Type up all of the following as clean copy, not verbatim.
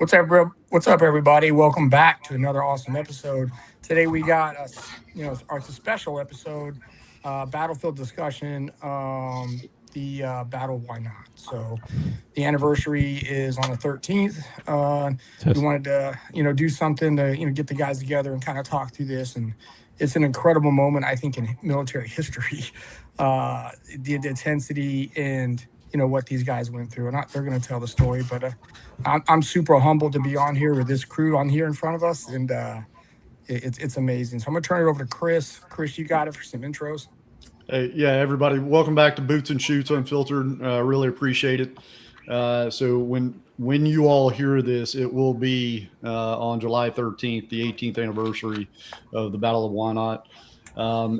What's up, everybody? Welcome back to another awesome episode. Today we got it's a special episode, battlefield discussion, the Battle of Wanat. So the anniversary is on the 13th. We wanted to, do something to, get the guys together and kind of talk through this. And it's an incredible moment, I think, in military history. The intensity and what these guys went through, and they're going to tell the story. But I'm super humbled to be on here with this crew on here in front of us, and it's amazing. So I'm going to turn it over to Chris. Chris, you got it for some intros. Hey, yeah, everybody, welcome back to Boots and Shoots Unfiltered. Really appreciate it. So when you all hear this, it will be on July 13th, the 18th anniversary of the Battle of Wanat.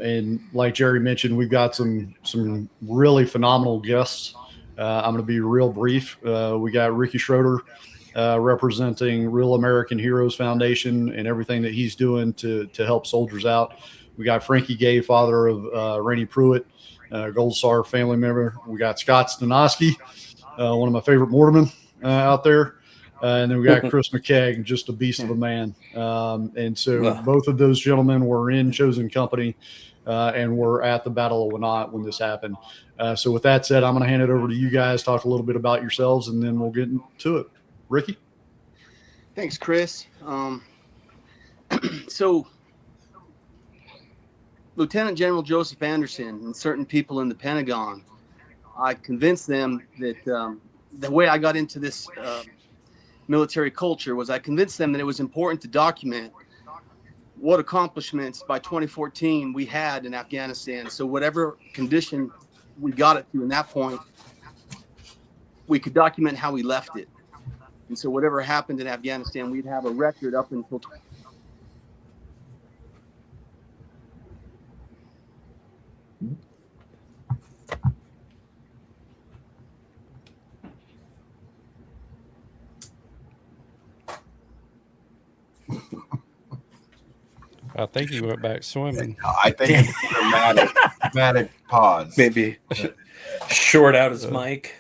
And like Jerry mentioned, we've got some really phenomenal guests. I'm going to be real brief. We got Ricky Schroder representing Real American Heroes Foundation and everything that he's doing to help soldiers out. We got Frankie Gay, father of Rainey Pruitt, Gold Star family member. We got Scott Stenoski, one of my favorite mortarmen out there. And then we got Chris McKaig, just a beast of a man. And so both of those gentlemen were in chosen company and were at the Battle of Wanat when this happened. So with that said, I'm going to hand it over to you guys, talk a little bit about yourselves, and then we'll get into it. Ricky? Thanks, Chris. So Lieutenant General Joseph Anderson and certain people in the Pentagon, I convinced them that the way I got into this military culture was I convinced them that it was important to document what accomplishments by 2014 we had in Afghanistan. So whatever condition we got it to in that point, we could document how we left it. And so whatever happened in Afghanistan, we'd have a record up until I think he went back swimming. I think it's a dramatic pause. Maybe short out his mic.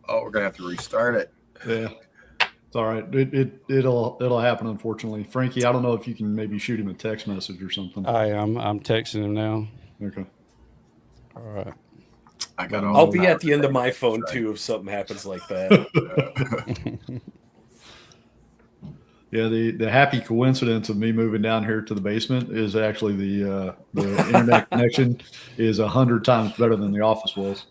Oh, we're gonna have to restart it. Yeah, it's all right. It'll happen. Unfortunately, Frankie, I don't know if you can maybe shoot him a text message or something. I'm texting him now. Okay. All right. I'll be at the end of my phone too if something happens like that. Yeah, the happy coincidence of me moving down here to the basement is actually the internet connection is 100 times better than the office was.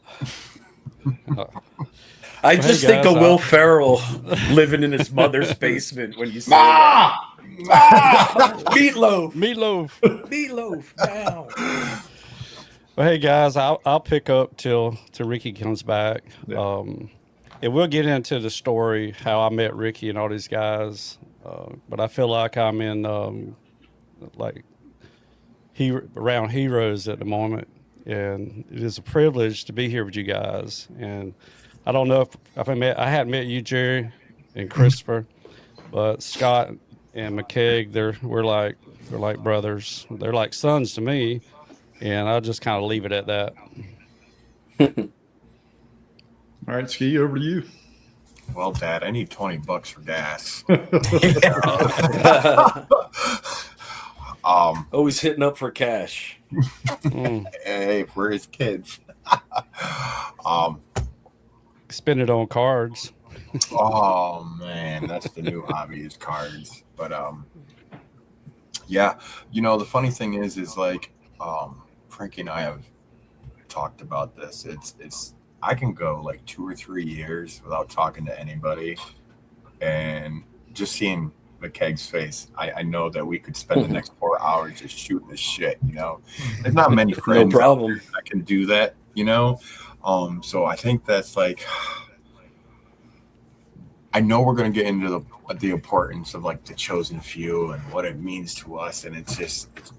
I just think of Will Ferrell living in his mother's basement when you say that. Meatloaf now. Well, hey guys, I'll pick up till Ricky comes back. Yeah. And we'll get into the story how I met Ricky and all these guys. But I feel like I'm in around heroes at the moment, and it is a privilege to be here with you guys. And I don't know if I hadn't met you, Jerry and Christopher, but Scott and McKaig, we're like brothers. They're like sons to me, and I'll just kind of leave it at that. All right, Ski, over to you. Well, Dad, I need $20 for gas. Always hitting up for cash. Hey, for his kids. Spend it on cards. Oh man, that's the new hobby is cards. But yeah, the funny thing is like Frankie and I have talked about this. It's I can go like 2 or 3 years without talking to anybody, and just seeing McKaig's face, I know that we could spend the next 4 hours just shooting the shit. There's not many friends no problem that can do that. So I think that's like, I know we're going to get into the importance of like the chosen few and what it means to us, and it's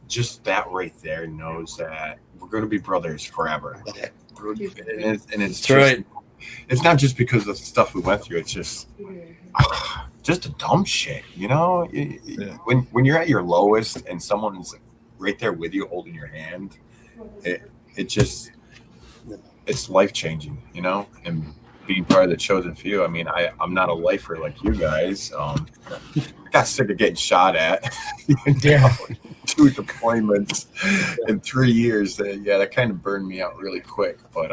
just that right there knows that we're going to be brothers forever. And it's just, right. It's not just because of the stuff we went through. It's just a dumb shit, Yeah. When you're at your lowest and someone's right there with you, holding your hand, it's life changing, And being part of the chosen few. I mean, I'm not a lifer like you guys. I got sick of getting shot at. Yeah. 2 deployments in 3 years. That kind of burned me out really quick. But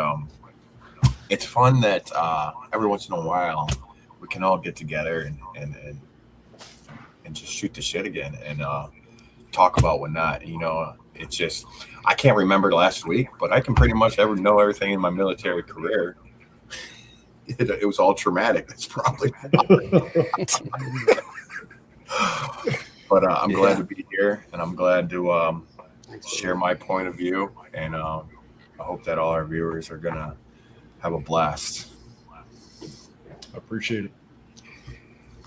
it's fun that every once in a while we can all get together and just shoot the shit again and talk about whatnot. It's just I can't remember last week, but I can pretty much know everything in my military career. It was all traumatic. That's probably. But I'm glad to be here, and I'm glad to share my point of view, and I hope that all our viewers are gonna have a blast. I appreciate it.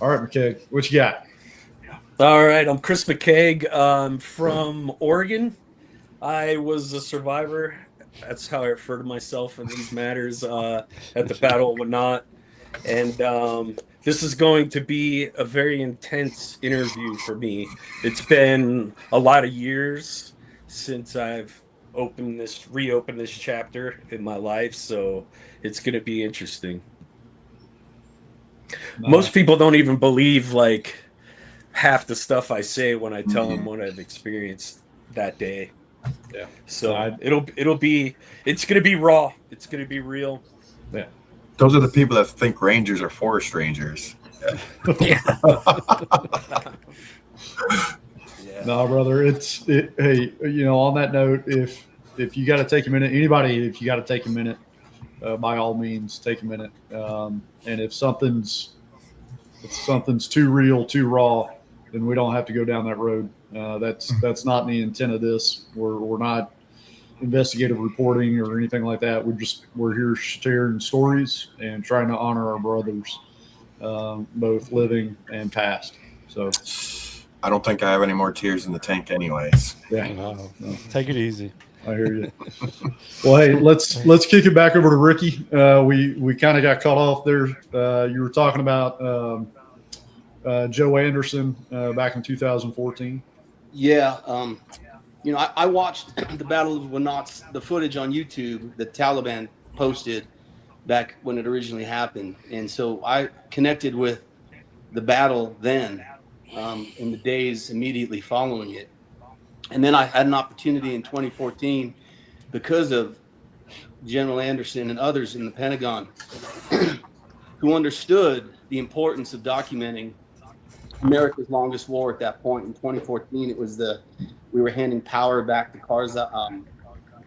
All right, McKaig, what you got? All right, I'm Chris McKaig from Oregon. I was a survivor. That's how I refer to myself in these matters at the Battle of Wanat. And this is going to be a very intense interview for me. It's been a lot of years since I've reopened this chapter in my life, so it's going to be interesting. Most people don't even believe like half the stuff I say when I tell them what I've experienced that day. Yeah. So it's going to be raw. It's going to be real. Yeah. Those are the people that think Rangers are forest rangers. Yeah. No, brother. Hey, on that note, if you got to take a minute, anybody, if you got to take a minute, by all means, take a minute. And if something's too real, too raw, then we don't have to go down that road. That's not the intent of this. We're not investigative reporting or anything like that. We're here sharing stories and trying to honor our brothers, both living and past. So I don't think I have any more tears in the tank anyways. yeah. No. Take it easy. I hear you. Well, hey, let's kick it back over to Ricky. We kind of got cut off there. You were talking about Joe Anderson back in 2014. Yeah. I watched the Battle of Wanat, the footage on YouTube the Taliban posted back when it originally happened. And so I connected with the battle then in the days immediately following it. And then I had an opportunity in 2014 because of General Anderson and others in the Pentagon who understood the importance of documenting America's longest war at that point. In 2014, it was we were handing power back to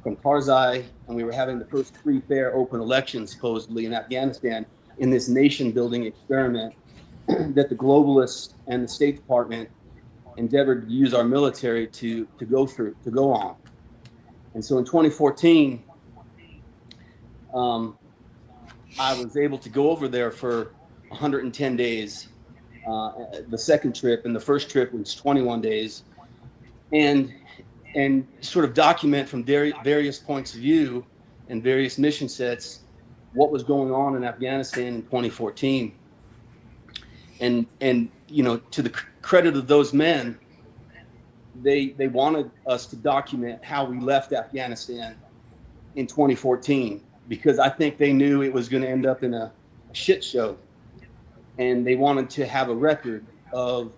from Karzai, and we were having the first free, fair, open elections supposedly in Afghanistan in this nation-building experiment that the globalists and the State Department endeavored to use our military to go on. And so in 2014, I was able to go over there for 110 days. The second trip, and the first trip was 21 days, and sort of document from various points of view and various mission sets what was going on in Afghanistan in 2014. And to the credit of those men, they wanted us to document how we left Afghanistan in 2014, because I think they knew it was going to end up in a shit show. And they wanted to have a record of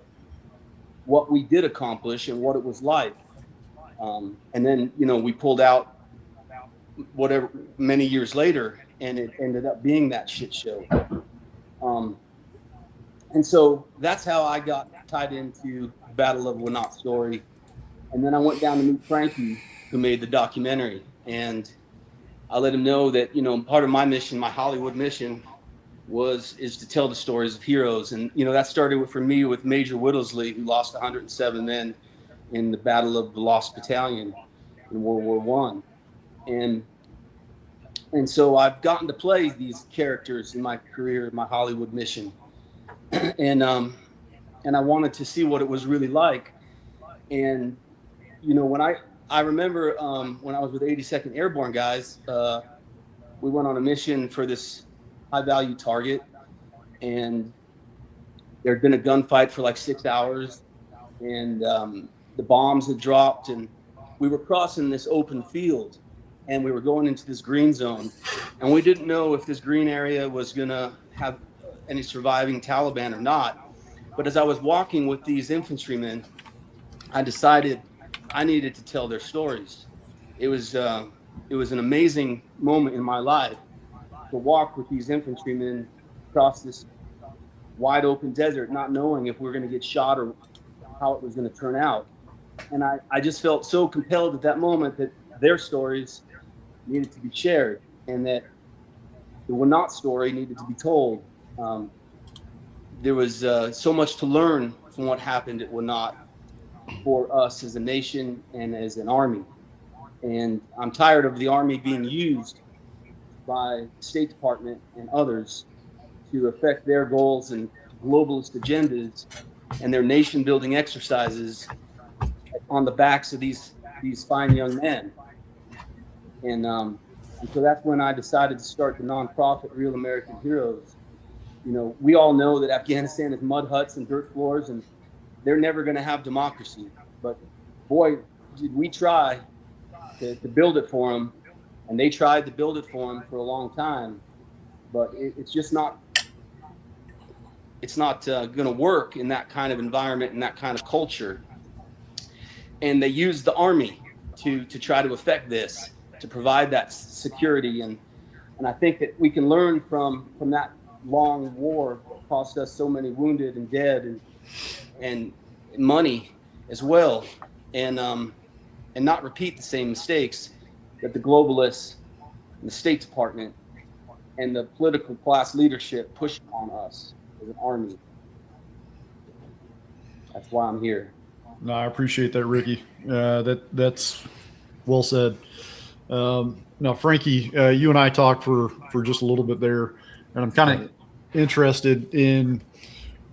what we did accomplish and what it was like. And then, we pulled out whatever many years later, and it ended up being that shit show. And so that's how I got tied into Battle of Wanat story. And then I went down to meet Frankie, who made the documentary. And I let him know that, part of my mission, my Hollywood mission, is to tell the stories of heroes. And, that started for me with Major Whittlesley, who lost 107 men in the Battle of the Lost Battalion in World War I. And so I've gotten to play these characters in my career, my Hollywood mission. And I wanted to see what it was really like. And, when I remember when I was with 82nd Airborne guys, we went on a mission for this high value target, and there had been a gunfight for like 6 hours, and the bombs had dropped, and we were crossing this open field, and we were going into this green zone, and we didn't know if this green area was going to have any surviving Taliban or not. But as I was walking with these infantrymen, I decided I needed to tell their stories. It was an amazing moment in my life to walk with these infantrymen across this wide open desert, not knowing if we were going to get shot or how it was going to turn out. And I just felt so compelled at that moment that their stories needed to be shared, and that the Wanat story needed to be told. There was so much to learn from what happened at Wanat for us as a nation and as an army. And I'm tired of the army being used by the State Department and others to affect their goals and globalist agendas and their nation building exercises on the backs of these fine young men. And so that's when I decided to start the nonprofit Real American Heroes. You know, we all know that Afghanistan is mud huts and dirt floors, and they're never going to have democracy. But boy, did we try to build it for them, and they tried to build it for them for a long time. But it's just not. It's not going to work in that kind of environment and that kind of culture. And they used the army to try to affect this, to provide that security. And I think that we can learn from that long war that cost us so many wounded and dead and money as well, and not repeat the same mistakes that the globalists and the State Department and the political class leadership pushed on us as an army. That's why I'm here. No, I appreciate that, Ricky. That's well said. Now, Frankie, you and I talked for just a little bit there, and I'm kind of interested in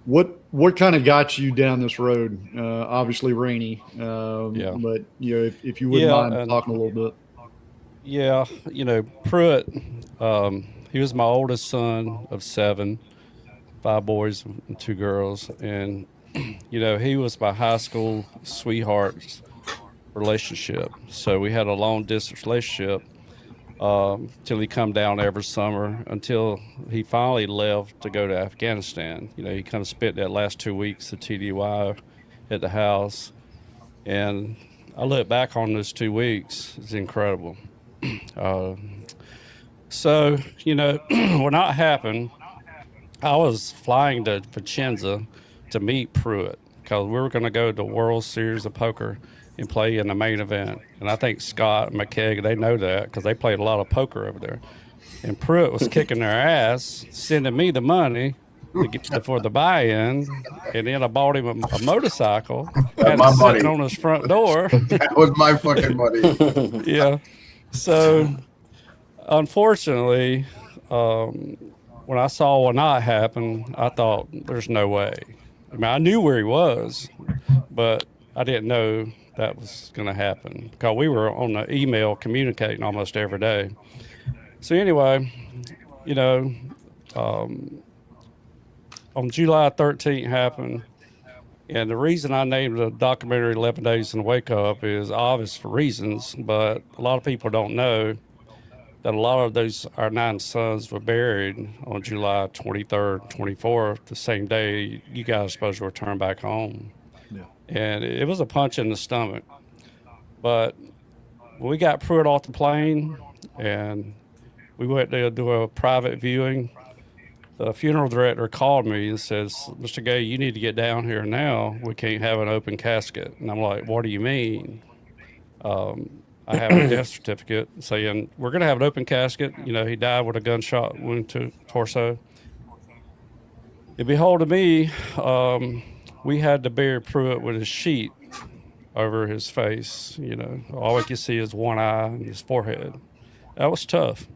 what kind of got you down this road. Obviously rainy, but you know, if you wouldn't mind talking a little bit. Yeah, you know, Pruitt, he was my oldest son of 7, 5 boys and 2 girls, and you know, he was my high school sweetheart's relationship. So we had a long distance relationship till he come down every summer until he finally left to go to Afghanistan. You know, he kind of spent that last 2 weeks of TDY at the house, and I look back on those 2 weeks. It's incredible. So, you know, when that happened, I was flying to Vicenza to meet Pruitt because we were going to go to the World Series of Poker and play in the main event. And I think Scott and McKaig, they know that because they played a lot of poker over there. And Pruitt was kicking their ass, sending me the money for the buy-in, and then I bought him a motorcycle, had it sitting on his front door. That was my fucking money. Yeah. So, unfortunately, when I saw what not happen, I thought, there's no way. I mean, I knew where he was, but I didn't know that was going to happen because we were on the email communicating almost every day. So anyway, you know, on July 13th happened, and the reason I named the documentary 11 Days in Wake Up is obvious for reasons, but a lot of people don't know that a lot of our 9 sons were buried on July 23rd, 24th, the same day you guys are supposed to return back home. Yeah. And it was a punch in the stomach. But when we got Pruitt off the plane and we went to do a private viewing, the funeral director called me and says, Mr. Gay, you need to get down here now. We can't have an open casket. And I'm like, what do you mean? I have a death certificate saying we're going to have an open casket. You know, he died with a gunshot wound to torso. And behold to me, we had to bury Pruitt with a sheet over his face. You know, all we could see is one eye and his forehead. That was tough.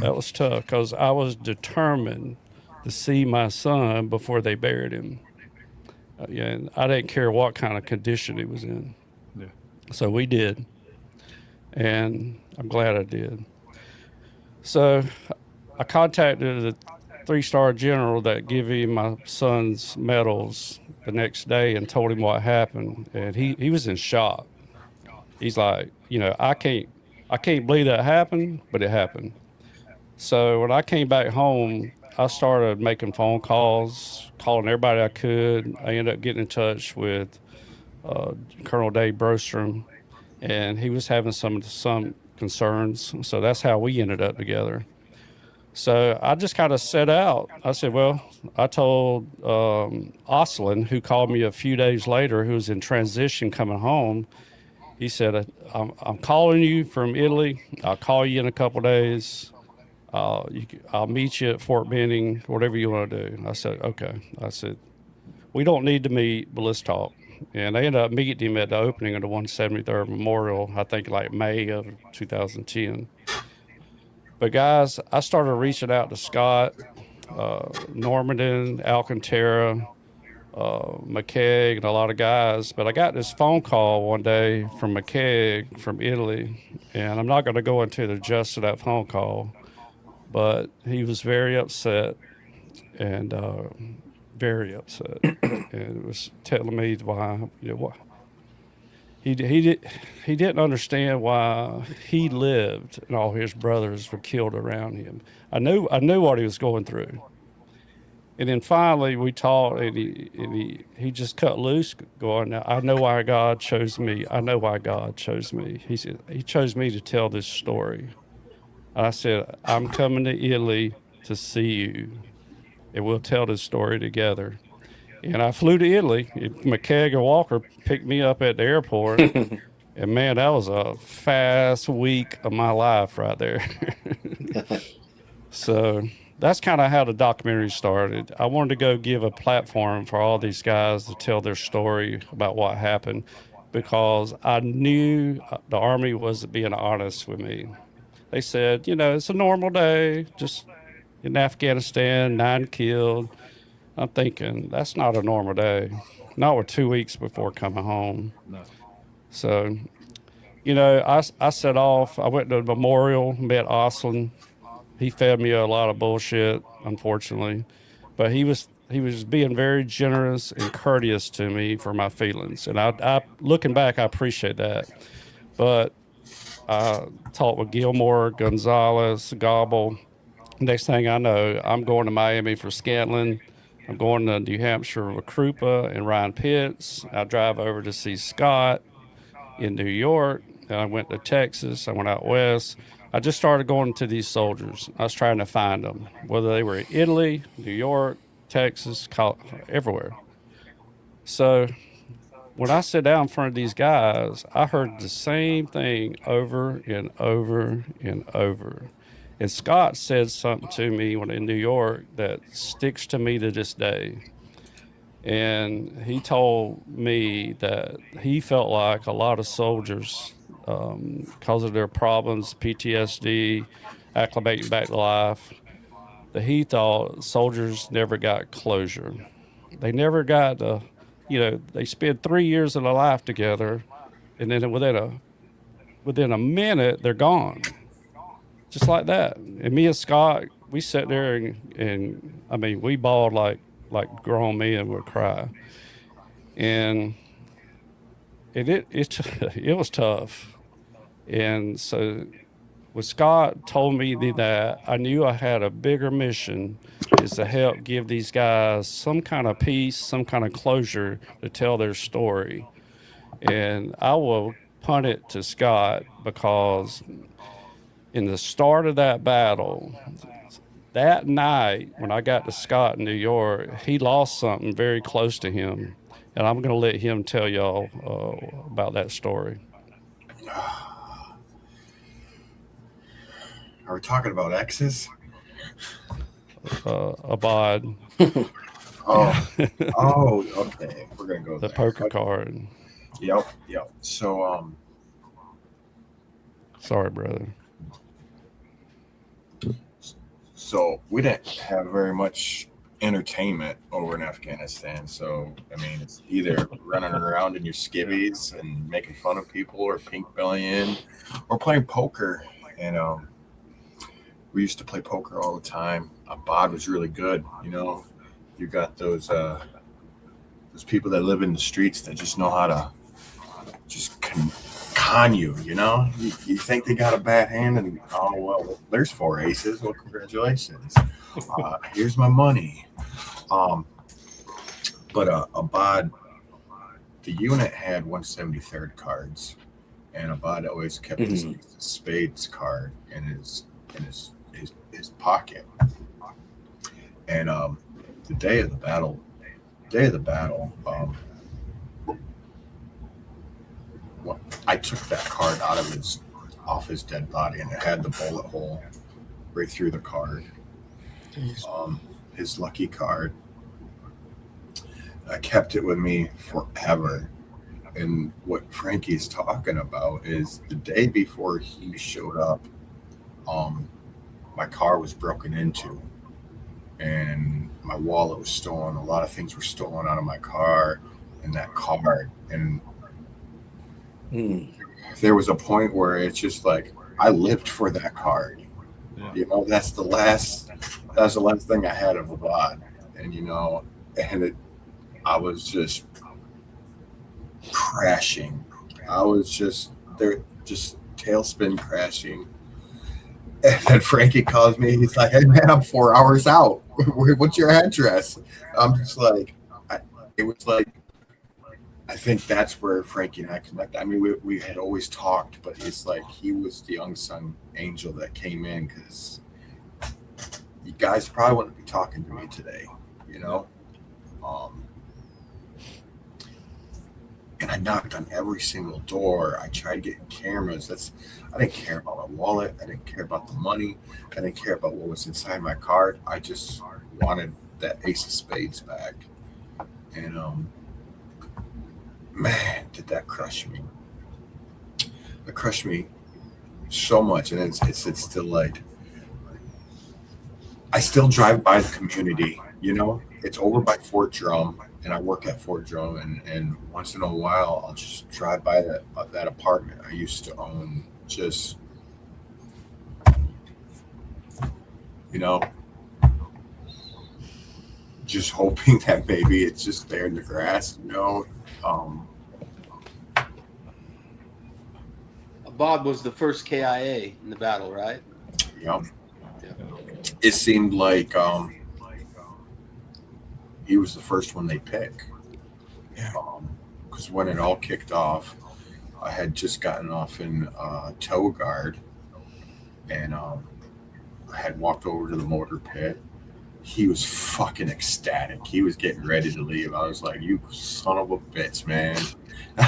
That was tough because I was determined to see my son before they buried him. Yeah, and I didn't care what kind of condition he was in. Yeah. So we did. And I'm glad I did. So I contacted the 3-star general that gave him my son's medals the next day and told him what happened. And he was in shock. He's like, you know, I can't I can't believe that happened, but it happened. So when I came back home, I started making phone calls, calling everybody I could. I ended up getting in touch with uh, Colonel Dave Brostrom, and he was having some concerns. So that's how we ended up together. So I just kind of set out. I said, well, I told Oslin, who called me a few days later, who was in transition coming home. He said, I'm calling you from Italy. I'll call you in a couple days. I'll meet you at Fort Benning, whatever you want to do. I said, okay. I said, we don't need to meet, but let's talk. And they ended up meeting him at the opening of the 173rd Memorial, I think like May of 2010. But guys, I started reaching out to Scott, Normandin, Alcantara, McKaig, and a lot of guys. But I got this phone call one day from McKaig from Italy, and I'm not going to go into the gist of that phone call, but he was very upset and very upset, and it was telling me why he didn't understand why he lived and all his brothers were killed around him. I knew what he was going through. And then finally we talked, and he just cut loose, going, I know why God chose me. I know why God chose me. He said, he chose me to tell this story. I said, I'm coming to Italy to see you, and we'll tell this story together. And I flew to Italy. McKaig and Walker picked me up at the airport. And man, that was a fast week of my life right there. So that's kind of how the documentary started. I wanted to go give a platform for all these guys to tell their story about what happened, because I knew the Army was being honest with me. They said, it's a normal day, just in Afghanistan, 9 killed. I'm thinking, that's not a normal day. Not with 2 weeks before coming home. No. So, I set off. I went to the memorial, met Oslin. He fed me a lot of bullshit, unfortunately, but he was being very generous and courteous to me for my feelings, and I looking back, I appreciate that. But I talked with Gilmore, Gonzalez, Gobble. Next thing I know, I'm going to Miami for Scantlin. I'm going to New Hampshire with Krupa and Ryan Pitts. I drive over to see Scott in New York. And I went to Texas. I went out west. I just started going to these soldiers. I was trying to find them, whether they were in Italy, New York, Texas, everywhere. So when I sat down in front of these guys, I heard the same thing over and over and over. And Scott said something to me when in New York that sticks to me to this day. And he told me that he felt like a lot of soldiers, because of their problems, PTSD, acclimating back to life, that he thought soldiers never got closure. They never got they spend 3 years of their life together, and then within a minute they're gone, just like that. And me and Scott, we sat there and I mean, we bawled like grown men would cry, and it was tough. And so when Scott told me that, I knew I had a bigger mission, is to help give these guys some kind of peace, some kind of closure to tell their story. And I will punt it to Scott, because in the start of that battle, that night when I got to Scott in New York, he lost something very close to him. And I'm going to let him tell y'all about that story. Are we talking about exes? Abad. Oh, okay. We're gonna go The there. poker card. Yep. So, Sorry, brother. So we didn't have very much entertainment over in Afghanistan. So I mean, it's either running around in your skivvies and making fun of people, or pink bellying, or playing poker. And we used to play poker all the time. Bod was really good. You got those people that live in the streets that just know how to just on you, you know? You think they got a bad hand, and oh, well, there's 4 aces. Well, congratulations. Here's my money. But Abad, the unit had 173rd cards, and Abad always kept his spades card in his pocket. And the day of the battle, well, I took that card off his dead body, and it had the bullet hole right through the card. His lucky card. I kept it with me forever. And what Frankie's talking about is the day before he showed up, my car was broken into, and my wallet was stolen. A lot of things were stolen out of my car and that card. And there was a point where it's just like I lived for that card. Yeah. You know, that's the last thing I had of Abad. And you know, I was just crashing. I was just there, just tailspin crashing. And then Frankie calls me. He's like, "Hey man, I'm 4 hours out. What's your address?" I'm just like, it was like, I think that's where Frankie and I connected. I mean, we had always talked, but it's like he was the unsung angel that came in, because you guys probably wouldn't be talking to me today, you know. And I knocked on every single door. I tried getting cameras. I didn't care about my wallet. I didn't care about the money. I didn't care about what was inside my card. I just wanted that ace of spades back. And man, did that crush me. It crushed me so much. And it's still like, I still drive by the community, you know. It's over by Fort Drum, and I work at Fort Drum, and once in a while I'll just drive by that apartment I used to own, just, you know, just hoping that maybe it's just there in the grass, you know. Bob was the first KIA in the battle, right? Yep. Yeah. It seemed like he was the first one they pick. Yeah. Because when it all kicked off, I had just gotten off in tow guard, and I had walked over to the motor pit. He was fucking ecstatic. He was getting ready to leave. I was like, "You son of a bitch, man."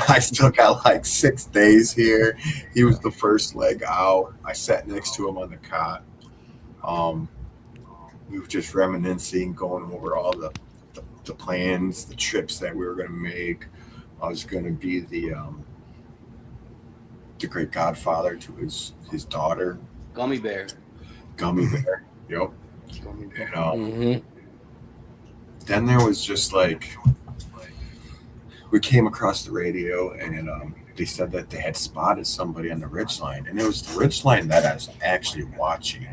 I still got like 6 days here. He was the first leg out. I sat next to him on the cot. We were just reminiscing, going over all the plans, the trips that we were going to make. I was going to be the great godfather to his daughter. Gummy Bear. Yep. And then there was just like, we came across the radio, and they said that they had spotted somebody on the ridgeline, and it was the ridgeline that I was actually watching.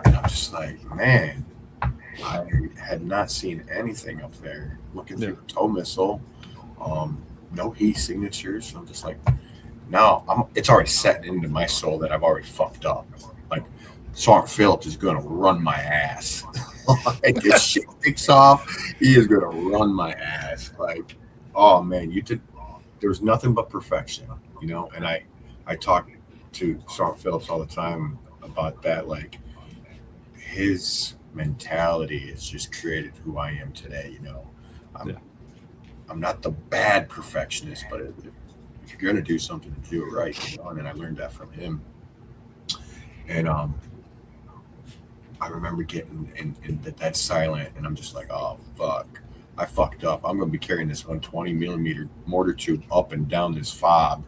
And I'm just like, man, I had not seen anything up there. Looking through the tow missile, no heat signatures. So I'm just like, now it's already set into my soul that I've already fucked up. Like, Sergeant Phillips is going to run my ass. Like, his shit kicks off, he is going to run my ass. Like, oh man, there was nothing but perfection, you know. And I talk to Sergeant Phillips all the time about that. Like, his mentality has just created who I am today, you know. I'm not the bad perfectionist, but if you're going to do something, do it right, you know. And I learned that from him. And I remember getting in the dead silent, and I'm just like, oh fuck, I fucked up. I'm going to be carrying this 120 millimeter mortar tube up and down this fob.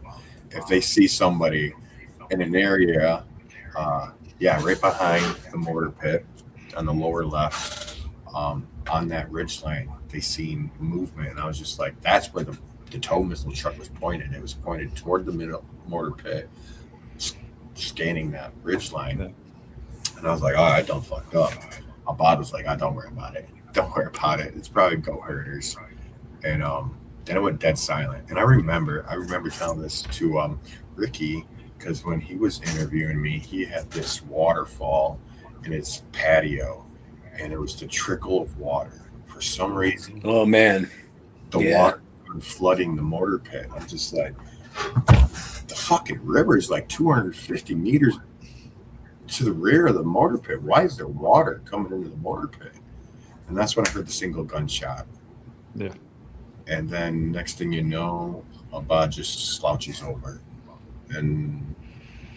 If they see somebody in an area, right behind the mortar pit on the lower left, on that ridge line, they seen movement. And I was just like, that's where the tow missile truck was pointed. It was pointed toward the middle mortar pit, scanning that ridge line. And I was like, oh, I done fucked up. Abad was like, oh, don't worry about it. Don't worry about it. It's probably goat herders. And then it went dead silent. And I remember telling this to Ricky, because when he was interviewing me, he had this waterfall in his patio, and it was the trickle of water. For some reason, Oh man. the Yeah. water started flooding the mortar pit. I'm just like, the fucking river is like 250 meters to the rear of the mortar pit. Why is there water coming into the mortar pit? And that's when I heard the single gunshot. Yeah. And then next thing you know, Abba just slouches over and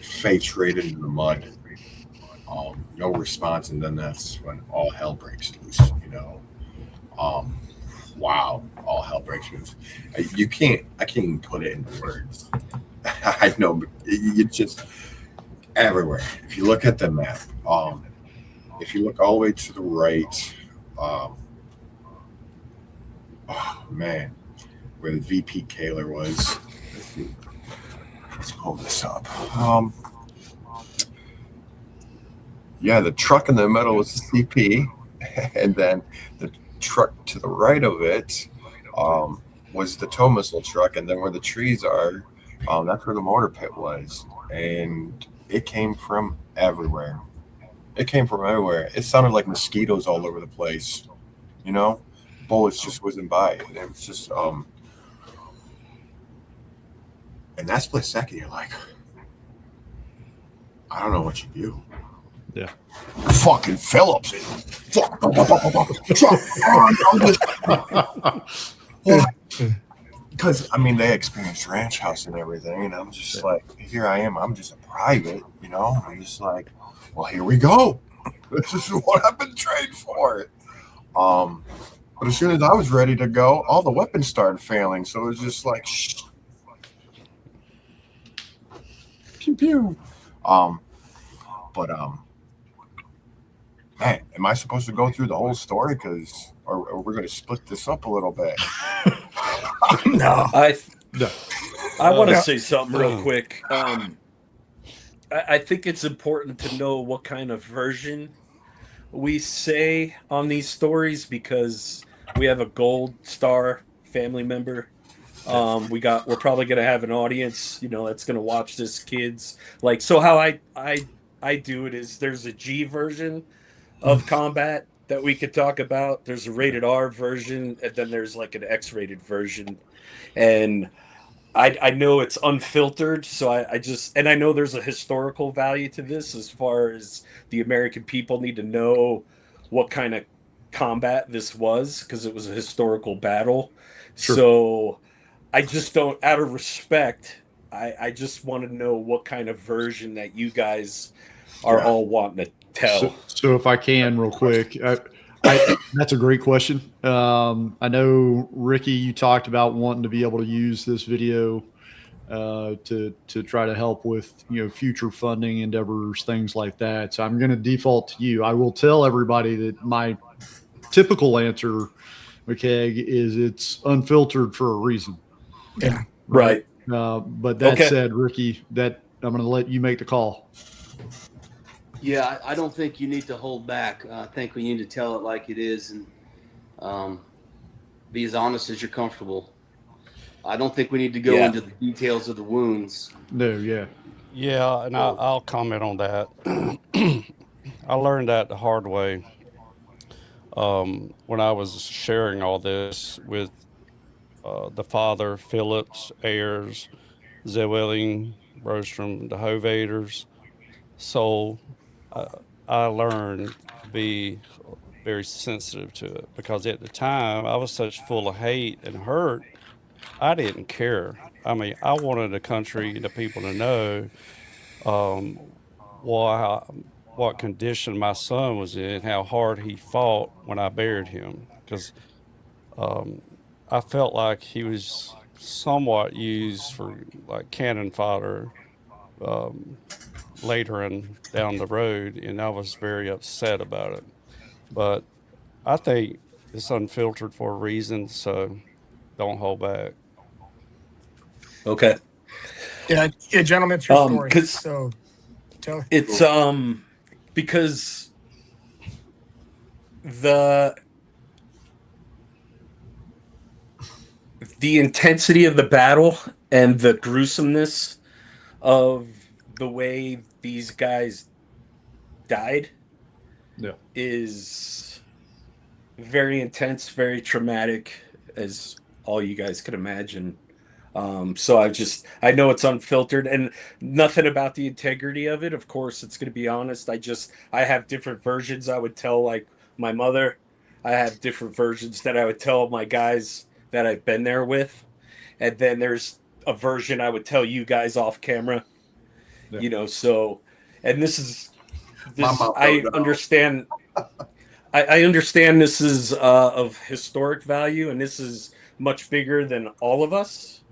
fades right into the mud. No response, and then that's when all hell breaks loose. Wow, all hell breaks loose. I can't even put it into words. I know, but it's just everywhere. If you look at the map, if you look all the way to the right, oh man, where the VP Kaler was. Let's pull this up. Yeah, the truck in the middle was the CP, and then the truck to the right of it was the tow missile truck, and then where the trees are, that's where the mortar pit was, and it came from everywhere. It came from everywhere. It sounded like mosquitoes all over the place. Bullets just whizzing by, and it was just in that split second, you're like, I don't know what you do. Yeah. Fucking Phillips. Because, they experienced ranch house and everything, and I'm just like, here I am. I'm just a private, I'm just like, well, here we go. This is what I've been trained for. But as soon as I was ready to go, all the weapons started failing, so it was just like, shh. Pew pew. Man, am I supposed to go through the whole story? Or we're going to split this up a little bit? No. I want to No. say something real quick. I think it's important to know what kind of version we say on these stories, because we have a gold star family member. We're probably gonna have an audience, that's gonna watch this, kids. Like, so how I do it is, there's a G version of combat that we could talk about. There's a rated R version, and then there's like an X-rated version. And I know it's unfiltered, so I know there's a historical value to this, as far as the American people need to know what kind of combat this was, because it was a historical battle. Sure. So I just don't, out of respect, I just want to know what kind of version that you guys are all wanting to tell. So if I can, real quick, that's a great question. I know, Ricky, you talked about wanting to be able to use this video to try to help with future funding endeavors, things like that. So I'm going to default to you. I will tell everybody that my typical answer, McKaig, is it's unfiltered for a reason. Yeah. Right. But that said, Ricky, that I'm going to let you make the call. Yeah, I don't think you need to hold back. I think we need to tell it like it is, and be as honest as you're comfortable. I don't think we need to go into the details of the wounds. No, yeah. Yeah, and I'll comment on that. I learned that the hard way when I was sharing all this with the father, Phillips, Ayers, Zewilling, Berstrom, the Hovaters. So I learned to be very sensitive to it, because at the time I was such full of hate and hurt, I didn't care. I wanted the country, the people to know what condition my son was in, how hard he fought when I buried him, because I felt like he was somewhat used for like cannon fodder later and down the road, and I was very upset about it. But I think it's unfiltered for a reason, so don't hold back. Okay. Yeah, gentlemen, it's your story. 'Cause So tell it's because the intensity of the battle and the gruesomeness of the way these guys died Yeah. is very intense, very traumatic, as all you guys could imagine. So I know it's unfiltered and nothing about the integrity of it. Of course, it's going to be honest. I have different versions I would tell, like my mother. I have different versions that I would tell my guys that I've been there with. And then there's a version I would tell you guys off camera, Yeah. so, and My this, mouth I don't know. understand. I understand this is of historic value, and this is much bigger than all of us,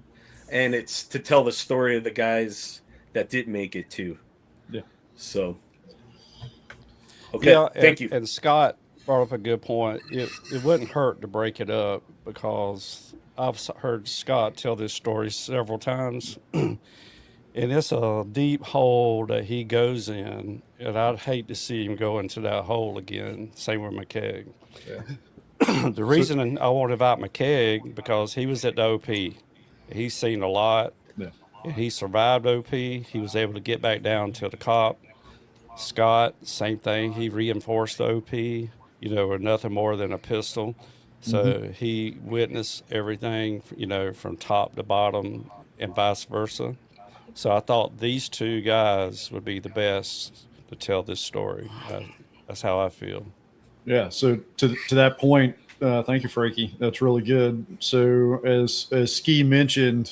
and it's to tell the story of the guys that did make it too. Yeah. So, okay, Yeah, thank you. and Scott brought up a good point. It wouldn't hurt to break it up because heard Scott tell this story several times, and it's a deep hole that he goes in, and I'd hate to see him go into that hole again. Same with McKaig. Yeah. The reason I want to invite McKaig because he was at the OP. He's seen a lot, Yeah. and he survived OP. He was able to get back down to the cop. Scott, same thing. He reinforced the OP, with nothing more than a pistol. So he witnessed everything, from top to bottom and vice versa. So I thought these two guys would be the best to tell this story. That's how I feel. Yeah. So to that point, thank you, Frankie. That's really good. So as Ski mentioned,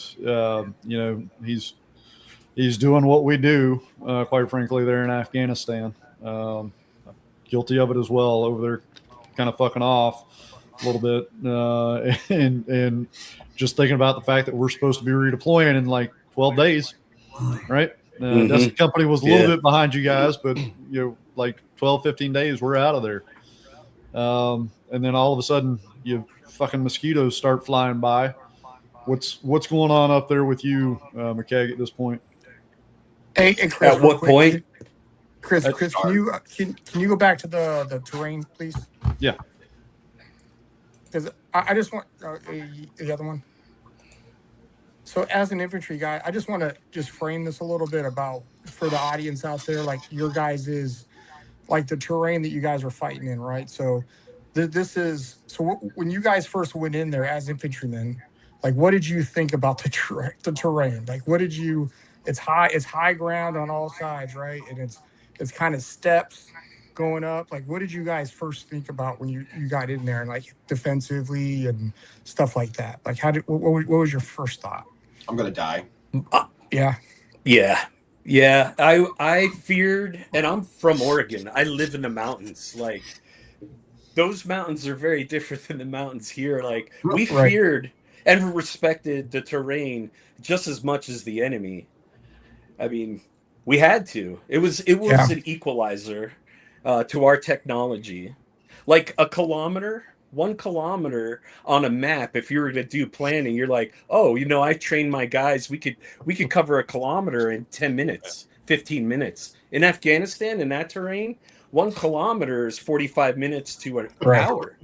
he's doing what we do, quite frankly, there in Afghanistan. Guilty of it as well over there, kind of fucking off a little bit, and just thinking about the fact that we're supposed to be redeploying in like 12 days, right? Desert Company was a little bit behind you guys, but like 12, 15 days, we're out of there. And then all of a sudden, fucking mosquitoes start flying by. What's going on up there with you, McKaig, at this point? Hey, Chris. At what point? Chris, can you go back to the terrain, please? Yeah. Because I just want the other one. So as an infantry guy, I just want to just frame this a little bit about for the audience out there, like your guys is like the terrain that you guys are fighting in, right? So when you guys first went in there as infantrymen, like what did you think about the terrain? Like what did you? It's high ground on all sides, right? And it's kind of steps going up. Like what did you guys first think about when you got in there and like defensively and stuff like that? Like what was your first thought? I'm gonna die. Yeah. Yeah. I feared, and I'm from Oregon. I live in the mountains. Like those mountains are very different than the mountains here. Like we Right. feared and respected the terrain just as much as the enemy. I mean, we had to. It was an equalizer to our technology. Like 1 kilometer on a map. If you were to do planning, you're like, oh, I trained my guys. We could cover 1 kilometer in 10 minutes, 15 minutes. In Afghanistan, in that terrain, 1 kilometer is 45 minutes to an hour.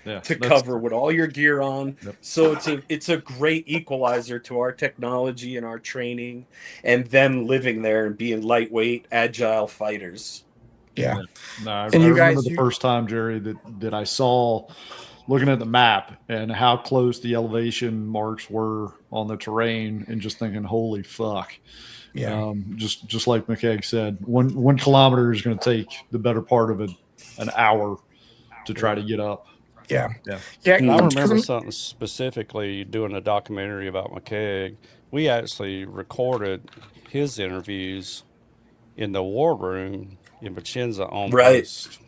To cover with all your gear on. Yep. So it's a great equalizer to our technology and our training and them living there and being lightweight, agile fighters. Yeah. No, I remember the first time, Jerry, that I saw looking at the map and how close the elevation marks were on the terrain and just thinking, holy fuck. Yeah. Just like McKaig said, 1 kilometer is going to take the better part of an hour to try to get up. Yeah. I remember something specifically doing a documentary about McKaig. We actually recorded his interviews in the war room in Vicenza on post.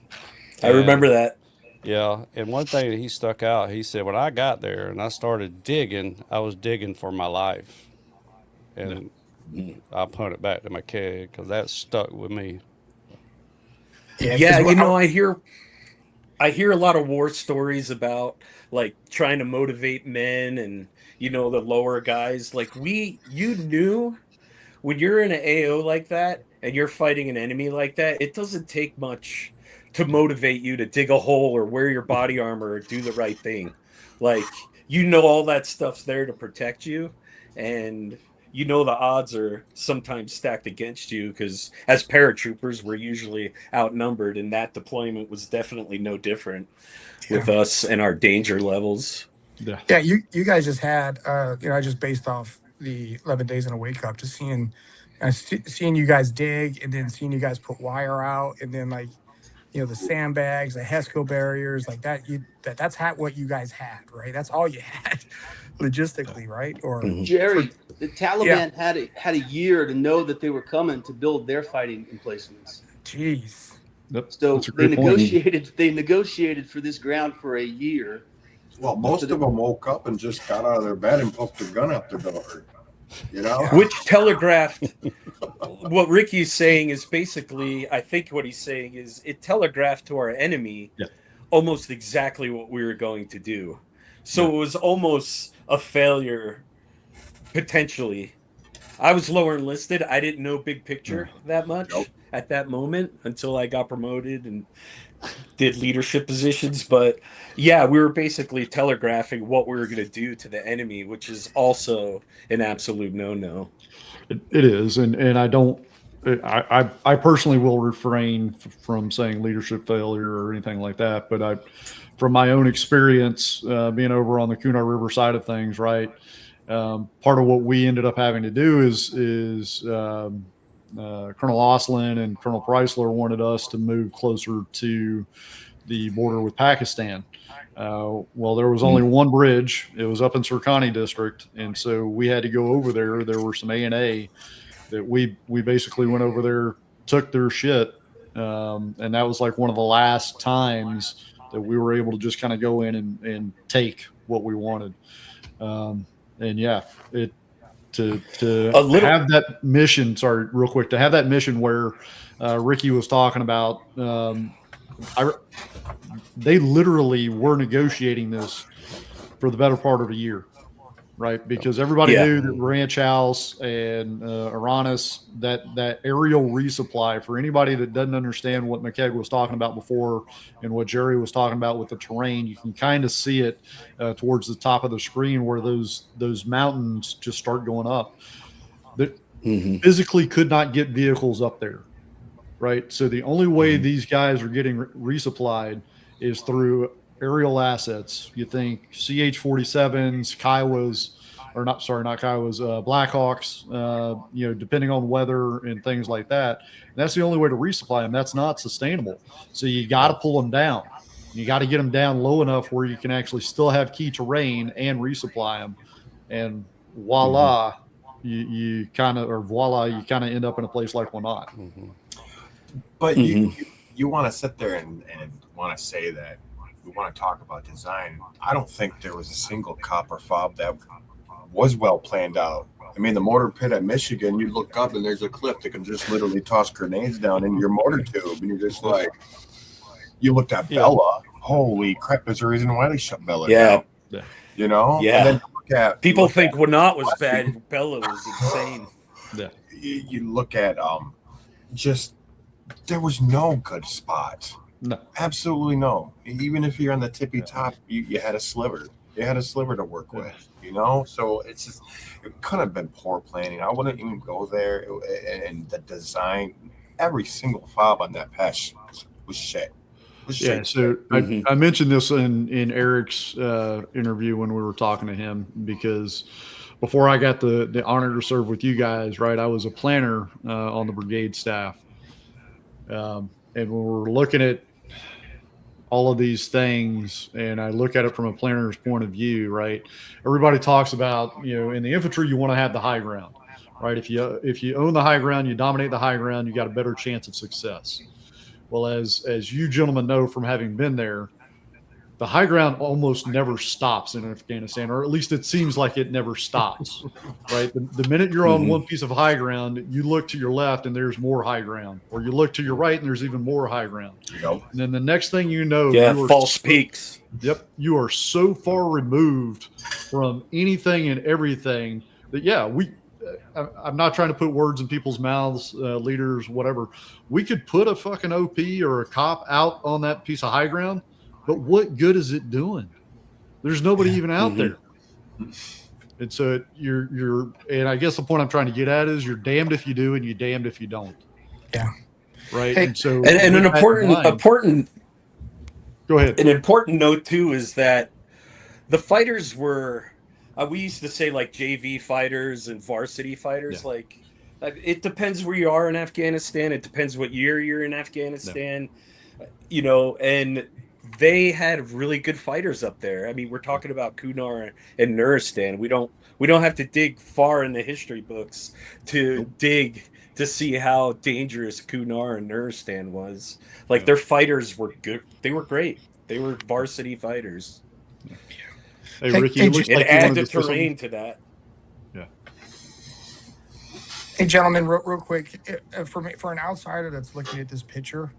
I remember that. Yeah, and one thing that he stuck out, he said, when I got there and I started digging, I was digging for my life. And I punt it back to McKaig because that stuck with me. Yeah, I hear a lot of war stories about like trying to motivate men and the lower guys. Like you knew when you're in an AO like that and you're fighting an enemy like that, it doesn't take much to motivate you to dig a hole or wear your body armor or do the right thing. Like all that stuff's there to protect you, and you know the odds are sometimes stacked against you because as paratroopers, we're usually outnumbered, and that deployment was definitely no different with us and our danger levels. Yeah, you guys just had, just based off the 11 days in a wake up, just seeing you guys dig, and then seeing you guys put wire out, and then like, the sandbags, the HESCO barriers, like that. What you guys had, right? That's all you had, logistically, right? Or Jerry, the yeah, Taliban had a year to know that they were coming to build their fighting emplacements. jeez, Yep. So That's a they great point. negotiated for this ground for a year. Well, most of them woke up and just got out of their bed and poked their gun out the door. You know, Which telegraphed what Ricky's saying is basically, I think what he's saying is it telegraphed to our enemy almost exactly what we were going to do. So it was almost a failure, potentially. I was lower enlisted. I didn't know big picture that much at that moment until I got promoted and did leadership positions. But yeah, we were basically telegraphing what we were going to do to the enemy, which is also an absolute no-no. It is, and I don't. I personally will refrain from saying leadership failure or anything like that. But from my own experience, being over on the Kunai River side of things, right. Part of what we ended up having to do is Colonel Oslin and Colonel Preisler wanted us to move closer to the border with Pakistan. Well, there was only one bridge. It was up in Surkani district, and so we had to go over there. There were some A&A that we basically went over there, took their shit, and that was like one of the last times that we were able to just kind of go in and take what we wanted. And yeah, to have that mission. Sorry, real quick, to have that mission where Ricky was talking about. They literally were negotiating this for the better part of a year, right? Because everybody knew that Ranch House and Uranus, that aerial resupply, for anybody that doesn't understand what McKaig was talking about before and what Jerry was talking about with the terrain, you can kind of see it towards the top of the screen where those mountains just start going up. That physically could not get vehicles up there. Right. So the only way these guys are getting resupplied is through aerial assets. You think CH-47s, Kiowas, or not Kiowas, Blackhawks, depending on weather and things like that. And that's the only way to resupply them. That's not sustainable. So you got to pull them down. You got to get them down low enough where you can actually still have key terrain and resupply them. And voila, you kind of end up in a place like Wanat. But you want to sit there and want to say that we want to talk about design. I don't think there was a single copper fob that was well planned out. I mean, the mortar pit at Michigan, you look up and there's a clip that can just literally toss grenades down in your mortar tube, and you're just like, you looked at Bella. Holy crap! There's a reason why they shut Bella down. You know? Yeah. And then people think Wanat was bad. Bella was insane. Yeah. You look at there was no good spot. No. Absolutely no. Even if you're on the tippy top, you had a sliver. You had a sliver to work with, So it's just, it could have been poor planning. I wouldn't even go there. And the design, every single fob on that patch was shit. Yeah, so I mentioned this in Eric's interview when we were talking to him, because before I got the honor to serve with you guys, right, I was a planner on the brigade staff. And when we're looking at all of these things, and I look at it from a planner's point of view, right, everybody talks about, in the infantry, you want to have the high ground, right? If you own the high ground, you dominate the high ground, you got a better chance of success. Well, as you gentlemen know from having been there, the high ground almost never stops in Afghanistan, or at least it seems like it never stops, right? The minute you're on one piece of high ground, you look to your left and there's more high ground, or you look to your right and there's even more high ground. And then the next thing you know, false peaks. Yep, you are so far removed from anything and everything that I'm not trying to put words in people's mouths, leaders, whatever. We could put a fucking OP or a cop out on that piece of high ground, but what good is it doing? There's nobody even out there. And so and I guess the point I'm trying to get at is you're damned if you do and you're damned if you don't. Yeah. Right. Hey, and so And with an that in mind- important go ahead. an important note too is that the fighters were we used to say like JV fighters and varsity fighters. Yeah. Like it depends where you are in Afghanistan. It depends what year you're in Afghanistan. You know, and they had really good fighters up there. I mean, we're talking about Kunar and Nuristan. We don't have to dig far in the history books to dig to see how dangerous Kunar and Nuristan was. Like Yeah. their fighters were good. They were great. They were varsity fighters. Hey, Hey, Ricky, hey, it looks And like you add wanted the to say something. terrain to that. Yeah. Hey, gentlemen, real quick, for an outsider that's looking at this picture,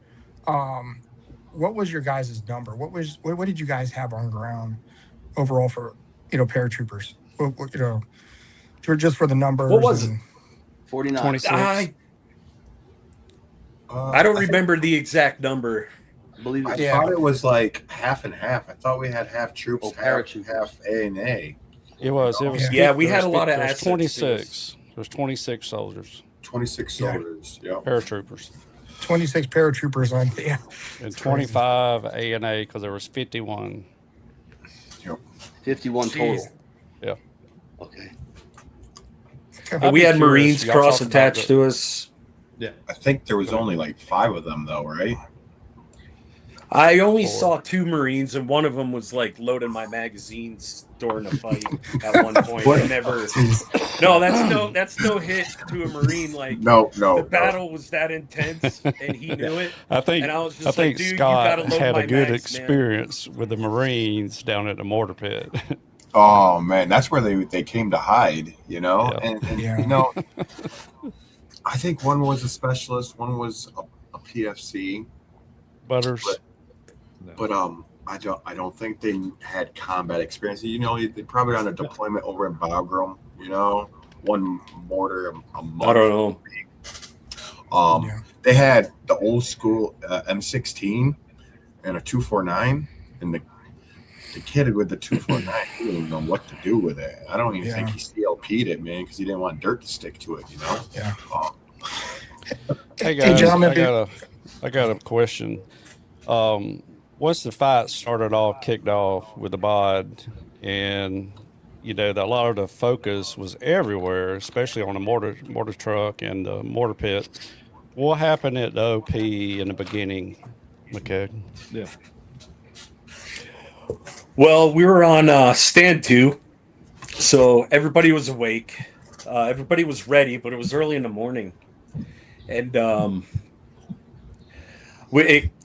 what was your guys' number? What did you guys have on ground overall for paratroopers? Just for the numbers. What was it? and 49. 26. I don't I think- remember the exact number. I believe I it's Yeah. thought it was like half and half. I thought we had half troops, half paratroopers. A and A. It was. It was. Yeah, we there had was a lot of there was assets to 26. There was 26 soldiers, 26 Yeah. soldiers. Yeah. paratroopers, 26 paratroopers on. Yeah. and It's crazy. 25 A and A because there was 51. 51 Jeez. total. Yeah. Okay. Okay. And we I'd be had curious, Marines y'all cross talking about attached to us. I think there was only like 5 of them though, right? I only Four. saw 2 Marines, and one of them was like loading my magazines during a fight at one point. I never. No, that's no hit to a Marine. Like No. the battle was that intense, and he knew it. I think And I was just I think like, dude, you Scott gotta load had my a good mags, man. experience with the Marines down at the mortar pit. Oh man, that's where they came to hide, you know. Yeah. And Yeah. you know, I think one was a specialist, one was a PFC, Butters. but I don't think they had combat experience. You know, they probably on a deployment over in Bagram. You know, one mortar a month. I don't know. Yeah. They had the old school M16 and a 249, and the kid with the 249 he didn't even know what to do with it. I don't even think he CLP'd it, man, because he didn't want dirt to stick to it. You know. Yeah. Hey guys, gentlemen, I got a question. Once the fight kicked off with the bod, and you know a lot of the focus was everywhere, especially on the mortar truck and the mortar pit. What happened at the OP in the beginning, McKaig? Yeah. Well, we were on stand 2, so everybody was awake. Everybody was ready, but it was early in the morning, and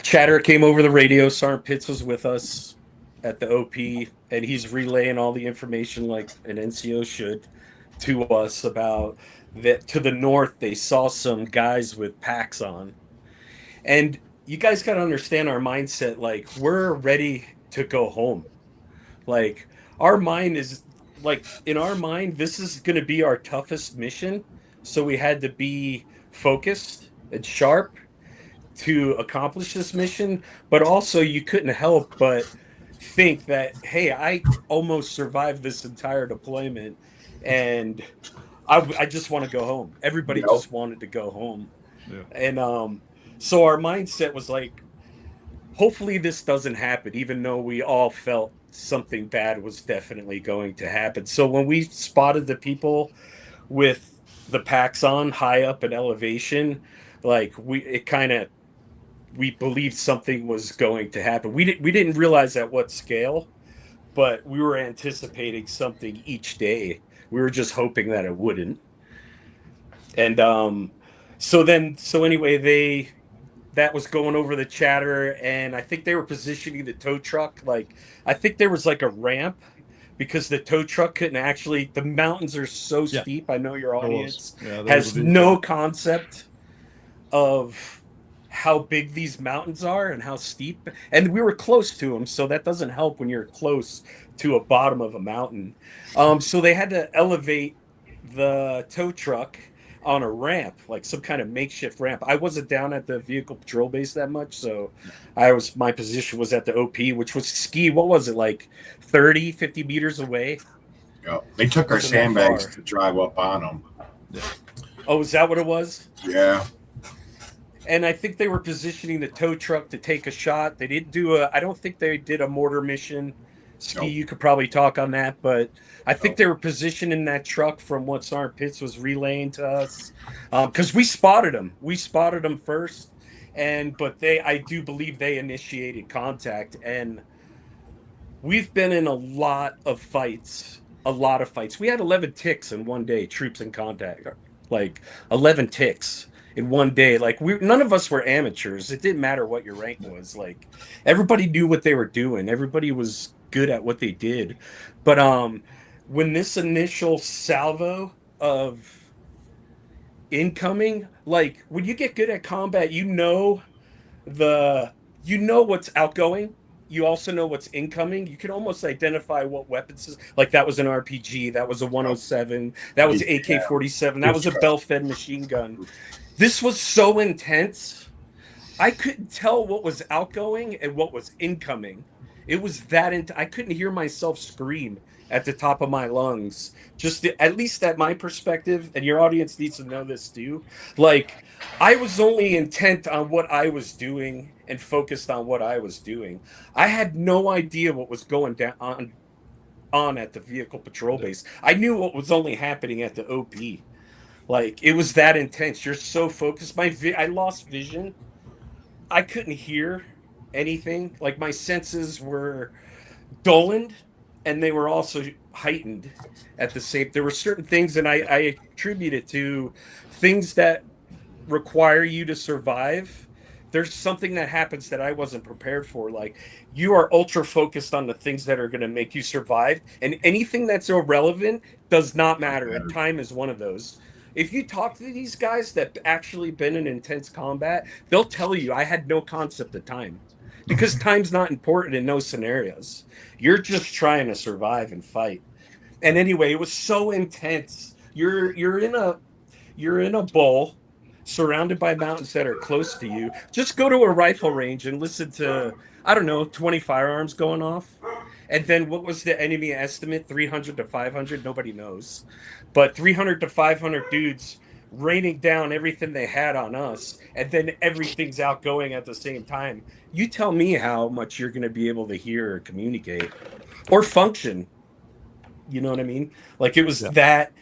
Chatter came over the radio. Sergeant Pitts was with us at the OP, and he's relaying all the information like an NCO should to us about that. To the north, they saw some guys with packs on, and you guys got to understand our mindset. Like, we're ready to go home. Like, our mind is like, in our mind, this is going to be our toughest mission, so we had to be focused and sharp to accomplish this mission. But also, you couldn't help but think that, hey, I almost survived this entire deployment, and I just want to go home. Everybody just wanted to go home. Yeah. And so our mindset was like, hopefully this doesn't happen, even though we all felt something bad was definitely going to happen. So when we spotted the people with the packs on high up in elevation, like we believed something was going to happen. We didn't realize at what scale, but we were anticipating something each day. We were just hoping that it wouldn't. And so anyway, that was going over the chatter, and I think they were positioning the tow truck. Like, I think there was like a ramp because the tow truck couldn't actually. The mountains are so steep. I know your audience has no concept of how big these mountains are and how steep. And we were close to them, so that doesn't help when you're close to a bottom of a mountain. So they had to elevate the tow truck on a ramp, like some kind of makeshift ramp. I wasn't down at the vehicle patrol base that much, so my position was at the OP, which was what was it, like 30, 50 meters away? Yep. They took our Wasn't that sandbags far. to drive up on them. Oh, is that what it was? Yeah. And I think they were positioning the tow truck to take a shot. They didn't do I don't think they did a mortar mission. Ski, Nope. you could probably talk on that, but I think Nope. they were positioning that truck from what Sergeant Pitts was relaying to us, because we spotted them. We spotted them first, but I do believe they initiated contact, and we've been in a lot of fights. A lot of fights. We had 11 ticks in one day. Troops in contact, like 11 ticks in one day. Like none of us were amateurs. It didn't matter what your rank was. Like everybody knew what they were doing. Everybody was good at what they did. But when this initial salvo of incoming, like when you get good at combat, the you know what's outgoing. You also know what's incoming. You can almost identify what weapons. Like that was an RPG. That was a 107. That was AK-47. That was a bell-fed machine gun. This was so intense. I couldn't tell what was outgoing and what was incoming. It was that I couldn't hear myself scream at the top of my lungs. At least at my perspective, and your audience needs to know this too. Like I was only intent on what I was doing and focused on what I was doing. I had no idea what was going down on at the vehicle patrol base. I knew what was only happening at the OP. Like it was that intense. You're so focused. I lost vision. I couldn't hear anything. Like my senses were dulled, and they were also heightened at the same. There were certain things, and I attribute it to things that require you to survive. There's something that happens that I wasn't prepared for. Like you are ultra focused on the things that are going to make you survive, and anything that's irrelevant does not matter. And time is one of those. If you talk to these guys that actually been in intense combat, they'll tell you I had no concept of time because time's not important in those scenarios. You're just trying to survive and fight. And anyway, it was so intense. You're in a bowl surrounded by mountains that are close to you. Just go to a rifle range and listen to, I don't know, 20 firearms going off. And then what was the enemy estimate? 300 to 500? Nobody knows. But 300 to 500 dudes raining down everything they had on us, and then everything's outgoing at the same time. You tell me how much you're going to be able to hear or communicate or function. You know what I mean? Like it was that.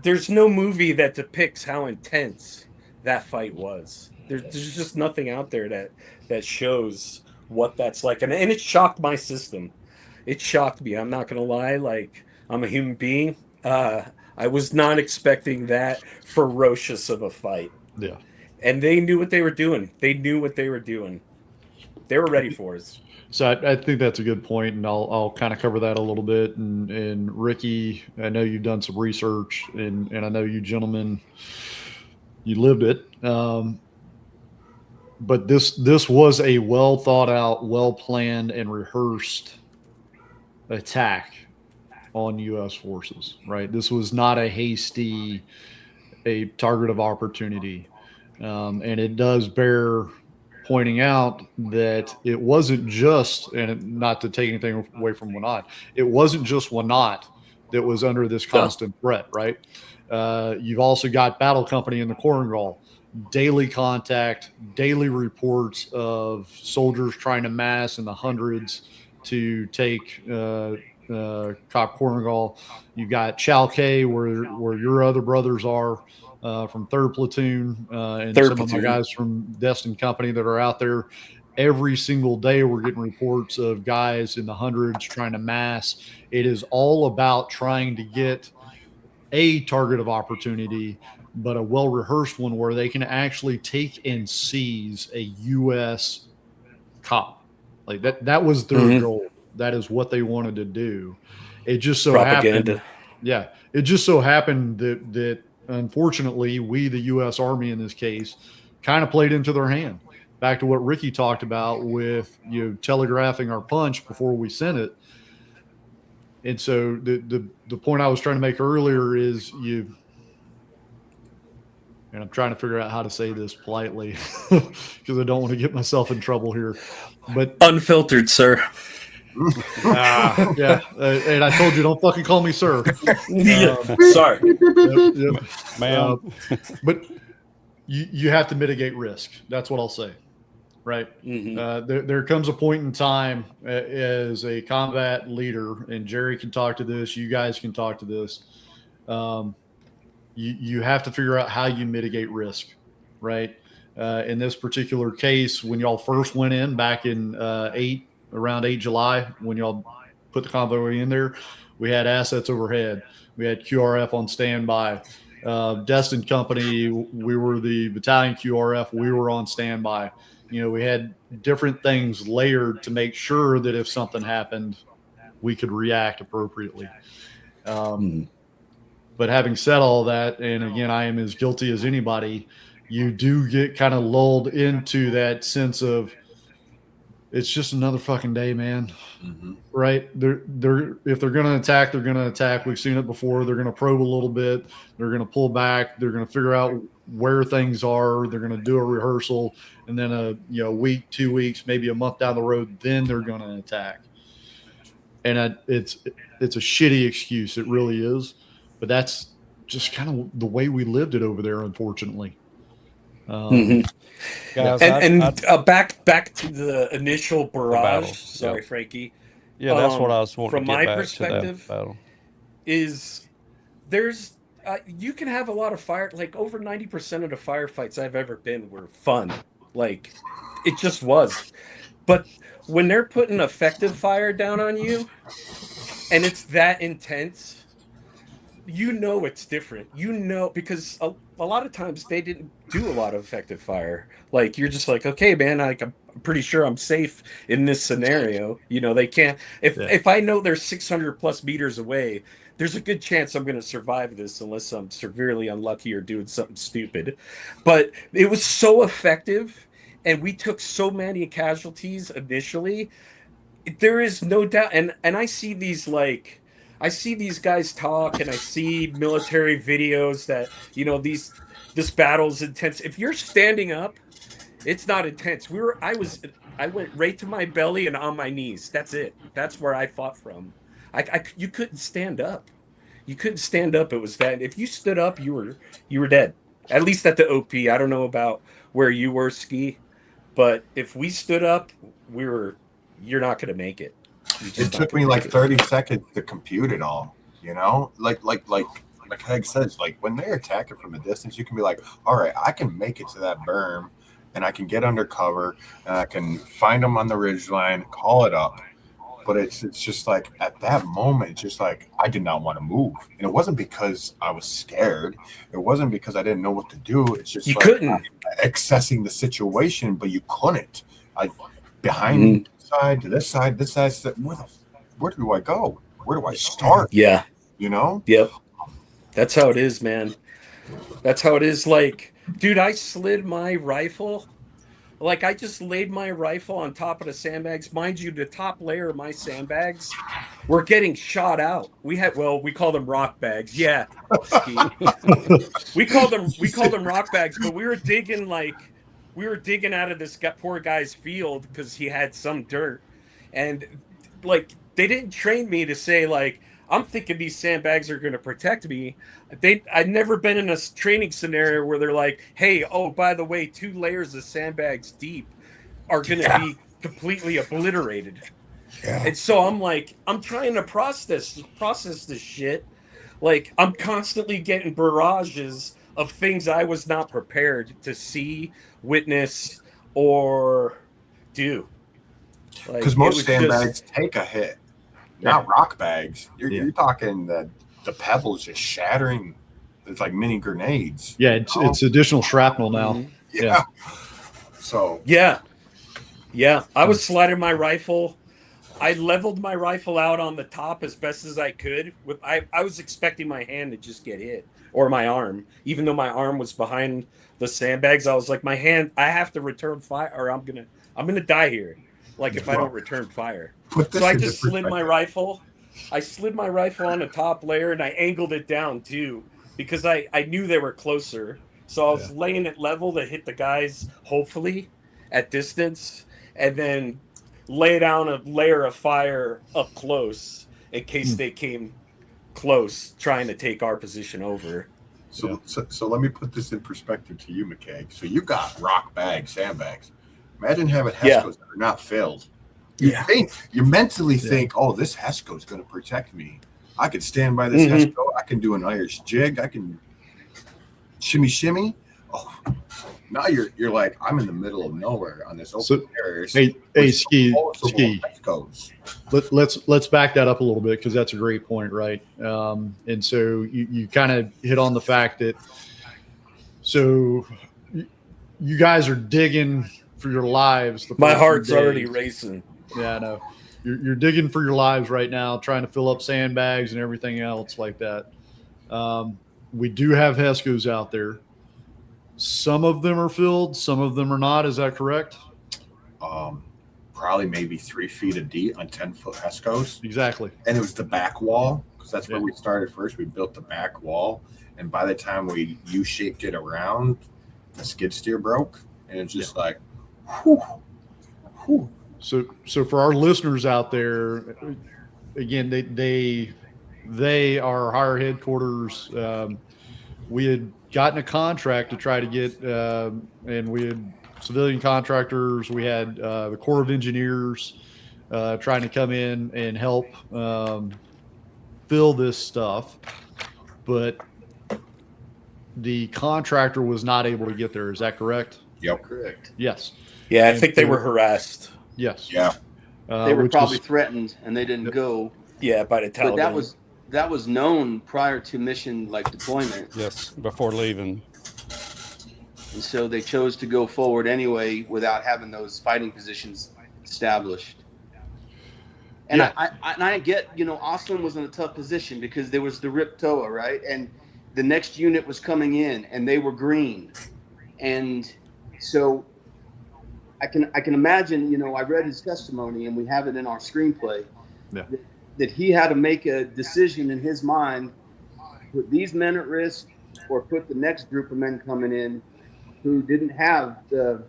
There's no movie that depicts how intense that fight was. There's just nothing out there that shows what that's like, and it shocked my system. It shocked me. I'm not gonna lie. Like I'm a human being. I was not expecting that ferocious of a fight. Yeah. And they knew what they were doing. They knew what they were doing. They were ready for us. So I think that's a good point, and I'll kind of cover that a little bit. And Ricky, I know you've done some research, and I know you gentlemen, you lived it. But this was a well thought out, well planned, and rehearsed attack on U.S. forces. Right? This was not a hasty, a target of opportunity, and it does bear pointing out that it wasn't just, and not to take anything away from Wanat, it wasn't just Wanat that was under this constant threat, right? You've also got Battle Company in the Korengal, daily contact, daily reports of soldiers trying to mass in the hundreds to take Cop Korengal. You got Chalke, where your other brothers are, from 3rd Platoon, and some of my guys from Destin Company that are out there. Every single day we're getting reports of guys in the hundreds trying to mass. It is all about trying to get a target of opportunity, but a well-rehearsed one where they can actually take and seize a U.S. cop. Like that was their goal. That is what they wanted to do. It just so happened. Yeah. It just so happened that unfortunately, we, the U.S. Army in this case, kind of played into their hand. Back to what Ricky talked about with telegraphing our punch before we sent it. And so the point I was trying to make earlier is and I'm trying to figure out how to say this politely because I don't want to get myself in trouble here. But unfiltered, sir. Yeah. And I told you, don't fucking call me sir. Sorry. Yep. Ma'am. But you have to mitigate risk. That's what I'll say. Right. There comes a point in time as a combat leader, and Jerry can talk to this. You guys can talk to this. You have to figure out how you mitigate risk. Right. In this particular case, when y'all first went in back in around 8 July, when y'all put the convoy in there, we had assets overhead. We had QRF on standby. Destin Company, we were the battalion QRF. We were on standby. We had different things layered to make sure that if something happened, we could react appropriately. But having said all that, and again, I am as guilty as anybody, you do get kind of lulled into that sense of it's just another fucking day, man. Right? If they're going to attack, they're going to attack. We've seen it before. They're going to probe a little bit. They're going to pull back. They're going to figure out where things are. They're going to do a rehearsal, and then a week, 2 weeks, maybe a month down the road, then they're going to attack. And it's a shitty excuse. It really is. But that's just kind of the way we lived it over there, unfortunately. Guys, back to the initial barrage. Sorry, Yep. Frankie. Yeah, that's what I was wanting from to get my back perspective, to that battle. Is there's you can have a lot of fire, like over 90% of the firefights I've ever been were fun. Like it just was. But when they're putting effective fire down on you and it's that intense, it's different. Because a lot of times they didn't do a lot of effective fire. Like you're just like, okay, man, I'm pretty sure I'm safe in this scenario. They can't. If I know they're 600 plus meters away, there's a good chance I'm going to survive this unless I'm severely unlucky or doing something stupid. But it was so effective, and we took so many casualties initially. There is no doubt, and I see these guys talk, and I see military videos that this battle's intense. If you're standing up, it's not intense. I went right to my belly and on my knees. That's it. That's where I fought from. You couldn't stand up. You couldn't stand up. It was that. If you stood up, you were dead. At least at the OP. I don't know about where you were, Ski, but if we stood up, you're not going to make it. It took me like 30 seconds to compute it all. Like Haig says, like when they're attacking from a distance, you can be like, all right, I can make it to that berm, and I can get under cover, and I can find them on the ridgeline, call it up. But it's just like at that moment, it's just like I did not want to move, and it wasn't because I was scared. It wasn't because I didn't know what to do. It's just you couldn't accessing the situation, but you couldn't. Behind side to this side, where do I go? Where do I start? Yeah. Yep. That's how it is, man. That's how it is. Like, dude, I slid my rifle. Like, I just laid my rifle on top of the sandbags. Mind you, the top layer of my sandbags were getting shot out. We call them rock bags. Yeah. we call them rock bags, but we were digging out of this poor guy's field because he had some dirt. And like, they didn't train me to say, like, I'm thinking these sandbags are going to protect me. I'd never been in a training scenario where they're like, hey, oh, by the way, 2 layers of sandbags deep are going to be completely obliterated. Yeah. And so I'm like, I'm trying to process this shit. Like, I'm constantly getting barrages of things I was not prepared to see, witness, or do. Because most sandbags take a hit. Not rock bags. You're talking the pebbles just shattering. It's like mini grenades. Yeah, it's additional shrapnel now. Mm-hmm. Yeah. So. Yeah. I was sliding my rifle. I leveled my rifle out on the top as best as I could. I was expecting my hand to just get hit, or my arm. Even though my arm was behind the sandbags, I was like, my hand. I have to return fire, or I'm gonna die here. Like if I don't return fire. So I just slid my rifle. I slid my rifle on the top layer, and I angled it down too, because I knew they were closer. So I was laying it level to hit the guys, hopefully, at distance. And then lay down a layer of fire up close in case they came close trying to take our position over. So let me put this in perspective to you, McKaig. So you got rock bags, sandbags. Imagine having Hescos that are not filled. You mentally think, oh, this Hesco is going to protect me. I could stand by this Hesco. I can do an Irish jig. I can shimmy. Oh, now you're like, I'm in the middle of nowhere on this open area. Hey, ski. Let's back that up a little bit because that's a great point, right? And so you kind of hit on the fact that you guys are digging for your lives. My heart's already racing. Yeah, I know. You're digging for your lives right now, trying to fill up sandbags and everything else like that. We do have Hescos out there. Some of them are filled, some of them are not. Is that correct? Probably maybe 3 feet deep on 10-foot Hescos. Exactly. And it was the back wall because that's where we started first. We built the back wall, and by the time we U-shaped it around, the skid steer broke, and it's just like, whew, whew. So for our listeners out there, again, they are higher headquarters. We had gotten a contract to try to get, and we had civilian contractors. We had the Corps of Engineers trying to come in and help fill this stuff, but the contractor was not able to get there. Is that correct? Yep. Correct. Yes. Yeah, I think they were harassed. Yes. Yeah. They were probably threatened, and they didn't go. Yeah, by the Taliban. But that was known prior to mission deployment. Yes, before leaving. And so they chose to go forward anyway without having those fighting positions established. And I get, Austin was in a tough position because there was the RIP TOA, right? And the next unit was coming in, and they were green. And so I can imagine, I read his testimony, and we have it in our screenplay, that he had to make a decision in his mind, put these men at risk or put the next group of men coming in who didn't have the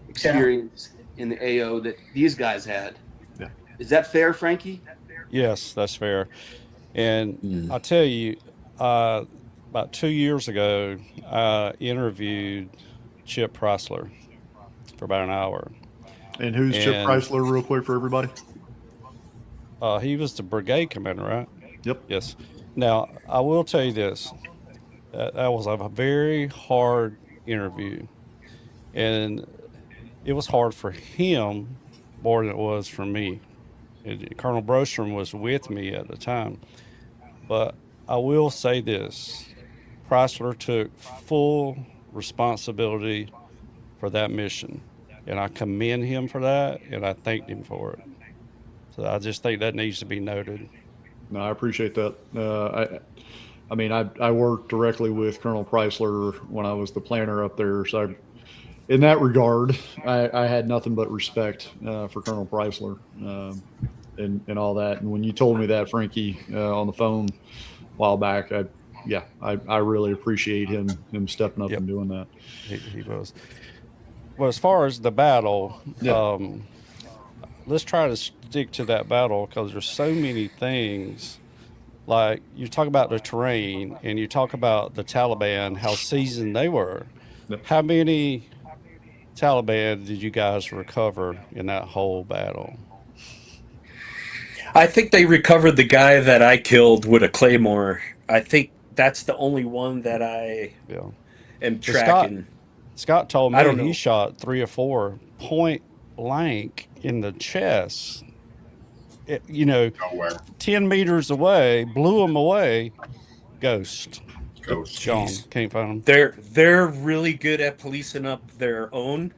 experience in the AO that these guys had. Yeah. Is that fair, Frankie? Yes, that's fair. And I'll tell you, about 2 years ago, I interviewed Chip Preisler for about an hour. And who's Chip Preisler, real quick, for everybody? He was the brigade commander, right? Yep. Yes. Now, I will tell you this. That was a very hard interview. And it was hard for him more than it was for me. Colonel Brostrom was with me at the time. But I will say this. Preisler took full responsibility for that mission. And I commend him for that, and I thanked him for it. So I just think that needs to be noted. No, I appreciate that. I worked directly with Colonel Preisler when I was the planner up there. So in that regard, I had nothing but respect for Colonel Preisler and all that. And when you told me that, Frankie, on the phone a while back, I really appreciate him stepping up and doing that. He was. Well, as far as the battle, let's try to stick to that battle because there's so many things. Like you talk about the terrain and you talk about the Taliban, how seasoned they were. Yep. How many Taliban did you guys recover in that whole battle? I think they recovered the guy that I killed with a claymore. I think that's the only one that I am tracking. Scott told me he shot 3 or 4 point blank in the chest. 10 meters away, blew him away. Ghost. Sean, can't find him. They're really good at policing up their own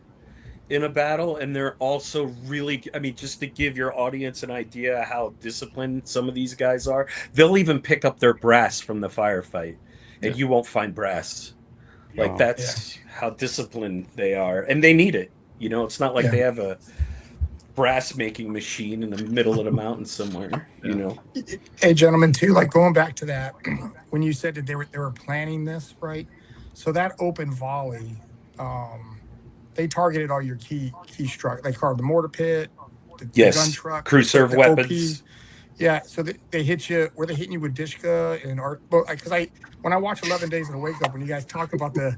in a battle, and they're also really, just to give your audience an idea how disciplined some of these guys are, they'll even pick up their brass from the firefight, and you won't find brass. That's how disciplined they are, and they need it. It's not like they have a brass making machine in the middle of the mountain somewhere. Hey, gentlemen, too. Going back to that, when you said that they were planning this, right? So that open volley, they targeted all your key structures. They carved the mortar pit, the gun Yes, truck, crew serve the weapons. OP. Yeah, so they hit you. Were they hitting you with Dishka and art? Well, because when I watch 11 Days of the Wake Up, when you guys talk about the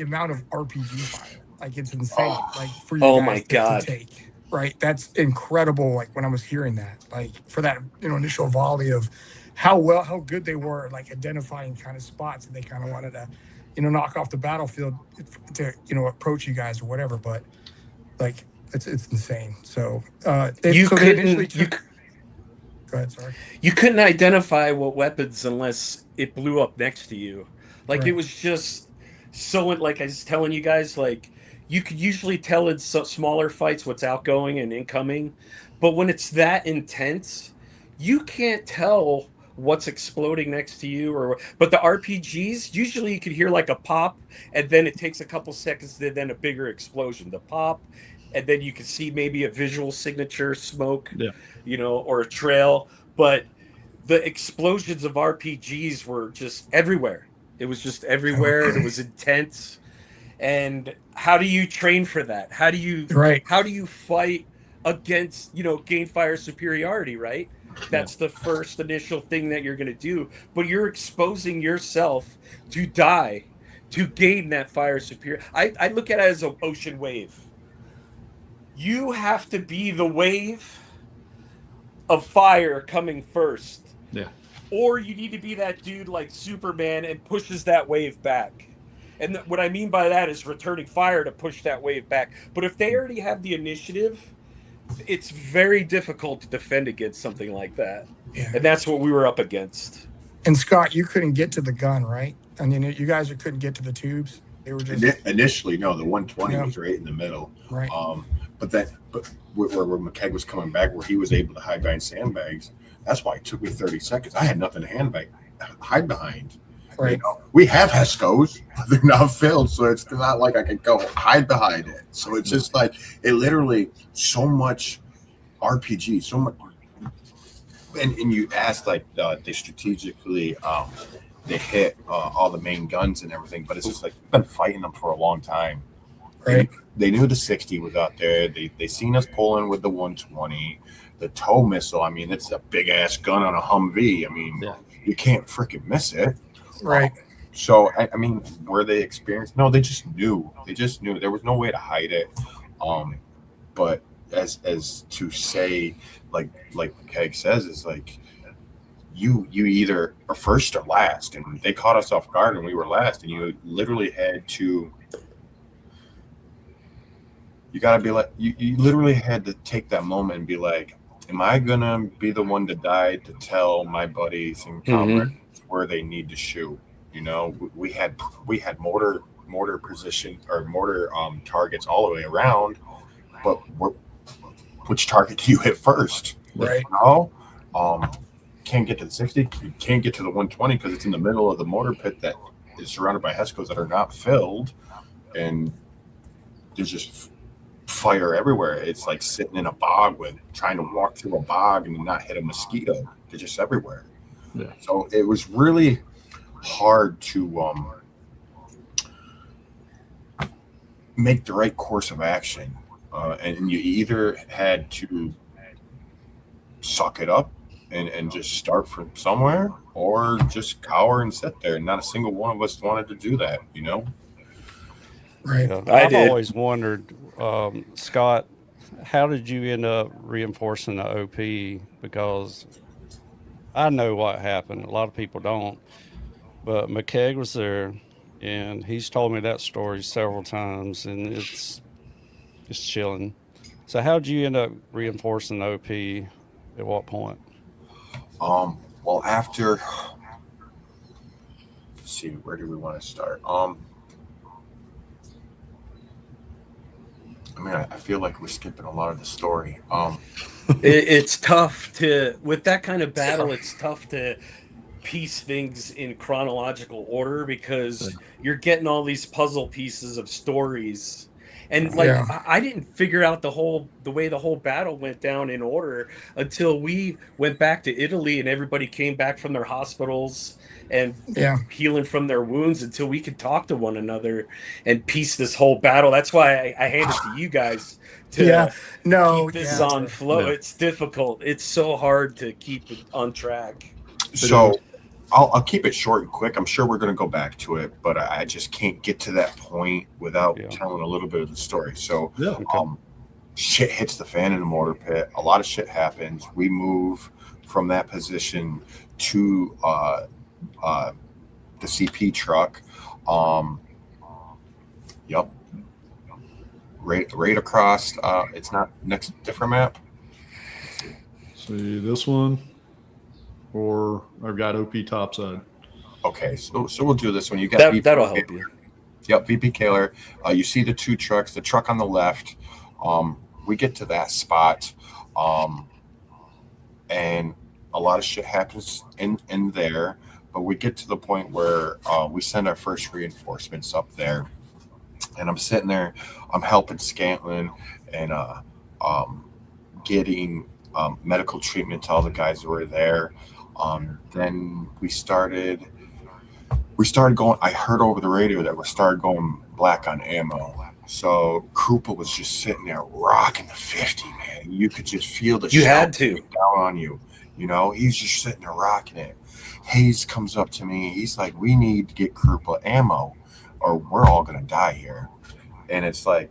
amount of RPG fire, like it's insane. Oh, Like for you Oh my guys to God. take, right? That's incredible. Like when I was hearing that, like for that initial volley of how good they were, like identifying kind of spots that they kind of wanted to, knock off the battlefield to approach you guys or whatever. But like it's insane. So You they initially couldn't you took. Go ahead, sorry. you couldn't identify what weapons unless it blew up next to you. Like it Right. was just so like I was telling you guys, like you could usually tell in smaller fights what's outgoing and incoming, but when it's that intense, you can't tell what's exploding next to you but the RPGs usually you could hear like a pop and then it takes a couple seconds to then a bigger explosion. The pop and then you can see maybe a visual signature smoke, Yeah. or a trail, but the explosions of RPGs were just everywhere. It was just everywhere and it was intense. And how do you train for that? Right. How do you fight against, gain fire superiority, right? Yeah. That's the first initial thing that you're going to do, but you're exposing yourself to die to gain that fire superior. I look at it as an ocean wave. You have to be the wave of fire coming first, Yeah. or you need to be that dude like Superman and pushes that wave back. And what I mean by that is returning fire to push that wave back. But if they already have the initiative, it's very difficult to defend against something like that. Yeah. And that's what we were up against. And Scott, you couldn't get to the gun, right? I mean, you guys couldn't get to the tubes. They were just initially, no, the 120 Yeah. was right in the middle. right. But where McKaig was coming back, where he was able to hide behind sandbags, that's why it took me 30 seconds. I had nothing to hide behind. Right. We have HESCOs, but they're not filled, so it's not like I can go hide behind it. So it's just like it literally so much RPG, so much. And you asked like they strategically they hit all the main guns and everything, but it's just like we've been fighting them for a long time. Right. They knew the 60 was out there. They seen us pulling with the 120, the tow missile. I mean, it's a big ass gun on a Humvee. I mean, Yeah. you can't freaking miss it. Right. So I mean, were they experienced? No, they just knew. They just knew. There was no way to hide it. But as to say, like Keg says, is like you either are first or last, and they caught us off guard, and we were last, and you literally had to. You gotta be like you literally had to take that moment and be like, am I gonna be the one to die to tell my buddies and comrades where they need to shoot? We had mortar position or mortar targets all the way around, but which target do you hit first? Right. Can't get to the 60, you can't get to the 120 because it's in the middle of the mortar pit that is surrounded by HESCOs that are not filled, and there's just fire everywhere. It's like sitting in a bog with trying to walk through a bog and not hit a mosquito. They're just everywhere. Yeah. So it was really hard to make the right course of action, and you either had to suck it up and just start from somewhere, or just cower and sit there. Not a single one of us wanted to do that. Right. Yeah. I I've did. always wondered, Scott, how did you end up reinforcing the OP? Because I know what happened. A lot of people don't. But McKaig was there, and he's told me that story several times, and it's chilling. So how did you end up reinforcing the OP? At what point? Well, after, let's see, where do we want to start? I mean, I feel like we're skipping a lot of the story. It's tough with that kind of battle, it's tough to piece things in chronological order because you're getting all these puzzle pieces of stories And like I didn't figure out the way the whole battle went down in order until we went back to Italy and everybody came back from their hospitals and Yeah. healing from their wounds until we could talk to one another and piece this whole battle. That's why I hand it to you guys Yeah. to No. keep this Yeah. on flow. Yeah. It's difficult. It's so hard to keep it on track. So I'll keep it short and quick. I'm sure we're going to go back to it, but I just can't get to that point without telling a little bit of the story. So, shit hits the fan in the mortar pit. A lot of shit happens. We move from that position to the CP truck. Yep. Right across. It's not next different map. See this one, or I've got OP topside. Okay, so we'll do this one. You got that'll help you. Yep, VP Kaler. You see the two trucks. The truck on the left. We get to that spot, and a lot of shit happens in there. But we get to the point where we send our first reinforcements up there, and I'm sitting there. I'm helping Scantlin and getting medical treatment to all the guys who were there. Then we started going. I heard over the radio that we started going black on ammo. So Krupa was just sitting there rocking the 50, man. You could just feel the had to down on you. You know, he's just sitting there rocking it. Hayes comes up to me. He's like, "We need to get Krupa ammo, or we're all gonna die here." And it's like,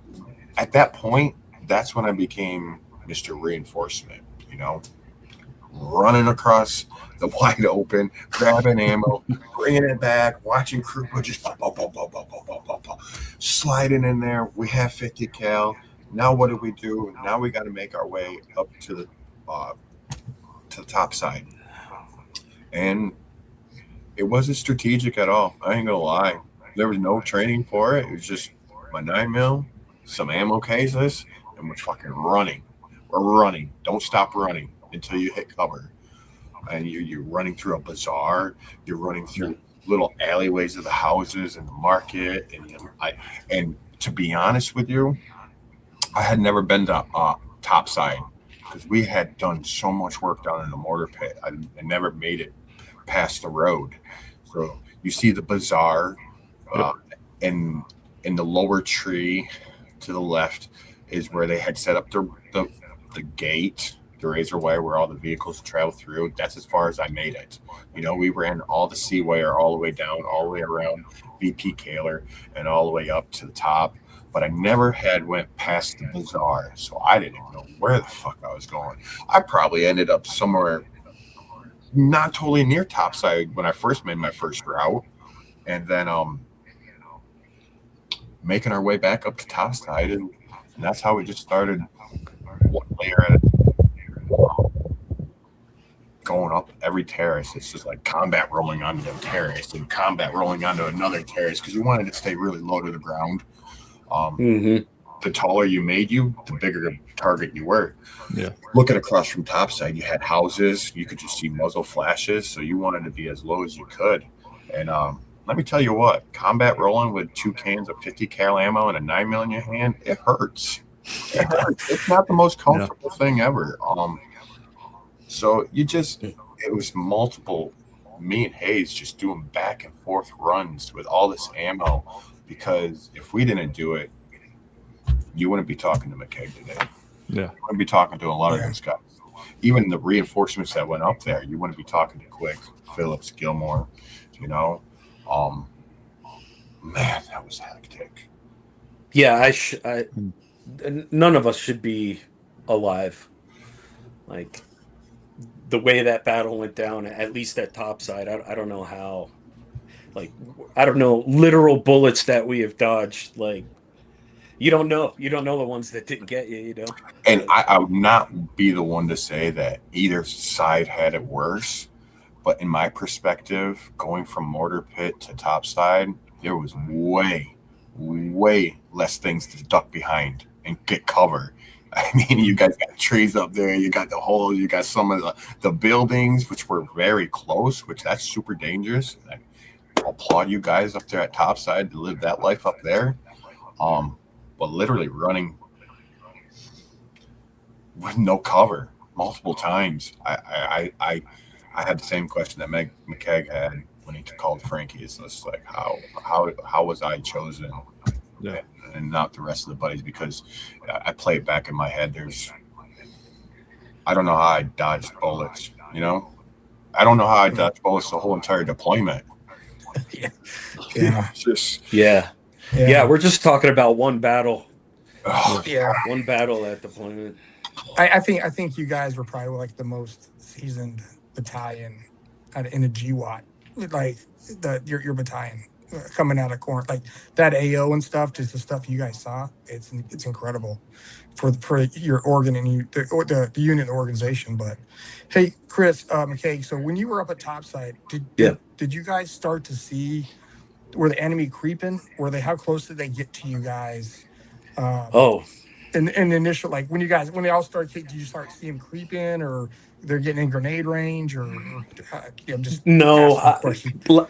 at that point, that's when I became Mr. Reinforcement. You know, running across the wide open, grabbing ammo, bringing it back, watching Krupa just sliding in there. We have 50 cal. Now what do we do? Now we got to make our way up to the top side. And it wasn't strategic at all. I ain't gonna lie. There was no training for it. It was just my 9mm, some ammo cases, and we're fucking running. We're running. Don't stop running until you hit cover. And you're running through a bazaar. You're running through little alleyways of the houses and the market. And to be honest with you, I had never been to topside because we had done so much work down in the mortar pit. I never made it past the road. So you see the bazaar, and in the lower tree to the left is where they had set up the gate, the razor wire where all the vehicles travel through. That's as far as I made it. You know, we ran all the C wire all the way down, all the way around VP Kaler, and all the way up to the top. But I never had went past the bazaar, so I didn't know where the fuck I was going. I probably ended up somewhere not totally near topside when I first made my first route, and then making our way back up to topside, and that's how we just started one layer at a going up every terrace. It's just like combat rolling onto a terrace and combat rolling onto another terrace because we wanted to stay really low to the ground. The taller you made you, the bigger target you were. Yeah. Looking across from topside, you had houses. You could just see muzzle flashes, so you wanted to be as low as you could. And let me tell you what, combat rolling with 2 cans of 50 cal ammo and a 9mm in your hand, it hurts. It hurts. It's not the most comfortable thing ever. So it was multiple, me and Hayes just doing back and forth runs with all this ammo, because if we didn't do it, you wouldn't be talking to McKaig today. Yeah. You wouldn't be talking to a lot of those guys. Even the reinforcements that went up there, you wouldn't be talking to Quick, Phillips, Gilmore, you know. Man, that was hectic. Yeah, none of us should be alive. Like, the way that battle went down, at least at topside, I don't know how. Like, I don't know, literal bullets that we have dodged. Like, you don't know the ones that didn't get you, you know. And I would not be the one to say that either side had it worse, but in my perspective, going from mortar pit to topside, there was way less things to duck behind and get cover. I mean, you guys got trees up there, you got the holes, you got some of the buildings, which were very close, which that's super dangerous. I applaud you guys up there at topside to live that life up there. but literally running with no cover multiple times. I had the same question that McKaig had when he called Frankie. It's just like how was I chosen, Yeah. and not the rest of the buddies? Because I play it back in my head. I don't know how I dodged bullets. You know, I don't know how I dodged bullets the whole entire deployment. Yeah. It's just Yeah. We're just talking about one battle. Yeah. One battle at deployment. I think you guys were probably like the most seasoned battalion in a GWOT, like your battalion coming out of corn, like that AO and stuff. Just the stuff you guys saw, it's incredible for your organ and the unit and the organization. But hey, Chris McKaig, so when you were up at topside, did you guys start to see, were the enemy creeping? How close did they get to you guys? In the initial, like when they all start, did you start seeing creeping, or they're getting in grenade range, or just no, asking a question.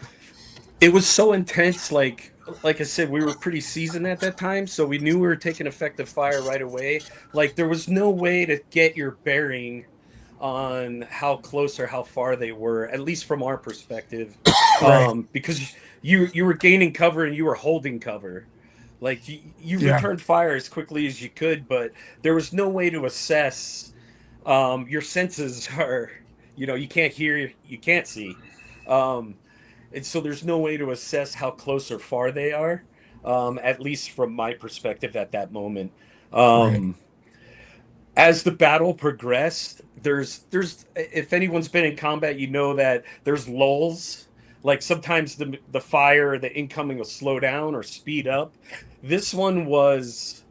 It was so intense. Like I said, we were pretty seasoned at that time, so we knew we were taking effective fire right away. Like there was no way to get your bearing on how close or how far they were, at least from our perspective, Right. because you were gaining cover and you were holding cover. Like you Yeah. returned fire as quickly as you could, but there was no way to assess. Your senses are, you can't hear, you can't see, and so there's no way to assess how close or far they are. At least from my perspective at that moment. Right. As the battle progressed, there's if anyone's been in combat, you know that there's lulls. Like sometimes the fire or the incoming will slow down or speed up. This one was,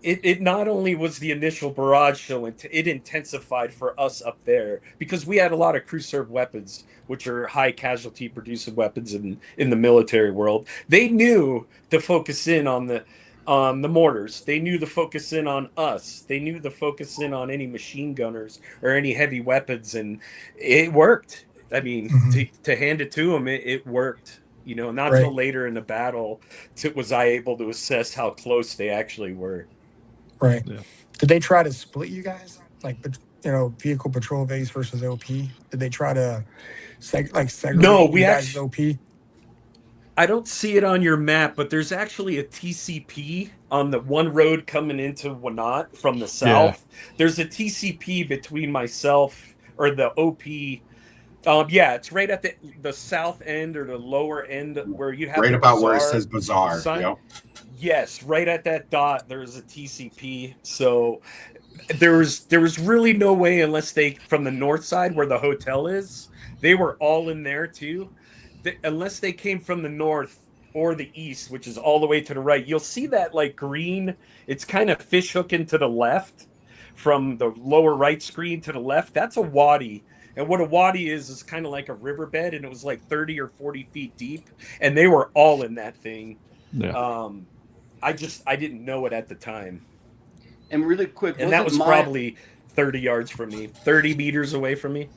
it not only was the initial barrage show, it intensified for us up there because we had a lot of crew serve weapons, which are high casualty producing weapons in the military world. They knew to focus in on the mortars. They knew to focus in on us. They knew to focus in on any machine gunners or any heavy weapons, and it worked. I mean, to hand it to them, it worked. Not till Right. later in the battle was I able to assess how close they actually were. Right. Yeah. Did they try to split you guys, like vehicle patrol base versus OP? Did they try to No, segregate we you guys as actually. OP? I don't see it on your map, but there's actually a TCP on the one road coming into Wanat from the Yeah. south. There's a TCP between myself or the OP. Yeah, it's right at the south end or the lower end where you have Right the about where it bazaar says bazaar. sign. Yep. Yes, right at that dot, there's a TCP. So there was really no way unless they from the north side where the hotel is, they were all in there too. Unless they came from the north or the east, which is all the way to the right, you'll see that like green. It's kind of fish hooking to the left from the lower right screen to the left. That's a wadi. And what a wadi is kind of like a riverbed, and it was like 30 or 40 feet deep, and they were all in that thing. Yeah. I didn't know it at the time. And really quick, And that was probably 30 yards from me, 30 meters away from me.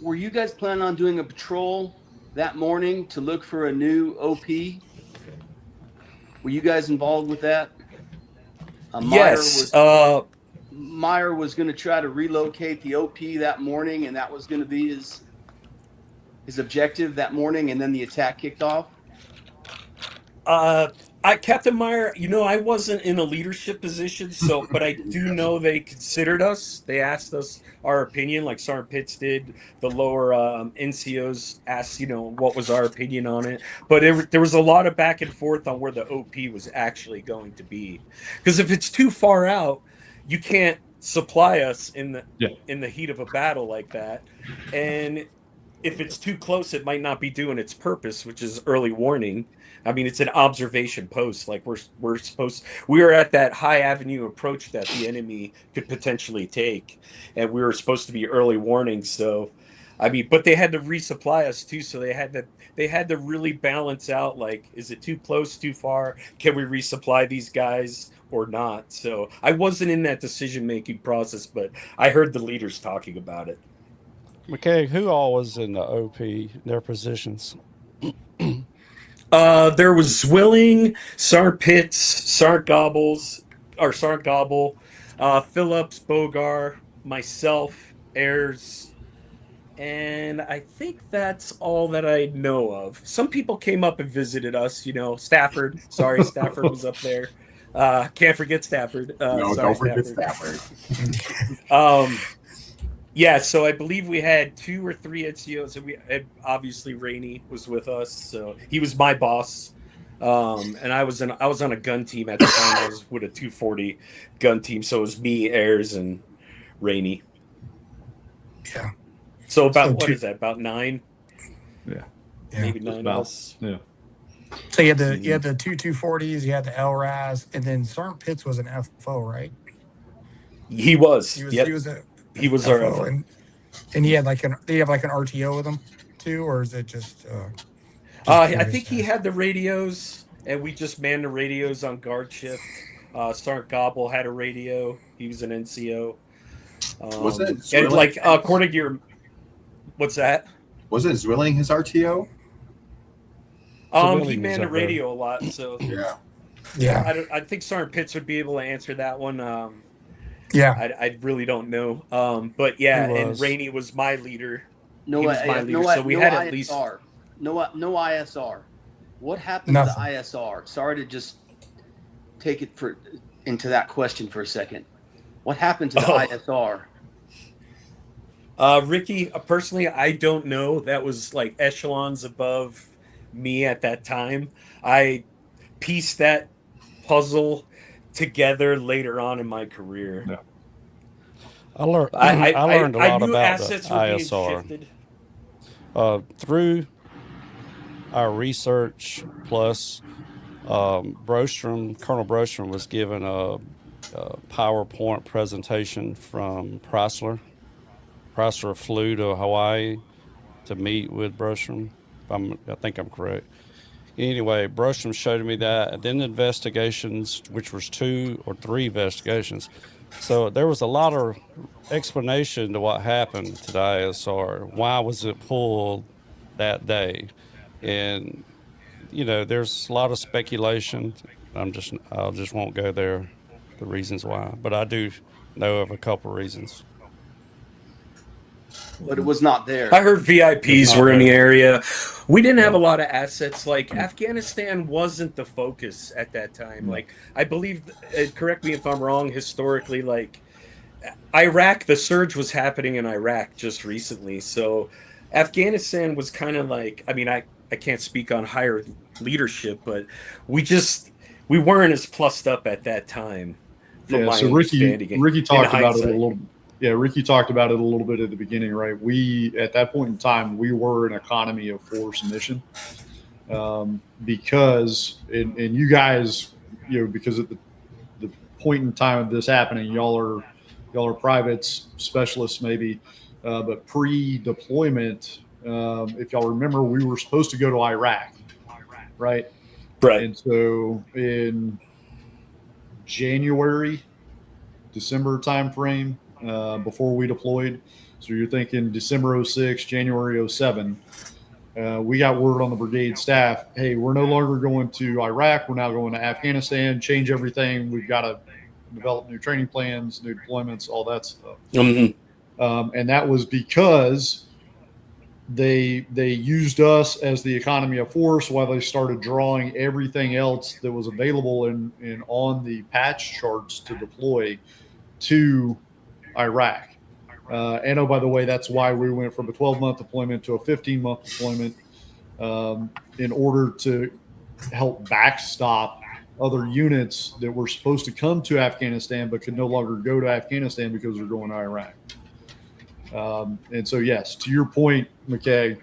Were you guys planning on doing a patrol that morning to look for a new OP? Were you guys involved with that? Yes. Meyer was going to try to relocate the OP that morning, and that was going to be his objective that morning, and then the attack kicked off. Captain Meyer, I wasn't in a leadership position, but I do know they considered us. They asked us our opinion, like Sergeant Pitts did. The lower NCOs asked, what was our opinion on it. But there was a lot of back and forth on where the OP was actually going to be, because if it's too far out, you can't supply us in the heat of a battle like that, and if it's too close, it might not be doing its purpose, which is early warning. I mean, it's an observation post. Like we were at that high avenue approach that the enemy could potentially take, and we were supposed to be early warning. So, I mean, but they had to resupply us too. So they had to really balance out. Like, is it too close, too far? Can we resupply these guys or not? So I wasn't in that decision making process, but I heard the leaders talking about it. McKaig, who all was in the OP, their positions? There was Zwilling, Sarn Pitts, Sarn Gobbles, or Sarn Gobble, Phillips, Bogar, myself, Ayers, and I think that's all that I know of. Some people came up and visited us. Stafford. Sorry, Stafford was up there. Can't forget Stafford. No, Sorry, don't forget Stafford. Stafford. Yeah, so I believe we had 2 or 3 NCOs, and obviously Rainey was with us, so he was my boss. And I was on a gun team at the time. I was with a 240 gun team, so it was me, Ayers, and Rainey. Yeah. So about So what two- is that? About 9, Yeah. maybe Just 9 about. of us. Yeah. So you had the 240s, you had the LRAS, and then Sergeant Pitts was an FO, right? He was. He was Yep. he was a He was our FO, FO. and he had do you have like an RTO with him too, or is it just I curious think he guys? had the radios, and we just manned the radios on guard shift. Sergeant Gobble had a radio. He was an NCO. Was it And Zwilling? like according to your, what's that? Was it Zwilling his RTO? He Civilian was manned the up there. radio a lot, so Yeah. Yeah, I think Sergeant Pitts would be able to answer that one. yeah. I really don't know. But yeah, He and was. Rainey was my leader. No, He was my leader, so we no had at least. ISR. No ISR. What happened Nothing. to the ISR? Sorry to just take it into that question for a second. What happened to the ISR? Ricky, personally, I don't know. That was like echelons above me at that time. I pieced that puzzle together later on in my career. Yeah. I learned. I I learned a lot knew about the assets were being ISR shifted. Through our research. Plus, Colonel Brostrom was given a PowerPoint presentation from Chrysler. Chrysler flew to Hawaii to meet with Brostrom. I think I'm correct. Anyway, Brostrom showed me that, and then investigations, which was 2 or 3 investigations. So there was a lot of explanation to what happened to the ISR. Why was it pulled that day? And there's a lot of speculation. I just won't go there, the reasons why. But I do know of a couple reasons. But it was not there. I heard VIPs Not were in the there. area. We didn't have a Yeah. lot of assets. Like Afghanistan wasn't the focus at that time. Like I believe, correct me if I'm wrong. Historically, like Iraq, the surge was happening in Iraq just recently. So Afghanistan was kind of like. I mean, I can't speak on higher leadership, but we weren't as plussed up at that time. From Yeah. my So understanding, Ricky talked about it a hindsight. little. Yeah, Ricky talked about it a little bit at the beginning, right? We, at that point in time, we were an economy of force mission because, and you guys, because at the point in time of this happening, y'all are privates, specialists maybe, but pre-deployment, if y'all remember, we were supposed to go to Iraq, right? Right. And so in December timeframe, before we deployed. So you're thinking December 06, January 07. We got word on the brigade staff, hey, we're no longer going to Iraq. We're now going to Afghanistan, change everything. We've got to develop new training plans, new deployments, all that stuff. Mm-hmm. And that was because they used us as the economy of force while they started drawing everything else that was available in on the patch charts to deploy to Iraq. And oh, by the way, that's why we went from a 12-month deployment to a 15-month deployment in order to help backstop other units that were supposed to come to Afghanistan but could no longer go to Afghanistan because they're going to Iraq. And so, yes, to your point, McKaig,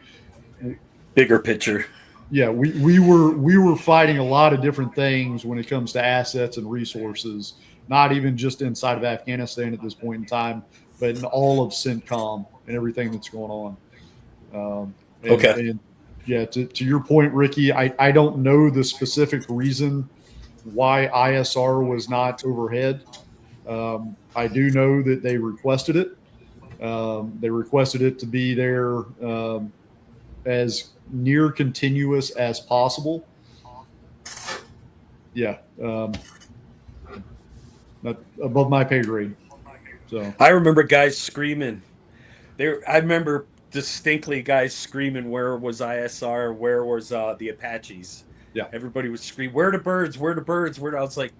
Bigger picture. yeah, we were fighting a lot of different things when it comes to assets and resources, not even just inside of Afghanistan at this point in time, but in all of CENTCOM and everything that's going on. And yeah, to your point, Ricky, I don't know the specific reason why ISR was not overhead. I do know that they requested it. They requested it to be there as near continuous as possible. yeah, not above my pay grade. So I remember guys screaming. I remember distinctly guys screaming, "Where was ISR? Where was the Apaches?" yeah, Everybody was screaming, "Where the birds? Where the birds? Where?" I was like,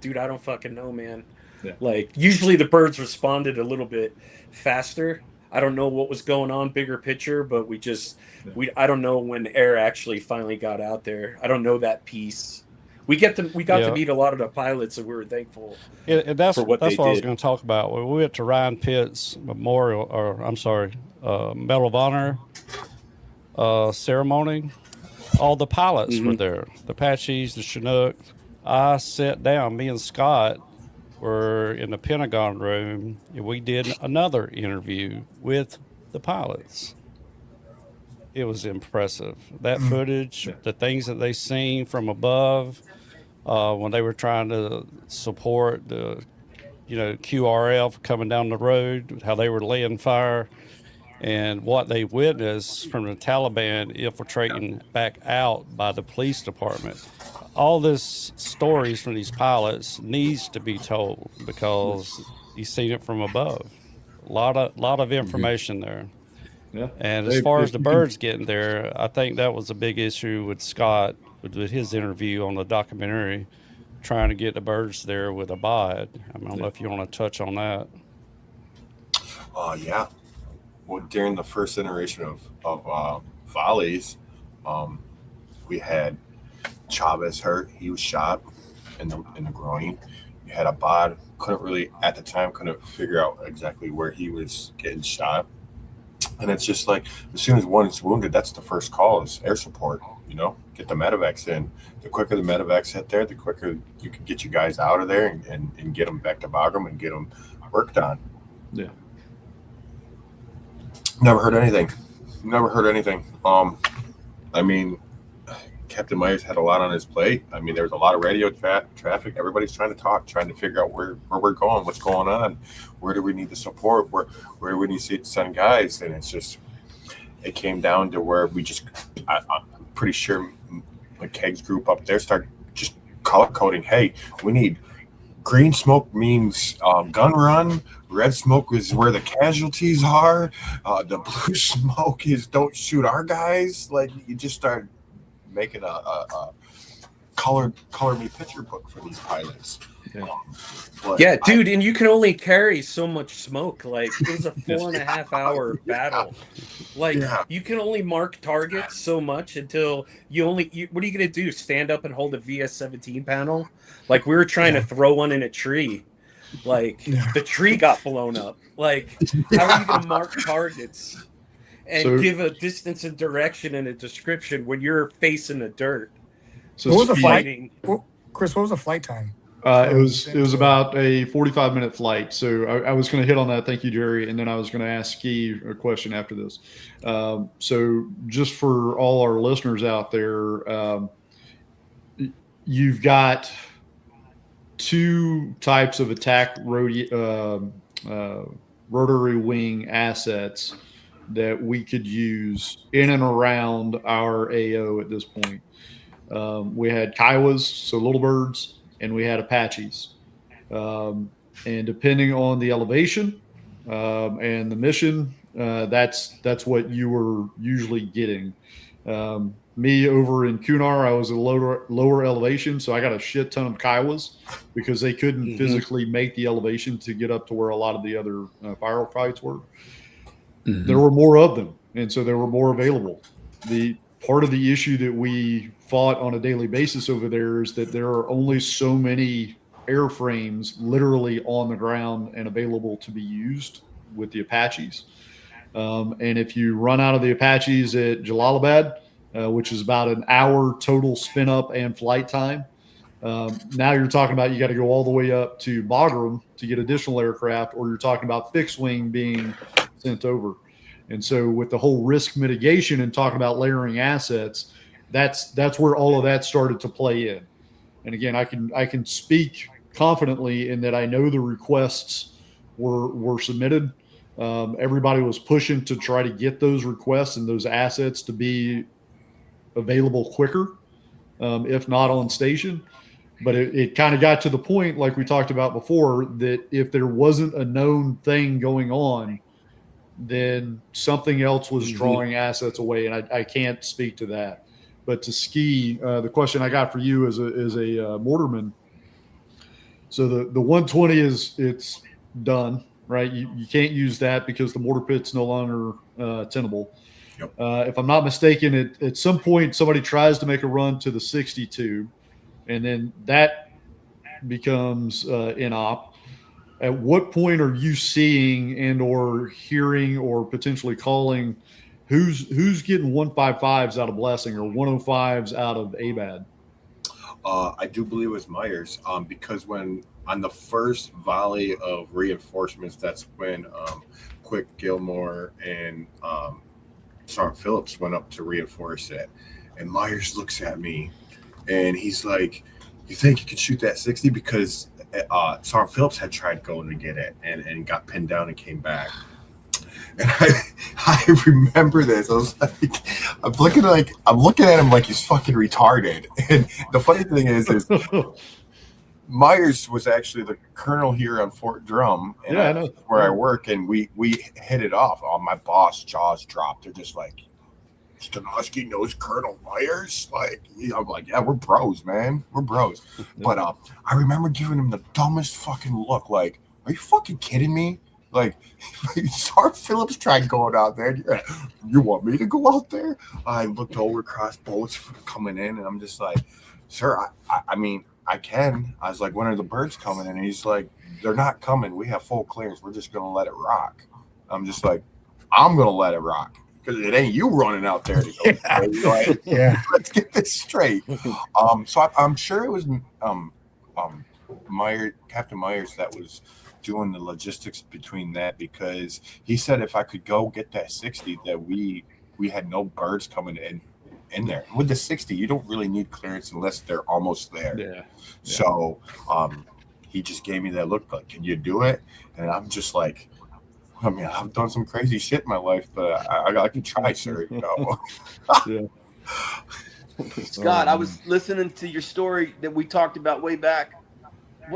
"Dude, I don't fucking know, man." yeah, Like usually the birds responded a little bit faster. I don't know what was going on, bigger picture, but yeah. I don't know when air actually finally got out there. I don't know that piece. We got to Yeah, meet a lot of the pilots, and we were thankful and for what they that's what I was did. going to talk about. When we went to Ryan Pitt's memorial, or I'm sorry, Medal of Honor ceremony, all the pilots were Hmm. there, the Apaches, the Chinooks. I sat down. Me and Scott were in the Pentagon room, and we did another interview with the pilots. It was impressive. That footage, Yeah. the things that they seen from above, when they were trying to support the, QRF coming down the road, how they were laying fire, and what they witnessed from the Taliban infiltrating back out by the police department. All this stories from these pilots needs to be told because you've seen it from above. A lot of information there. Yeah. And as If, far as if the you can, birds getting there, I think that was a big issue with Scott with his interview on the documentary, trying to get the birds there with a bod. I don't know yeah, if you want to touch on that. Yeah. Well, during the first iteration of volleys, um, we had Chavez hurt. He was shot in the groin. You had Abad couldn't really at the time couldn't figure out exactly where he was getting shot. And it's just like as soon as one is wounded, that's the first call is air support. Get the medevacs in. The quicker the medevacs hit there, the quicker you can get you guys out of there and get them back to Bagram and get them worked on. yeah. Never heard anything. Never heard anything. I mean, Captain Myers had a lot on his plate. I mean, there was a lot of radio traffic. Everybody's trying to talk, trying to figure out where we're going, what's going on, where do we need the support, where do we need to send guys, and it came down to where I'm pretty sure McKaig's group up there started just color coding. Hey, we need green smoke means gun run. Red smoke is where the casualties are. The blue smoke is don't shoot our guys. Like you just start making a color me picture book for these pilots. Yeah. Yeah, dude, and you can only carry so much smoke. Like it was a Yes. 4.5 hour battle. Like Yeah. you can only mark targets so much until what are you gonna do? Stand up and hold a VS-17 panel? Like we were trying to throw one in a tree. Like Yeah. the tree got blown up. Like how are you gonna mark targets and So- give a distance and direction and a description when you're facing the dirt? So What was the speed- flight? Fighting. Chris, what was the flight time? It was about a 45-minute flight. So I was going to hit on that. Thank you, Jerry. And then I was going to ask Ski a question after this. So just for all our listeners out there, you've got two types of attack rotary wing assets that we could use in and around our AO at this point. We had Kiowas, so little birds, and we had Apaches. And depending on the elevation and the mission, that's what you were usually getting. Me over in Kunar, I was a lower elevation, so I got a shit ton of Kiowas because they couldn't physically make the elevation to get up to where a lot of the other firefights were. There were more of them, and so there were more available. The part of the issue that we fought on a daily basis over there is that there are only so many airframes literally on the ground and available to be used with the Apaches. And if you run out of the Apaches at Jalalabad, which is about an hour total spin up and flight time, now you're talking about you got to go all the way up to Bagram to get additional aircraft, or you're talking about fixed wing being sent over. And so with the whole risk mitigation and talking about layering assets, that's where all of that started to play in. And again, I can speak confidently in that I know the requests were submitted. Everybody was pushing to try to get those requests and those assets to be available quicker, if not on station. But it kind of got to the point, like we talked about before, that if there wasn't a known thing going on, then something else was drawing assets away. And I can't speak to that. But to ski, the question I got for you as a mortarman. So the 120 it's done, right? You can't use that because the mortar pit's no longer tenable. Yep. If I'm not mistaken, at some point somebody tries to make a run to the 62, and then that becomes inop. At what point are you seeing and or hearing or potentially calling who's getting 155s out of Blessing or 105s out of Abad? I do believe it was Myers, because when on the first volley of reinforcements, that's when Quick Gilmore and Sergeant Phillips went up to reinforce it, and Myers looks at me, and he's like, "You think you could shoot that 60?" Because Sergeant Phillips had tried going to get it and got pinned down and came back. And I remember this. I was like, I'm looking at him like he's fucking retarded. And the funny thing is Myers was actually the colonel here on Fort Drum, and I know where I work, and we hit it off. My boss jaws dropped. They're just like, Stenoski knows Colonel Myers. Like, I'm like, yeah, we're bros, man. We're bros. But I remember giving him the dumbest fucking look. Like, are you fucking kidding me? Like, Sergeant Phillips tried going out there. You want me to go out there? I looked over, cross bullets coming in, and I'm just like, sir, I mean, I can. I was like, when are the birds coming? And he's like, they're not coming. We have full clearance. We're just going to let it rock. I'm just like, I'm going to let it rock. Because it ain't you running out there to go. Like, let's get this straight. So I'm sure it was Captain Myers that was doing the logistics between that, because he said if I could go get that 60, that we had no birds coming in there. With the 60, you don't really need clearance unless they're almost there. Yeah. So he just gave me that look like, can you do it? And I'm just like, I mean, I've done some crazy shit in my life, but I can try, sir. You know. Yeah. Scott, I was listening to your story that we talked about way back.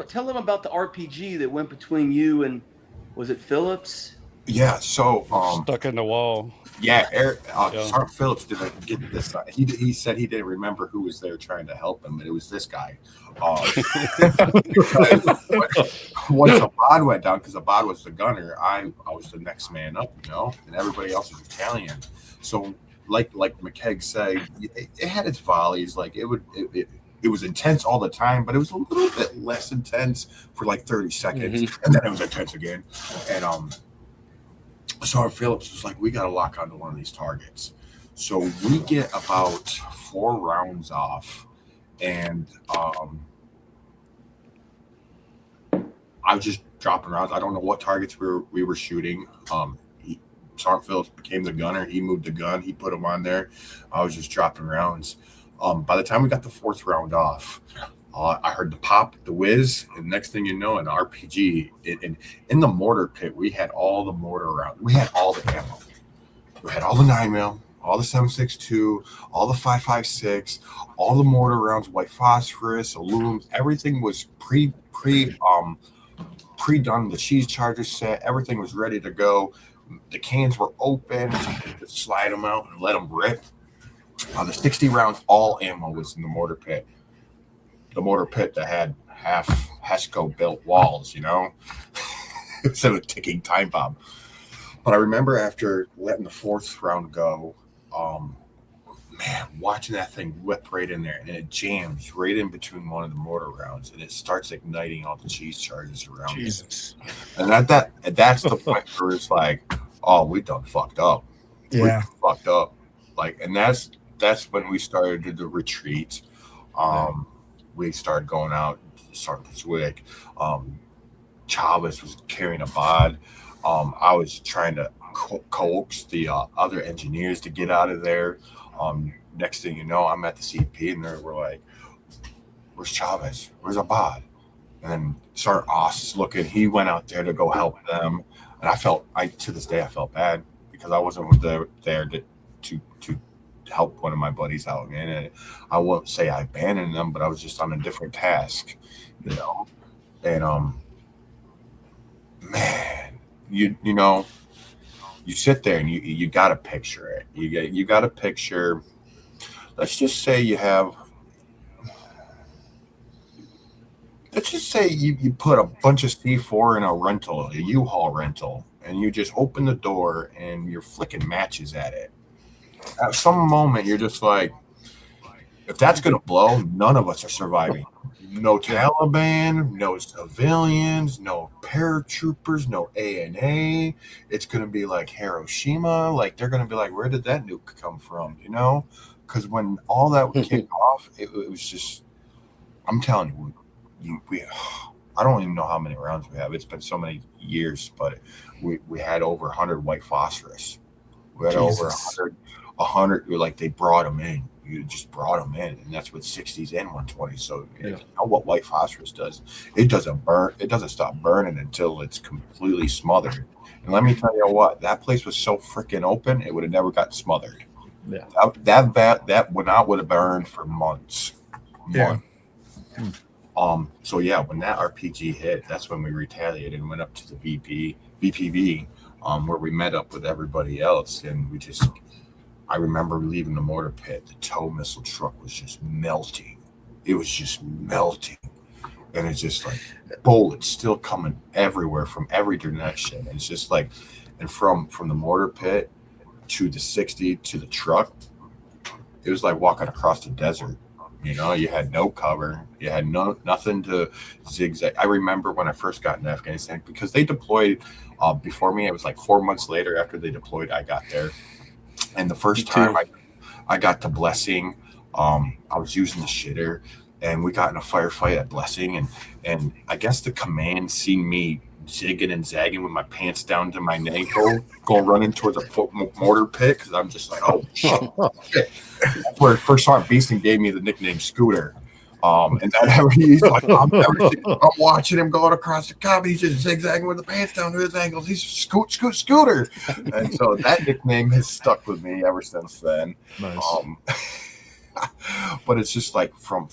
Tell them about the RPG that went between you and, was it Phillips? Yeah. So Stuck in the wall. Yeah, Sergeant Phillips didn't get this. He said he didn't remember who was there trying to help him, but it was this guy. Once Abad went down, because Abad was the gunner, I was the next man up, you know, and everybody else was Italian. So, like McKaig said, it had its volleys. Like it was intense all the time, but it was a little bit less intense for like 30 seconds, and then it was intense again. And Sergeant Phillips was like, we got to lock onto one of these targets. So we get about 4 rounds off, and I was just dropping rounds. I don't know what targets we were shooting. Sergeant Phillips became the gunner. He moved the gun. He put them on there. I was just dropping rounds. By the time we got the 4th round off, I heard the pop, the whiz, and next thing you know, an RPG. In the mortar pit, we had all the mortar rounds. We had all the ammo. We had all the 9mm, all the 7.62, all the 5.56, all the mortar rounds, white phosphorus, aluminum. Everything was pre-done. The cheese charger set. Everything was ready to go. The cans were open. So you could slide them out and let them rip. The 60 rounds, all ammo was in the mortar pit. The mortar pit that had half Hesco built walls, you know, instead of a ticking time bomb. But I remember after letting the 4th round go, man, watching that thing whip right in there, and it jams right in between one of the mortar rounds, and it starts igniting all the cheese charges around it. And that's the point where it's like, oh, we done fucked up. Yeah, we fucked up. Like, and that's when we started the retreat. We started going out, Sergeant Zwick. Chavez was carrying a bod. I was trying to coax the other engineers to get out of there. Next thing you know, I'm at the CP, and we're like, where's Chavez? Where's Abad? And then Sergeant Oss is looking. He went out there to go help them. And to this day, I felt bad because I wasn't there to help one of my buddies out, man. And I won't say I abandoned them, but I was just on a different task, you know. And man, you know, you sit there and you got to picture it. You got to picture. Let's just say you put a bunch of C4 in a rental, a U-Haul rental, and you just open the door and you're flicking matches at it. At some moment, you're just like, if that's going to blow, none of us are surviving. No Taliban, no civilians, no paratroopers, no A&A. It's going to be like Hiroshima. Like, they're going to be like, where did that nuke come from? You know? Because when all that kicked off, it was just, I'm telling you, I don't even know how many rounds we have. It's been so many years, but we had over 100 white phosphorus. We had over 100. Like, they brought them in. You just brought them in, and that's with 60s and 120s. So you know what white phosphorus does? It doesn't burn. It doesn't stop burning until it's completely smothered. And let me tell you what, that place was so freaking open, it would have never gotten smothered. Yeah, that would have burned for months. Yeah. So yeah, when that RPG hit, that's when we retaliated and went up to the VPV, where we met up with everybody else, and I remember leaving the mortar pit. The tow missile truck was just melting. It was just melting. And it's just like bullets still coming everywhere from every direction. And it's just like, and from the mortar pit to the 60 to the truck, it was like walking across the desert. You know, you had no cover. You had nothing to zigzag. I remember when I first got in Afghanistan, because they deployed before me. It was like 4 months later after they deployed, I got there. And the first time I got to Blessing, I was using the shitter, and we got in a firefight at Blessing, and I guess the command seen me zigging and zagging with my pants down to my ankle, going running towards a mortar pit, because I'm just like, oh shit. That's where first Sergeant Beeston gave me the nickname Scooter. And that he's like, I'm watching him going across the cup. He's just zigzagging with the pants down to his ankles. He's Scooter. And so that nickname has stuck with me ever since then. nice. But it's just like from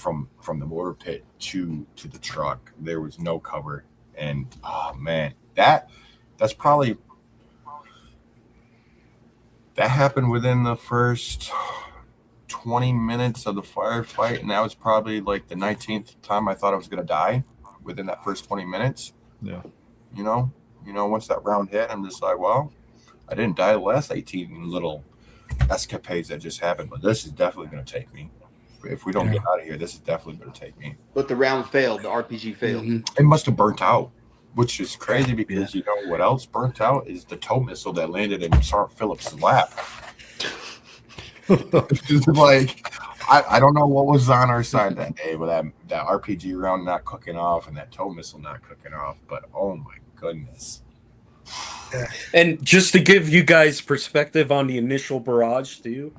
the mortar pit to the truck, there was no cover. And oh man, that's probably that happened within the first 20 minutes of the firefight, and that was probably like the 19th time I thought I was going to die within that first 20 minutes. Yeah. You know, once that round hit, I'm just like, well, I didn't die the last 18 little escapades that just happened, but this is definitely going to take me. If we don't get out of here, this is definitely going to take me. But the round failed. The RPG failed. It must have burnt out, which is crazy because you know what else burnt out is the tow missile that landed in Sergeant Phillips' lap. Like, I don't know what was on our side that day with that RPG round not cooking off and that tow missile not cooking off, but oh my goodness. And just to give you guys perspective on the initial barrage too,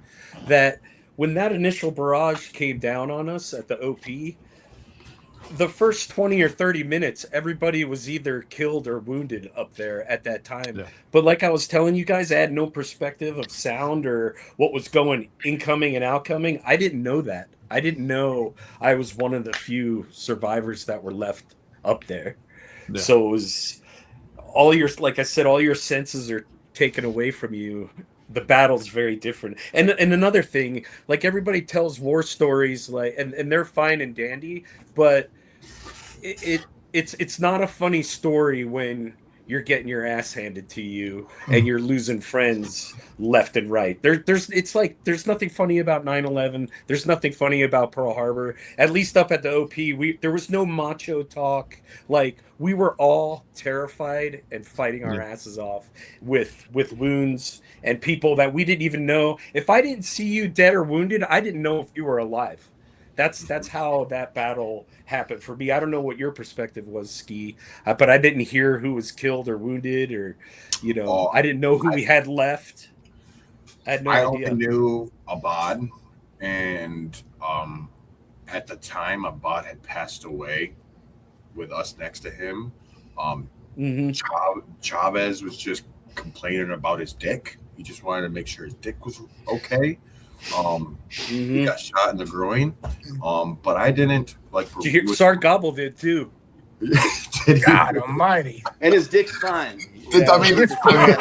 that when that initial barrage came down on us at the OP, the first 20 or 30 minutes, everybody was either killed or wounded up there at that time. Yeah. But like I was telling you guys, I had no perspective of sound or what was going incoming and outcoming. I didn't know that. I didn't know I was one of the few survivors that were left up there. Yeah. So it was like I said, all your senses are taken away from you. The battle's very different. And another thing, like everybody tells war stories, like and they're fine and dandy, but it's not a funny story when you're getting your ass handed to you and you're losing friends left and right. There's nothing funny about 9/11. There's nothing funny about Pearl Harbor. At least up at the OP, there was no macho talk. Like, we were all terrified and fighting our asses off with wounds and people that we didn't even know. If I didn't see you dead or wounded, I didn't know if you were alive. That's how that battle happened for me. I don't know what your perspective was, Ski, but I didn't hear who was killed or wounded, or I didn't know who we had left. I had no idea. I only knew Abad, and at the time Abad had passed away with us next to him. Chavez was just complaining about his dick. He just wanted to make sure his dick was okay. He got shot in the groin. But I didn't like. Did you hear Sark Gobble did too? God Almighty! And his dick's fine. I mean, it's fine.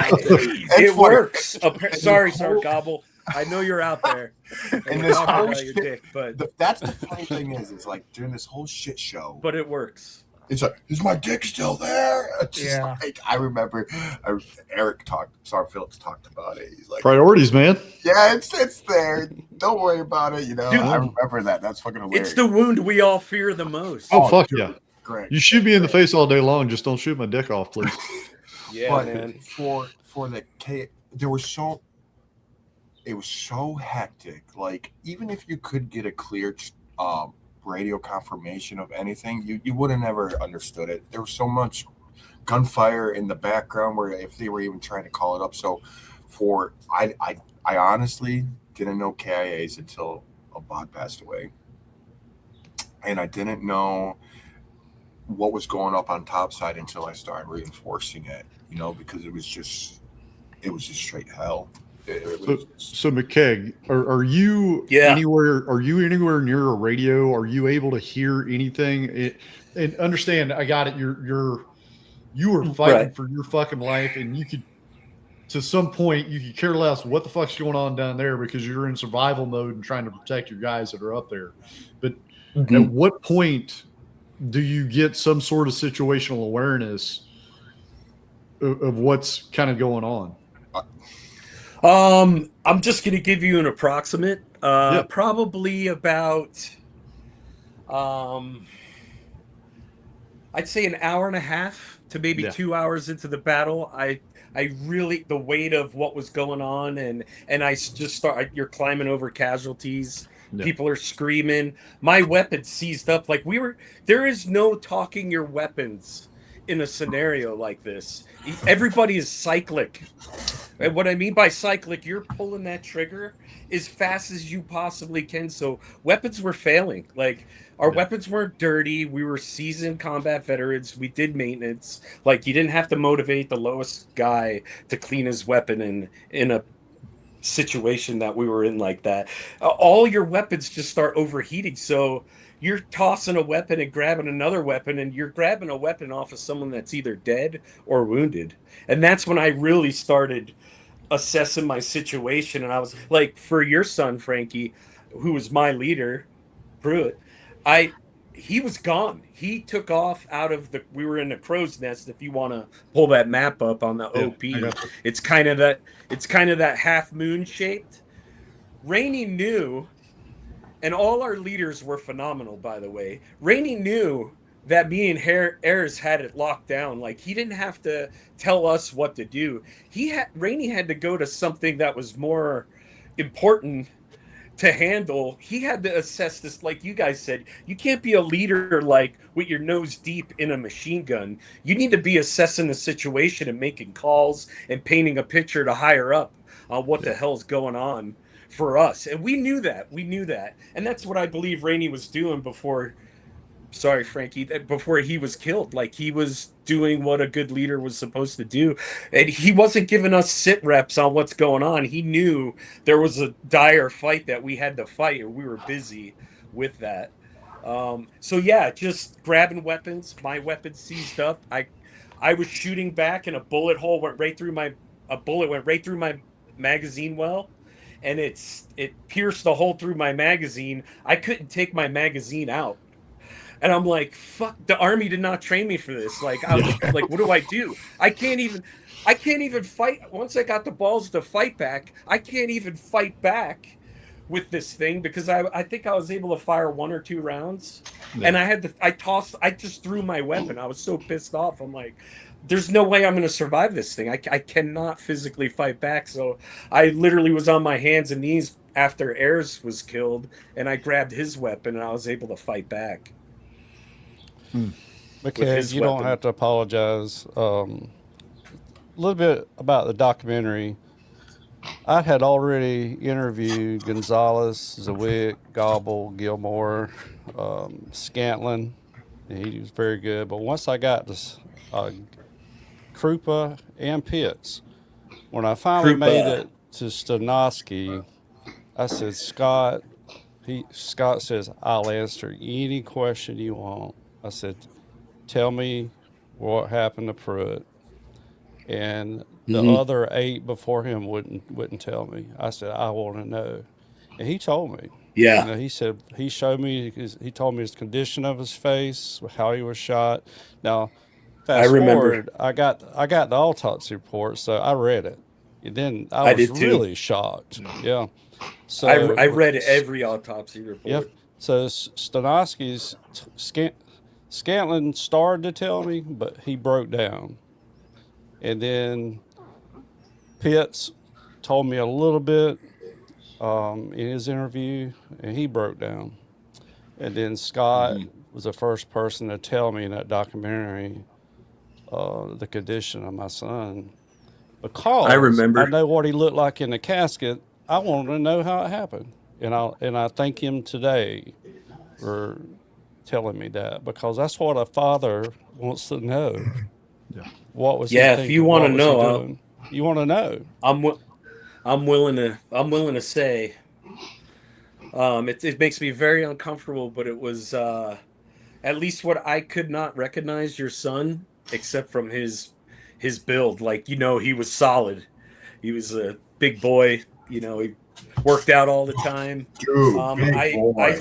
It works. Sorry, Sark Gobble. I know you're out there. And we're this talking whole about your dick, but that's the funny thing is like during this whole shit show. But it works. It's like, is my dick still there? It's just Yeah. like, I remember Star Phillips talked about it. He's like, Priorities, man. yeah, it's there. Don't worry about it. You know, Dude, I remember that. That's fucking hilarious. It's the wound we all fear the most. Oh, fuck dude, yeah. Great. You shoot me in the face all day long. Just don't shoot my dick off, please. Yeah, but man. for the there was so it was so hectic. Like even if you could get a clear radio confirmation of anything, you would have never understood it. There was so much gunfire in the background where if they were even trying to call it up. So I honestly didn't know KIAs until a bot passed away, and I didn't know what was going up on topside until I started reinforcing it. You know, because it was just straight hell. So McKaig, are you anywhere? Are you anywhere near a radio? Are you able to hear anything? And understand, I got it. You were fighting for your fucking life, and you could, to some point, you could care less what the fuck's going on down there because you're in survival mode and trying to protect your guys that are up there. But at what point do you get some sort of situational awareness of what's kind of going on? I'm just going to give you an approximate, probably about, I'd say an hour and a half to maybe 2 hours into the battle. I really, the weight of what was going on and I just you're climbing over casualties. Yeah. People are screaming. My weapon seized up. Like there is no talking your weapons in a scenario like this. Everybody is cyclic. And what I mean by cyclic, you're pulling that trigger as fast as you possibly can. So weapons were failing. Like our weapons weren't dirty. We were seasoned combat veterans. We did maintenance. Like you didn't have to motivate the lowest guy to clean his weapon in a situation that we were in like that. All your weapons just start overheating. So you're tossing a weapon and grabbing another weapon, and you're grabbing a weapon off of someone that's either dead or wounded. And that's when I really started assessing my situation. And I was like, for your son, Frankie, who was my leader, Pruitt, he was gone. He took off out of we were in the crow's nest. If you want to pull that map up on the OP, it's kind of that half moon shaped. Rainey knew, and all our leaders were phenomenal, by the way. Rainey knew that me and Ayers had it locked down. Like he didn't have to tell us what to do. Rainey had to go to something that was more important to handle. He had to assess this, like you guys said. You can't be a leader like with your nose deep in a machine gun. You need to be assessing the situation and making calls and painting a picture to higher up on what the hell's going on for us. And we knew that. And that's what I believe Rainey was doing before he was killed. Like he was doing what a good leader was supposed to do. And he wasn't giving us sit reps on what's going on. He knew there was a dire fight that we had to fight, and we were busy with that. So yeah, just grabbing weapons. My weapon seized up. I was shooting back, and a bullet went right through my magazine well. And it pierced the hole through my magazine. I couldn't take my magazine out. And I'm like, fuck, the Army did not train me for this. Like, I was like, what do I do? I can't even fight. Once I got the balls to fight back, I can't even fight back with this thing because I think I was able to fire 1 or 2 rounds. Yeah. And I just threw my weapon. I was so pissed off. I'm like, there's no way I'm going to survive this thing. I cannot physically fight back. So I literally was on my hands and knees after Ayers was killed, and I grabbed his weapon, and I was able to fight back. McKaig, you don't have to apologize. A little bit about the documentary. I had already interviewed Gonzalez, Zawick, Gobble, Gilmore, Scantlin. He was very good. But once I got to Krupa and Pitts, when I finally made it to Stenoski, I said, Scott. Scott says, I'll answer any question you want. I said, tell me what happened to Pruitt. And the other 8 before him wouldn't tell me. I said, I want to know. And he told me. Yeah. He said he showed me he told me his condition of his face, how he was shot. Now, I fast remember. forward, I got the autopsy report, so I read it. And then I I was did too. really shocked. Yeah. So I read every autopsy report. yeah. So Stenoski's Scantlin started to tell me, but he broke down. And then Pitts told me a little bit in his interview, and he broke down. And then Scott was the first person to tell me in that documentary the condition of my son. Because I remember. I know what he looked like in the casket, I wanted to know how it happened. And I thank him today for telling me that, because that's what a father wants to know. Yeah. What was he Yeah, thinking? if you want to What was he know, doing? You want to know. I'm willing to say. It makes me very uncomfortable, but it was at least what I could not recognize your son, except from his build. Like, he was solid. He was a big boy. He worked out all the time. Dude, big boy.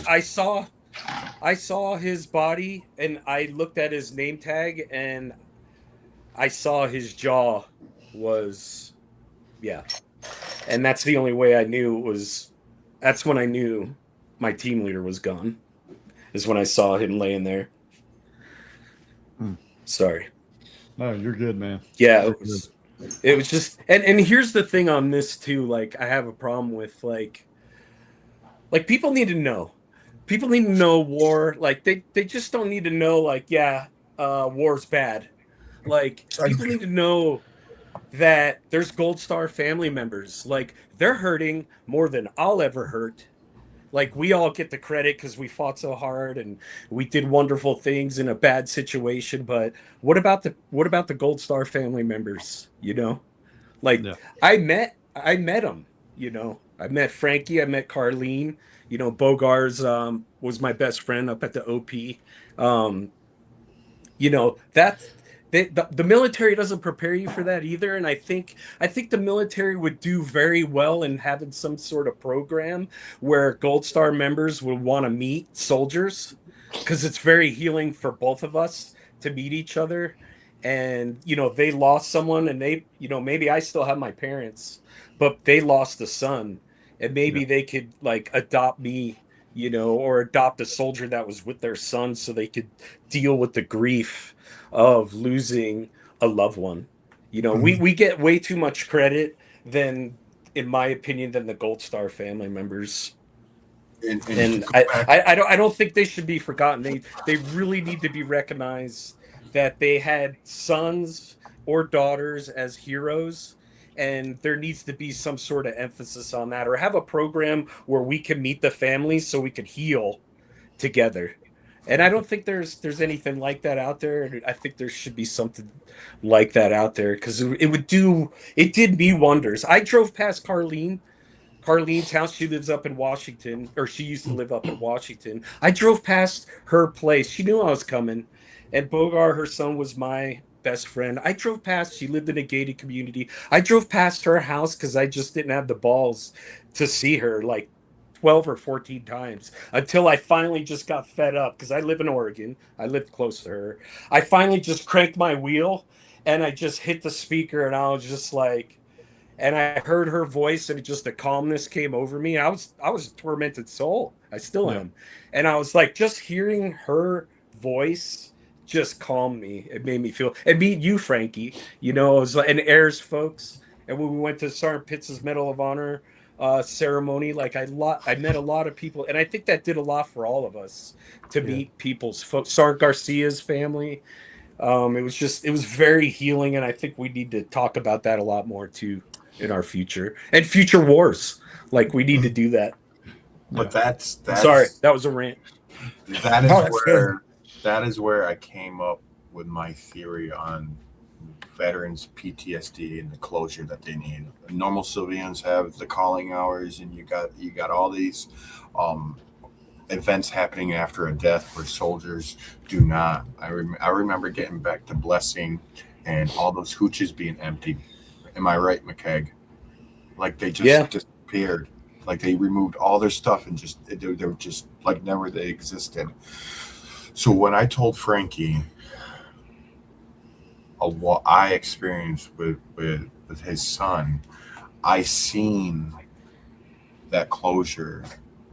I saw his body, and I looked at his name tag, and I saw his jaw was, yeah. And that's the only way I knew it was. That's when I knew my team leader was gone. Is when I saw him laying there. Sorry. No, you're good, man. Yeah, it was just, and here's the thing on this too. Like, I have a problem with like people need to know. People need to know war. Like, they just don't need to know, like, yeah, war's bad. Like, people need to know that there's Gold Star family members. Like, they're hurting more than I'll ever hurt. Like, we all get the credit because we fought so hard and we did wonderful things in a bad situation. But what about the Gold Star family members? Like, Yeah. I met them. I met Frankie. I met Carlene. Bogar's was my best friend up at the OP. That's the military doesn't prepare you for that either, and I think the military would do very well in having some sort of program where Gold Star members would want to meet soldiers, because it's very healing for both of us to meet each other. And they lost someone, and they maybe I still have my parents, but they lost a son, and maybe they could like adopt me, or adopt a soldier that was with their son, so they could deal with the grief of losing a loved one. We get way too much credit in my opinion, than the Gold Star family members. And I don't think they should be forgotten. They really need to be recognized, that they had sons or daughters as heroes, and there needs to be some sort of emphasis on that, or have a program where we can meet the families so we can heal together. And I don't think there's anything like that out there. And I think there should be something like that out there, because it did me wonders. I drove past Carlene's house. She lives up in Washington, or she used to live up in Washington. I drove past her place. She knew I was coming. And Bogar, her son, was my best friend. I drove past. She lived in a gated community. I drove past her house because I just didn't have the balls to see her like 12 or 14 times, until I finally just got fed up, because I live in Oregon. I lived close to her. I finally just cranked my wheel, and I just hit the speaker, and I was just like, and I heard her voice, and just a calmness came over me. I was a tormented soul. I still am. And I was like, just hearing her voice just calmed me. It made me feel, and meet you, Frankie, it was like, and Ayers folks. And when we went to Sergeant Pitts' Medal of Honor ceremony, like I met a lot of people, and I think that did a lot for all of us to meet people's folks. Sergeant Garcia's family. It was very healing, and I think we need to talk about that a lot more too in our future and future wars. Like, we need to do that. But that's sorry, that was a rant. That is where I came up with my theory on veterans PTSD and the closure that they need. Normal civilians have the calling hours, and you got all these events happening after a death where soldiers do not. I remember getting back to Blessing and all those hooches being empty. Am I right, McKaig? Like they just disappeared. Like they removed all their stuff and just they were just like never they existed. So when I told Frankie of what I experienced with his son, I seen that closure,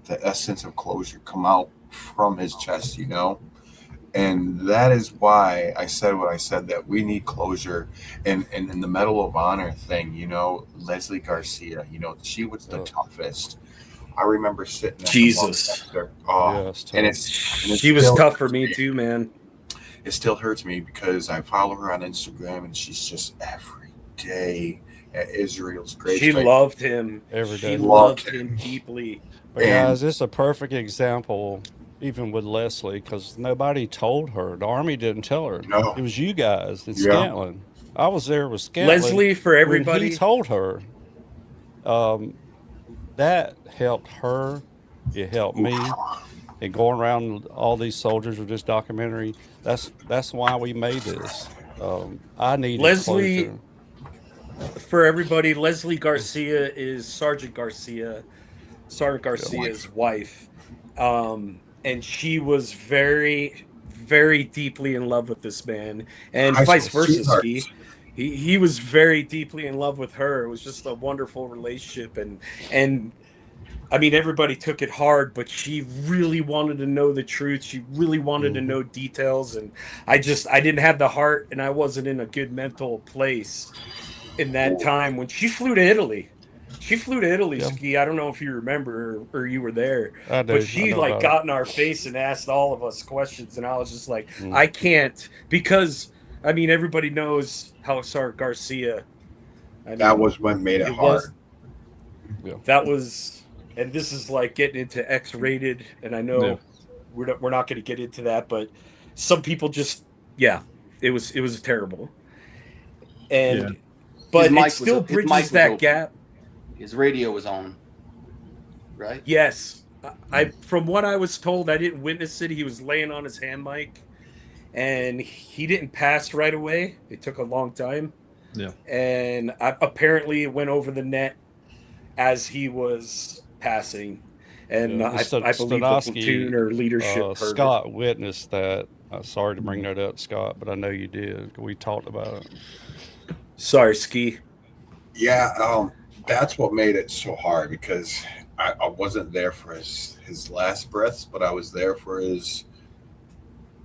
the essence of closure come out from his chest, you know? And that is why I said what I said, that we need closure. And in the Medal of Honor thing, you know, Leslie Garcia, you know, she was the toughest. I remember sitting at Jesus. The oh, Yeah, and she was tough for me too, man. It still hurts me because I follow her on Instagram and she's just every day at Israel's grave. She loved him. Every day. She loved him deeply. But guys, it's a perfect example, even with Leslie, because nobody told her. The Army didn't tell her. No. It was you guys at Yeah. Scantlin. I was there with Scantlin. Leslie, for when everybody. he told her. That helped her. It helped me. And going around all these soldiers with this documentary, that's why we made this. I need Leslie. closure. For everybody, Leslie Garcia is Sergeant Garcia's wife. And she was very, very deeply in love with this man. And vice versa, Ski. He was very deeply in love with her. It was just a wonderful relationship. And I mean, everybody took it hard, but she really wanted to know the truth. She really wanted to know details. And I didn't have the heart, and I wasn't in a good mental place in that time when she flew to Italy. She flew to Italy, Ski. I don't know if you remember or you were there. I do. But she got in our face and asked all of us questions, and I was just like, I can't, because I mean everybody knows how Sergeant Garcia. That was what made it hard. That was, and this is like getting into X-rated, and I know we're not going to get into that, but some people just it was terrible, and but it still bridges that gap. His radio was on, right? Yes, from what I was told, I didn't witness it. He was laying on his hand mic, and he didn't pass right away. It took a long time. Yeah, and apparently it went over the net as he was passing, and I believe the platoon or leadership. Scott witnessed that. Sorry to bring that up, Scott, but I know you did. We talked about it. Sorry, Ski. Yeah, that's what made it so hard, because I wasn't there for his last breaths, but I was there for his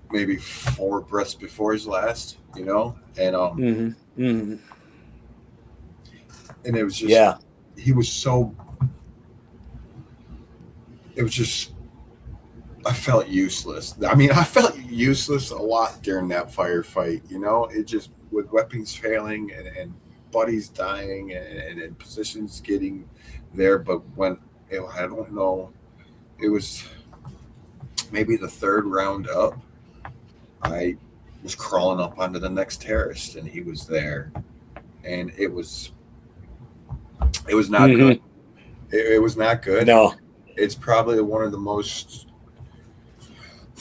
maybe 4 breaths before his last, you know, and and it was just he was so. It was just, I felt useless. I mean, I felt useless a lot during that firefight, you know. It just, with weapons failing and buddies dying and positions getting there. But when, I don't know, it was maybe the 3rd round up, I was crawling up onto the next terrorist, and he was there, and it was not good. It was not good. No. It's probably one of the most.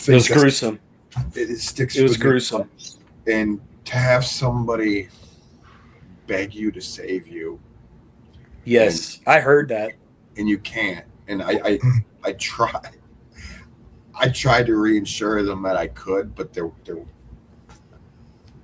It was gruesome. It sticks. It was gruesome. And to have somebody beg you to save you. Yes, I heard that. And you can't. And I tried. I tried to reassure them that I could, but they're.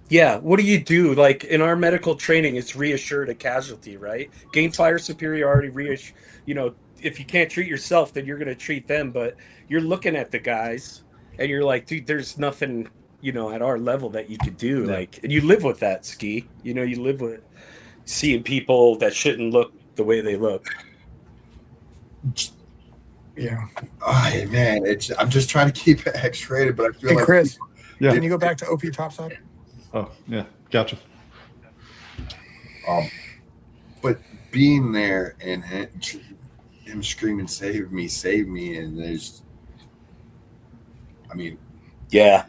Yeah, what do you do? Like in our medical training, it's reassured a casualty, right? Gain fire superiority, you know. If you can't treat yourself, then you're going to treat them. But you're looking at the guys and you're like, dude, there's nothing, you know, at our level that you could do. Like, and you live with that, Ski. You know, you live with seeing people that shouldn't look the way they look. Yeah. Oh, man, I'm just trying to keep it X-rated, but I feel like. Chris, can you go back to OP Topside? Oh, yeah. Gotcha. But being there and him screaming, save me, and there's, I mean, yeah,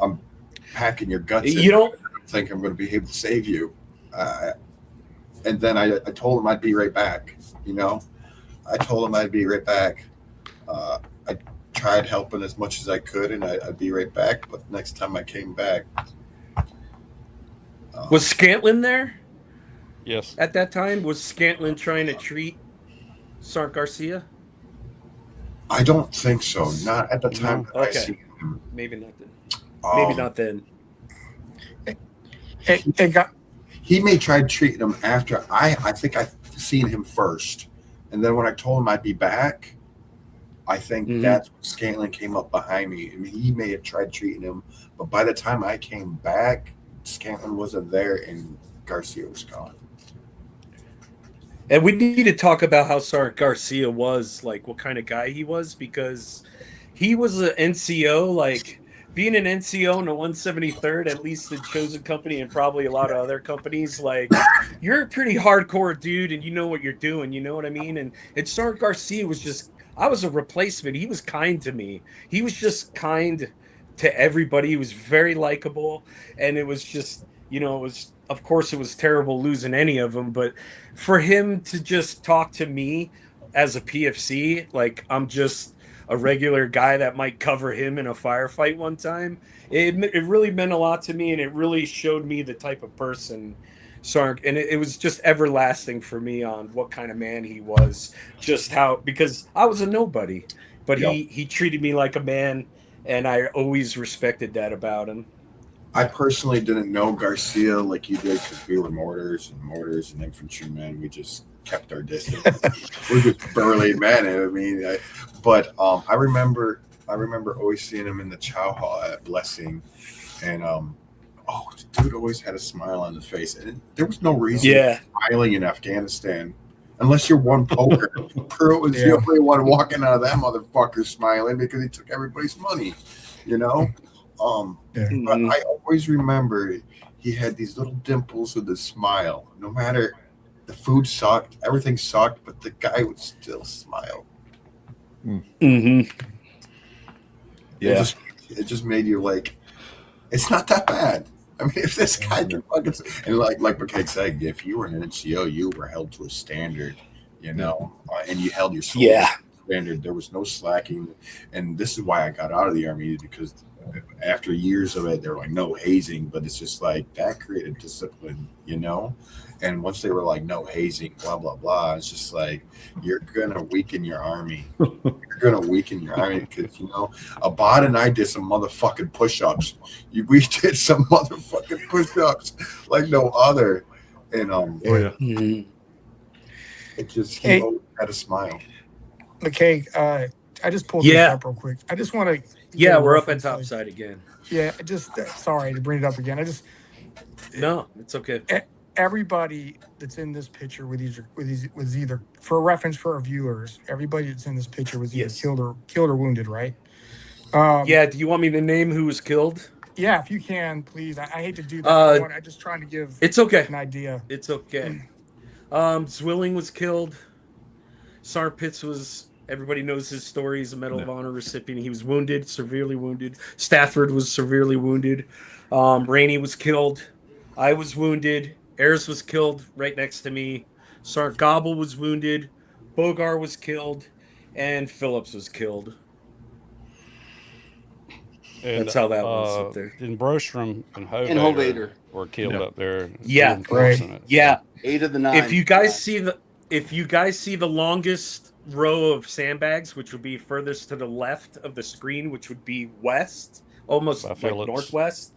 I'm packing your guts. You don't, think I'm going to be able to save you. And then I told him I'd be right back. You know, I told him I'd be right back. I tried helping as much as I could, and I'd be right back. But next time I came back, Was Scantlin there Yes. at that time? Was Scantlin trying to treat Sark Garcia? I don't think so. Not at the time No. that I Okay. seen him. Maybe not then. Maybe Um, not then. It got He may try treating him after I think I seen him first, and then when I told him I'd be back, I think Mhm. that's when Scantlin came up behind me. I mean, he may have tried treating him, but by the time I came back, Scantlin wasn't there and Garcia was gone. And we need to talk about how Sark Garcia was, like what kind of guy he was, because he was an NCO, like being an NCO in the 173rd, at least the Chosen Company and probably a lot of other companies, like you're a pretty hardcore dude and you know what you're doing, you know what I mean? And Sark Garcia was just, I was a replacement. He was kind to me. He was just kind to everybody. He was very likable, and it was just, it was, of course it was terrible losing any of them, but for him to just talk to me as a PFC, like I'm just a regular guy that might cover him in a firefight one time, it really meant a lot to me, and it really showed me the type of person Sark, and it was just everlasting for me on what kind of man he was, just how, because I was a nobody, but Yep. he treated me like a man, and I always respected that about him. I personally didn't know Garcia like you did because we were mortars and infantrymen. We just kept our distance. We're just burly men. I mean, I remember always seeing him in the chow hall at Blessing, and the dude always had a smile on his face, and there was no reason Yeah. smiling in Afghanistan unless you're one poker. Pruitt was Yeah. the only one walking out of that motherfucker smiling because he took everybody's money, you know. Yeah. But I always remember he had these little dimples with a smile. No matter the food sucked, everything sucked, but the guy would still smile. Mm-hmm. Yeah. It just made you like, it's not that bad. I mean, if this guy can fucking, and like McKaig said, if you were an NCO, you were held to a standard, and you held your soul standard. There was no slacking, and this is why I got out of the Army, because after years of it, they were like, no hazing, but it's just like that created discipline, and once they were like, no hazing, blah blah blah, it's just like, you're gonna weaken your Army. Because Abad and I did some motherfucking push-ups. We did some motherfucking push-ups like no other, and Mm-hmm. it just Hey. he always had a smile. McKaig, I just pulled this up real quick. I just want to. Yeah, we're up at topside again. Yeah, just sorry to bring it up again. No, it's okay. Everybody that's in this picture was either, for reference for our viewers, everybody that's in this picture was either killed or wounded, right? Yeah. Do you want me to name who was killed? Yeah, if you can, please. I hate to do that. I'm just trying to give It's okay. an idea. It's okay. Zwilling was killed. Sarpitz was, everybody knows his story. He's a Medal of Honor recipient. He was wounded, severely wounded. Stafford was severely wounded. Rainey was killed. I was wounded. Ayers was killed right next to me. Sark Gobble was wounded. Bogar was killed. And Phillips was killed. And, that's how that was up there. And Brostrom and Hovader were killed up there. Yeah, right. Yeah. 8 of the 9. If you guys see the longest row of sandbags, which would be furthest to the left of the screen, which would be west, almost By like Phillips. northwest,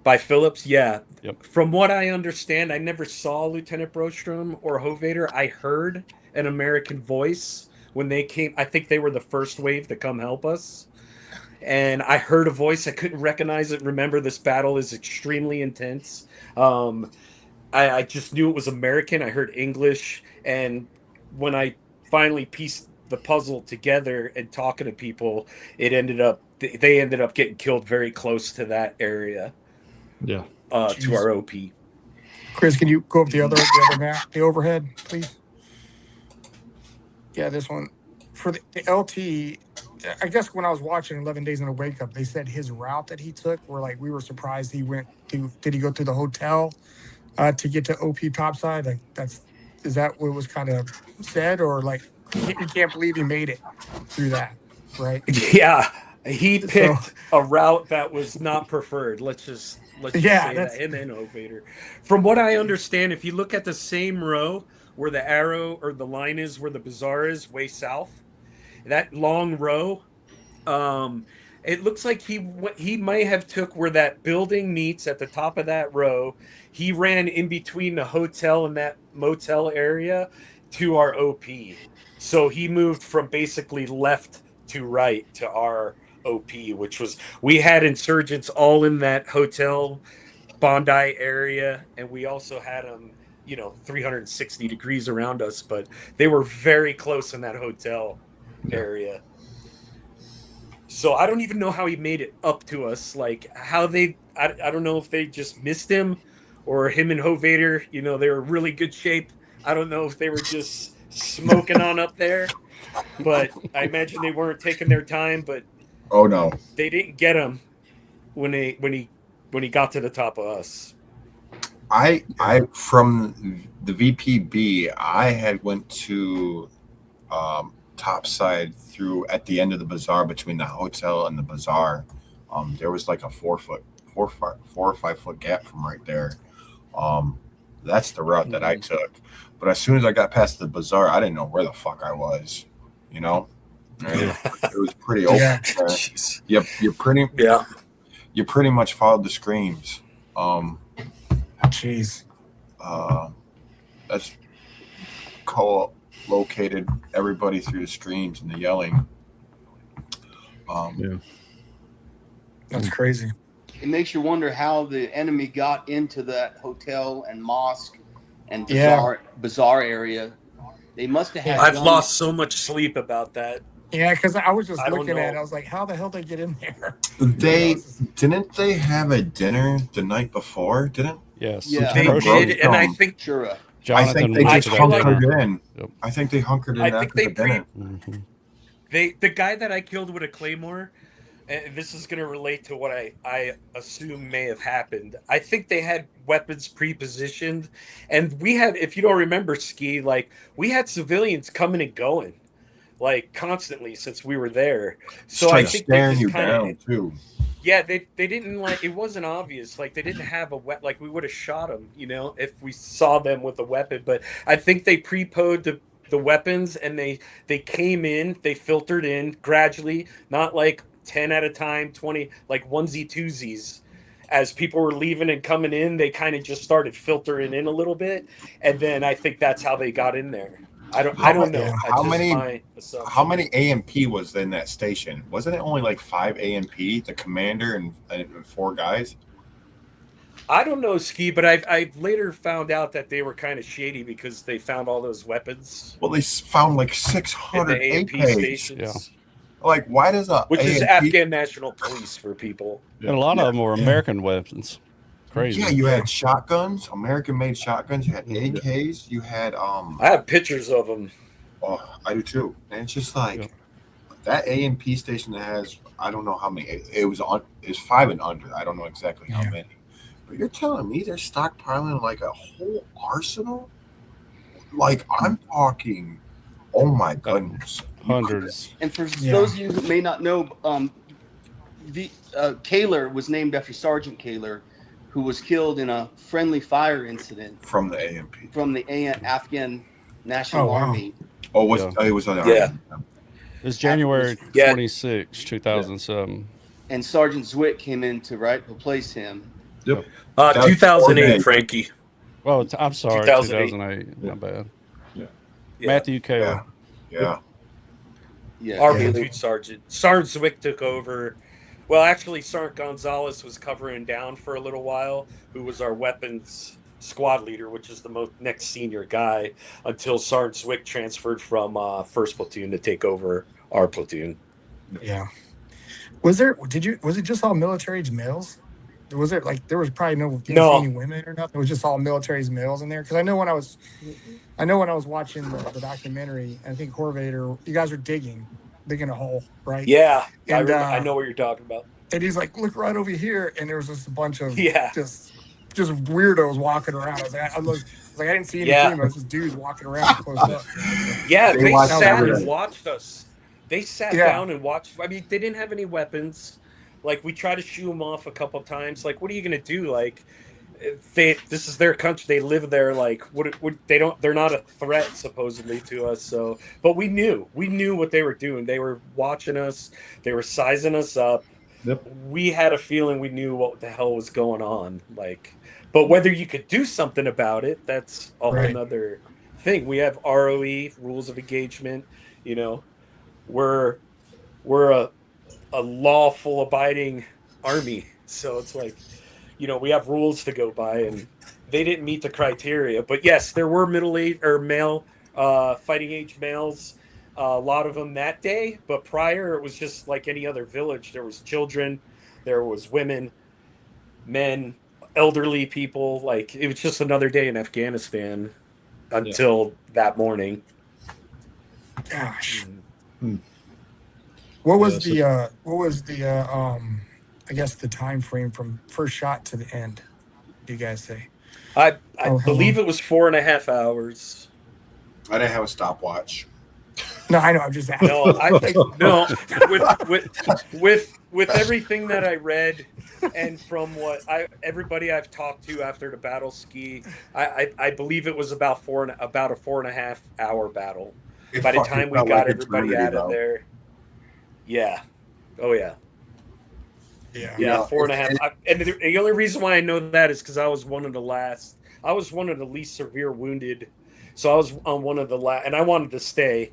by Phillips, yeah. Yep. From what I understand, I never saw Lieutenant Brostrom or Hovader. I heard an American voice when they came. I think they were the first wave to come help us. And I heard a voice. I couldn't recognize it. Remember, this battle is extremely intense. I just knew it was American. I heard English. And when I finally pieced the puzzle together and talking to people, they ended up getting killed very close to that area. Yeah. To our OP. Chris, can you go up the other map, the overhead, please? Yeah, this one. For the LT, I guess when I was watching 11 Days in a Wake Up, they said his route that he took were like, we were surprised he went to, did he go through the hotel to get to OP topside? Like is that what was kind of said, or like, he can't believe he made it through that, right? Yeah, he So, picked a route that was not preferred. Let's just yeah, say that's, that. Him and Ovator. From what I understand, if you look at the same row where the arrow or the line is where the bazaar is, way south, that long row, it looks like he might have took where that building meets at the top of that row. He ran in between the hotel and that motel area to our OP. So he moved from basically left to right to our OP, which was, we had insurgents all in that hotel Bondi area, and we also had them, 360 degrees around us, but they were very close in that hotel area. So I don't even know how he made it up to us. Like how I don't know if they just missed him, or him and Hovader, they were really good shape. I don't know if they were just smoking on up there, but I imagine they weren't taking their time, but Oh no. they didn't get him when he got to the top of us. I from the VPB, I had went to topside through at the end of the bazaar between the hotel and the bazaar. There was like a 4 or 5 foot gap from right there. That's the route that I took. But as soon as I got past the bazaar, I didn't know where the fuck I was. You know, it was pretty open. Yeah. Yep, you pretty much followed the screams. jeez. That's co-located everybody through the screams and the yelling. That's crazy. It makes you wonder how the enemy got into that hotel and mosque and bazaar area. They must have had. I've lost so much sleep about that. Yeah, because I was just I don't looking at it. know. I was like, how the hell did they get in there? Didn't they have a dinner the night before? Didn't? Yes. Yeah. They did, and I think Sure. I Jonathan think they went just to that hunkered dinner. in. Yep. I think they hunkered in I after think they the dinner. the guy that I killed with a claymore, and this is going to relate to what I assume may have happened. I think they had weapons pre-positioned, and we had, if you don't remember, Ski, like we had civilians coming and going, like constantly since we were there. So I think they staring just you kind down of, too. yeah, they didn't, like, it wasn't obvious, like they didn't have a like we would have shot them, if we saw them with a weapon. But I think they pre-posed the weapons, and they came in, they filtered in gradually, not like 10 at a time, 20, like onesie twosies. As people were leaving and coming in, they kind of just started filtering in a little bit, and then I think that's how they got in there. I don't know. That's just my assumption. How many AMP was in that station? Wasn't it only like 5 AMP? The commander and 4 guys. I don't know, Ski, but I later found out that they were kind of shady because they found all those weapons Well, they found like in 600 the AMP AKs. stations. Like, why does Which is AMP... Afghan National Police for people. And a lot of them were American weapons. Crazy. Yeah, you had shotguns, American-made shotguns. You had AKs. You had I have pictures of them. Oh, I do too. And it's just like that AMP station that has, I don't know how many. It's 5 and under. I don't know exactly how many. But you're telling me they're stockpiling like a whole arsenal? Like, I'm talking, oh my goodness, hundreds. And for those of you who may not know, Kaler was named after Sergeant Kaler, who was killed in a friendly fire incident from the AMP, from the Afghan National Army. Oh, it was on the Army. It was January 26, 2007. And Sergeant Zwick came in to replace him. Yep. 2008, Frankie. Well, I'm sorry, 2008. My bad. Matthew Kaler. Yeah. Our platoon sergeant. Sergeant Zwick took over. Well, actually, Sergeant Gonzalez was covering down for a little while, who was our weapons squad leader, which is the next senior guy, until Sergeant Zwick transferred from 1st Platoon to take over our platoon. Yeah. Was it just all military-age males? Was it like, there was probably no any women or nothing? It was just all military males in there? Because I know when I was watching the documentary, I think Horvader, you guys were digging digging a hole, right? Yeah, And I know what you're talking about. and he's like, look right over here, and there was just a bunch of Yeah. just weirdos walking around. I was like, I didn't see any Yeah. team. I was just dudes walking around close up. You know, so. Yeah, They they watched sat and everything. watched us. They sat Yeah. down and watched. I mean, they didn't have any weapons. Like, we tried to shoo them off a couple times. Like, what are you gonna do? Like, this is their country. They live there. Like, they're not a threat supposedly to us. So, but we knew what they were doing. They were watching us. They were sizing us up. Yep. We had a feeling we knew what the hell was going on. Like, but whether you could do something about it, that's a whole nother thing. We have ROE, rules of engagement. You know, we're a lawful abiding army. So it's like, you know, we have rules to go by, and they didn't meet the criteria. But yes, there were middle-aged or male fighting age males. A lot of them that day, but prior it was just like any other village. There was children, there was women, men, elderly people. Like, it was just another day in Afghanistan until that morning. Gosh. Hmm. What was the I guess the time frame from first shot to the end? Do you guys say? I how believe long? it was 4.5 hours. I didn't have a stopwatch. No, I know. I'm just asking. No, I think no. With everything that I read, and from what everybody I've talked to after the battle ski, I believe it was about a 4.5 hour battle. It By the fucking time we felt got like everybody eternity, out of though. there, yeah, oh yeah, Yeah. yeah, know, 4.5. And the only reason why I know that is because I was one of the last. I was one of the least severe wounded, so I was on one of the last, and I wanted to stay.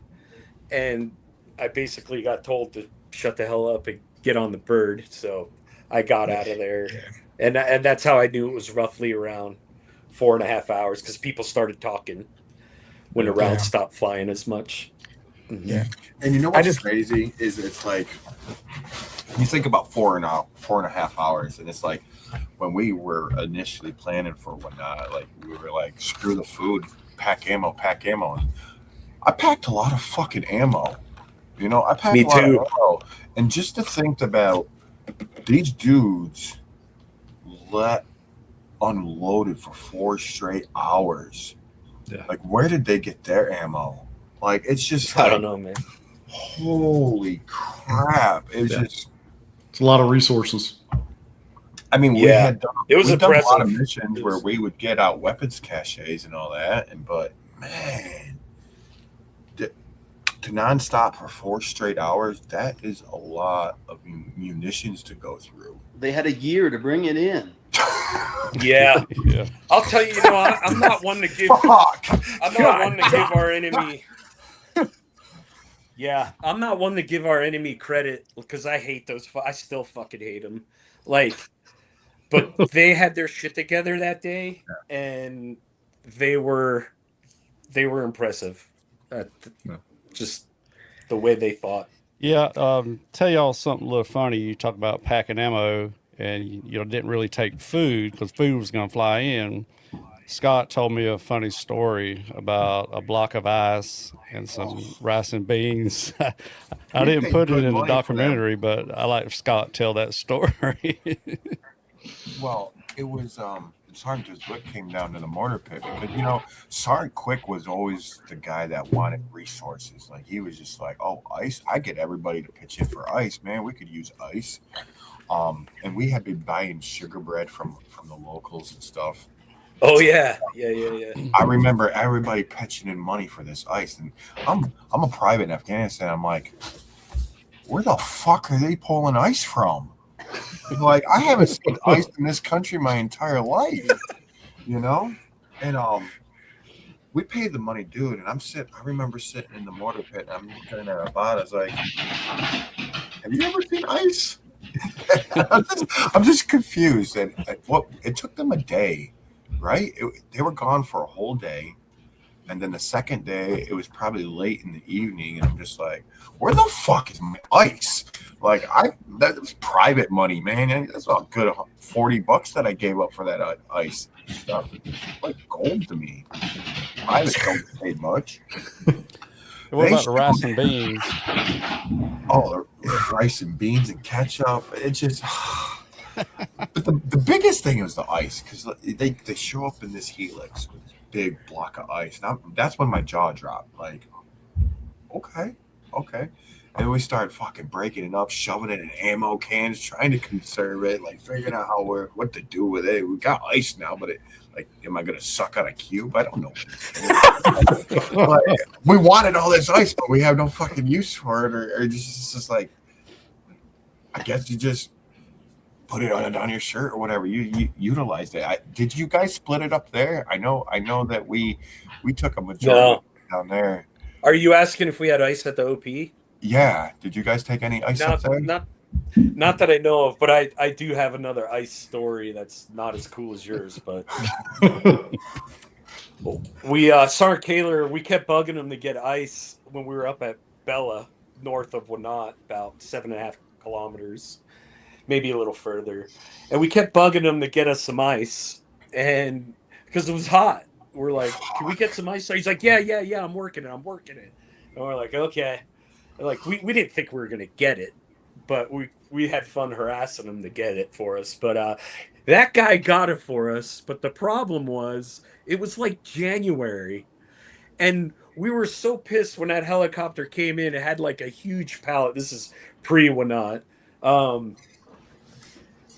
And I basically got told to shut the hell up and get on the bird. So I got out of there. Yeah. And that's how I knew it was roughly around 4.5 hours, because people started talking when the rounds stopped flying as much. Mm-hmm. Yeah. And you know what's crazy is it's like you think about 4.5 hours, and it's like when we were initially planning for Wanat, like we were like, screw the food, pack ammo. And I packed a lot of fucking ammo. You know, I packed Me a lot too. of ammo. And just to think about these dudes unloaded for 4 straight hours. Yeah. Like, where did they get their ammo? Like, it's just I don't know, man. Holy crap. It was just it's a lot of resources. I mean, we had done, it was we've done a lot of impressive. missions where we would get out weapons caches and all that, but man, to nonstop for 4 straight hours, that is a lot of munitions to go through. They had a year to bring it in. Yeah. Yeah. I'll tell you, I'm not one to give Fuck. I'm not one to give our enemy. Yeah, I'm not one to give our enemy credit, because I hate those. I still fucking hate them. Like, but they had their shit together that day, and they were impressive. Just the way they fought. Yeah, tell y'all something a little funny. You talk about packing ammo, and you didn't really take food because food was going to fly in. Scott told me a funny story about a block of ice and some rice and beans. I We didn't paid put it good in the money for them. documentary, but I like Scott tell that story. Well, it was Sergeant Quick came down to the mortar pit because Sergeant Quick was always the guy that wanted resources. Like, he was just like, oh, ice, I get everybody to pitch in for ice, man. We could use ice. And we had been buying sugar bread from the locals and stuff. Oh yeah. I remember everybody pitching in money for this ice, and I'm a private in Afghanistan. I'm like, where the fuck are they pulling ice from? Like, I haven't seen ice in this country my entire life, And we paid the money, dude. And I remember sitting in the mortar pit, and I'm looking at Abad. I was like, have you ever seen ice? I'm just confused. And it took them a day, right? They were gone for a whole day. And then the second day, it was probably late in the evening, and I'm just like, where the fuck is my ice? Like, that was private money, man. And that's a good $40 that I gave up for that ice stuff. It's like gold to me. Private don't pay much. What about the rice and beans? Oh, rice and beans and ketchup. It's just. But the biggest thing was the ice, because they show up in this helix with this big block of ice. Now that's when my jaw dropped. Like, okay. And we started fucking breaking it up, shoving it in ammo cans, trying to conserve it, like figuring out what to do with it. We got ice now, but am I gonna suck out a cube? I don't know. Like, we wanted all this ice, but we have no fucking use for it, or just like, I guess you just put it on your shirt or whatever. You utilized it. Did you guys split it up there? I know that we took a majority down there. Are you asking if we had ice at the OP? Yeah. Did you guys take any ice up there? Not that I know of, but I do have another ice story that's not as cool as yours. But we Sergeant Kaler, we kept bugging him to get ice when we were up at Bella, north of Wanat, about 7.5 kilometers. Maybe a little further, and we kept bugging him to get us some ice, and because it was hot, we're like, "Can we get some ice?" So he's like, "Yeah, I'm working it, and we're like, "Okay," and like we didn't think we were gonna get it, but we had fun harassing him to get it for us. But that guy got it for us. But the problem was, it was like January, and we were so pissed when that helicopter came in. It had like a huge pallet. This is pre-Wanat.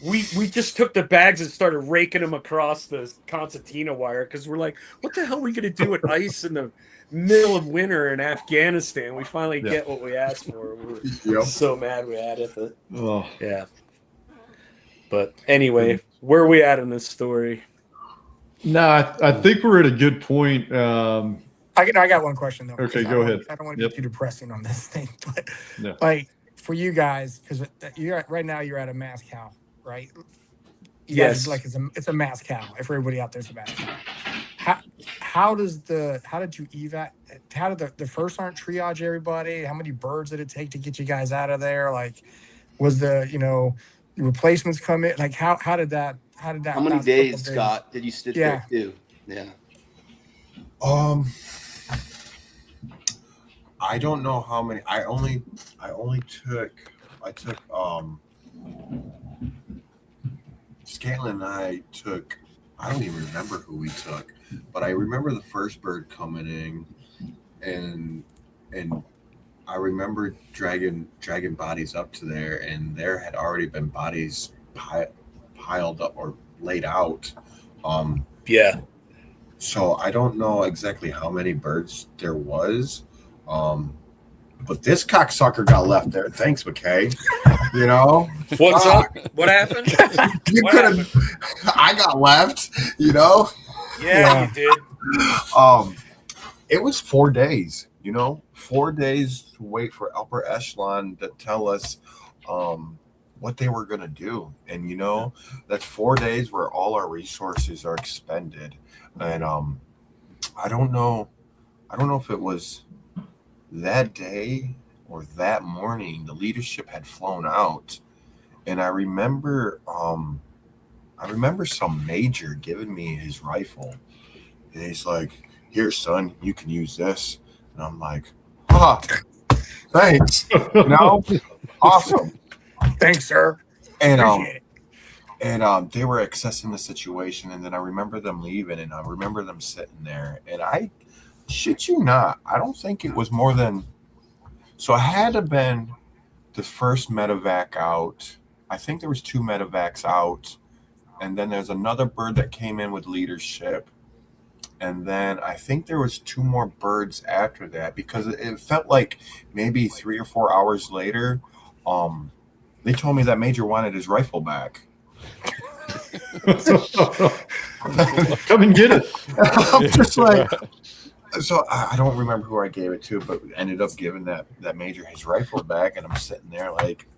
We just took the bags and started raking them across the concertina wire because we're like, what the hell are we going to do with ice in the middle of winter in Afghanistan? We finally get what we asked for. We were so mad we had it. But, yeah. But anyway, where are we at in this story? No, I think we're at a good point. I got one question though. Okay, go ahead. I don't want to be too depressing on this thing, but like for you guys, because right now you're at a mass cow, right? Yes. Like it's a mass cow. If everybody out there's a mass cow. How did you evac? How did the first sergeant triage everybody? How many birds did it take to get you guys out of there? Like, was the replacements come in? Like how did that? How many days, Scott, did you sit there too? Yeah. I don't know how many. I took Scanlon and I took, I don't even remember who we took, but I remember the first bird coming in, and I remember dragging bodies up to there, and there had already been bodies piled up or laid out. So I don't know exactly how many birds there was, but this cocksucker got left there. Thanks, McKay. What's up? What happened? I got left. Yeah, you did. It was 4 days. 4 days to wait for upper echelon to tell us what they were going to do. And, that's 4 days where all our resources are expended. And I don't know if it was that day or that morning the leadership had flown out. And I remember some major giving me his rifle. And he's like, "Here, son, you can use this." And I'm like, thanks. Awesome. Thanks, sir. And Appreciate it. And they were assessing the situation, and then I remember them leaving, and I remember them sitting there, and I shit you not, I don't think it was more than, so I had to been the first medevac out. I think there was 2 medevacs out, and then there's another bird that came in with leadership, and then I think there was 2 more birds after that, because it felt like maybe 3 or 4 hours later, they told me that Major wanted his rifle back. Come and get it. I'm just like, so I don't remember who I gave it to, but ended up giving that Major his rifle back, and I'm sitting there like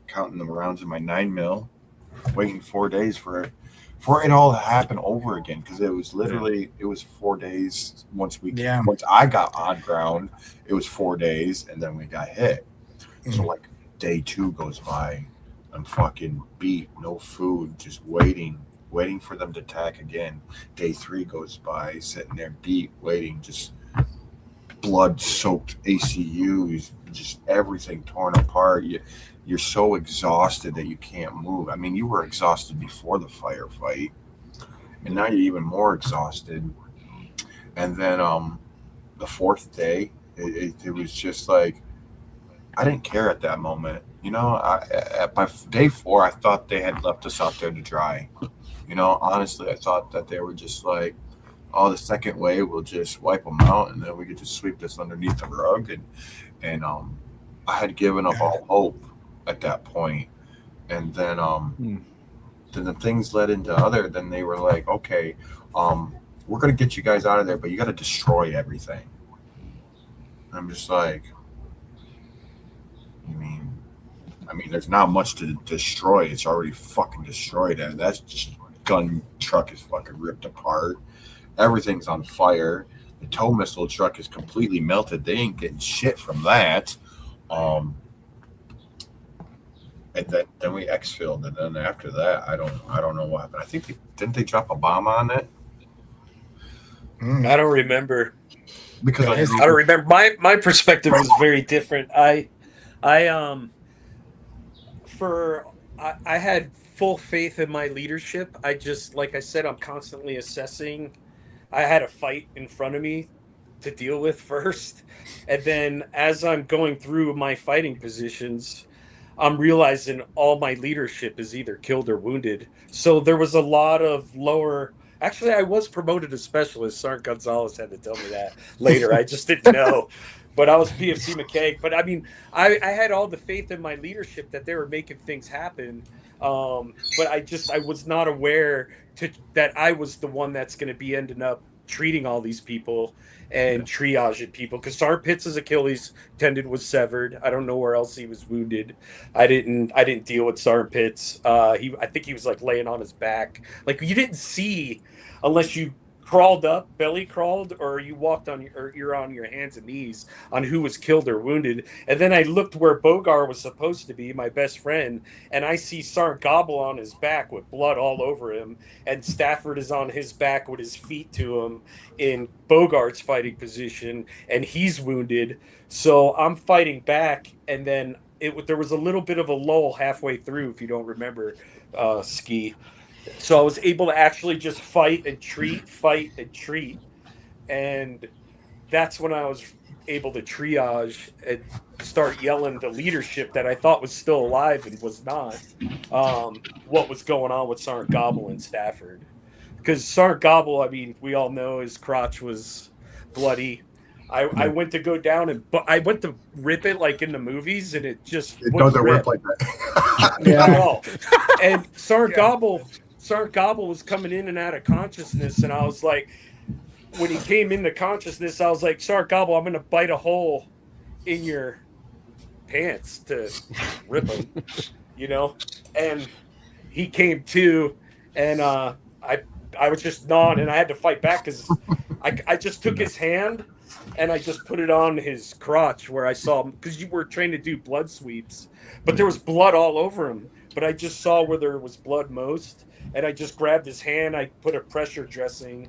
counting the rounds in my 9mm, waiting 4 days for it all to happen over again, because it was literally 4 days once I got on ground. It was 4 days, and then we got hit. So like day 2 goes by, I'm fucking beat, no food, just waiting for them to attack again. Day 3 goes by, sitting there beat, waiting, just blood-soaked ACUs, just everything torn apart. You're so exhausted that you can't move. I mean, you were exhausted before the firefight, and now you're even more exhausted. And then the fourth day, it was just like I didn't care at that moment. You know, at my day 4, I thought they had left us out there to dry. You know, honestly, I thought that they were just like, oh, the second wave will just wipe them out, and then we get to sweep this underneath the rug. And I had given up all hope at that point. And then then the things led into other. Then they were like, okay, we're gonna get you guys out of there, but you got to destroy everything. I'm just like, I mean, there's not much to destroy. It's already fucking destroyed. And that gun truck is fucking ripped apart. Everything's on fire. The tow missile truck is completely melted. They ain't getting shit from that. And then we exfilled, and then after that, I don't know what happened. I think didn't they drop a bomb on it? I don't remember. Because I don't remember. My perspective was very different. I had full faith in my leadership. I just, like I said, I'm constantly assessing. I had a fight in front of me to deal with first, and then as I'm going through my fighting positions, I'm realizing all my leadership is either killed or wounded. So there was a lot of lower. Actually, I was promoted to specialist. Sergeant Gonzalez had to tell me that later. I just didn't know. But I was PFC McKaig. But I mean, I had all the faith in my leadership that they were making things happen. But I was not aware that I was the one that's going to be ending up treating all these people and triaging people, because Sergeant Pitts' Achilles tendon was severed. I don't know where else he was wounded. I didn't deal with Sergeant Pitts. I think he was like laying on his back. Like, you didn't see unless you crawled up, belly crawled, or you walked you're on your hands and knees on who was killed or wounded. And then I looked where Bogar was supposed to be, my best friend, and I see Sergeant Gobble on his back with blood all over him, and Stafford is on his back with his feet to him in Bogart's fighting position, and he's wounded. So I'm fighting back, and then there was a little bit of a lull halfway through, if you don't remember, Ski. So I was able to actually just fight and treat, and that's when I was able to triage and start yelling the leadership that I thought was still alive and was not, what was going on with Sergeant Gobble and Stafford. Because Sergeant Gobble, I mean, we all know his crotch was bloody. I went to go down but I went to rip it like in the movies, and it doesn't rip like that. No. And Sergeant Gobble was coming in and out of consciousness, and I was like, when he came into consciousness, I was like, Sergeant Gobble, I'm going to bite a hole in your pants to rip them, you know? And he came to, and I was just gnawing, and I had to fight back because I just took his hand and I just put it on his crotch where I saw him, because you were trained to do blood sweeps, but there was blood all over him. But I just saw where there was blood most, and I just grabbed his hand. I put a pressure dressing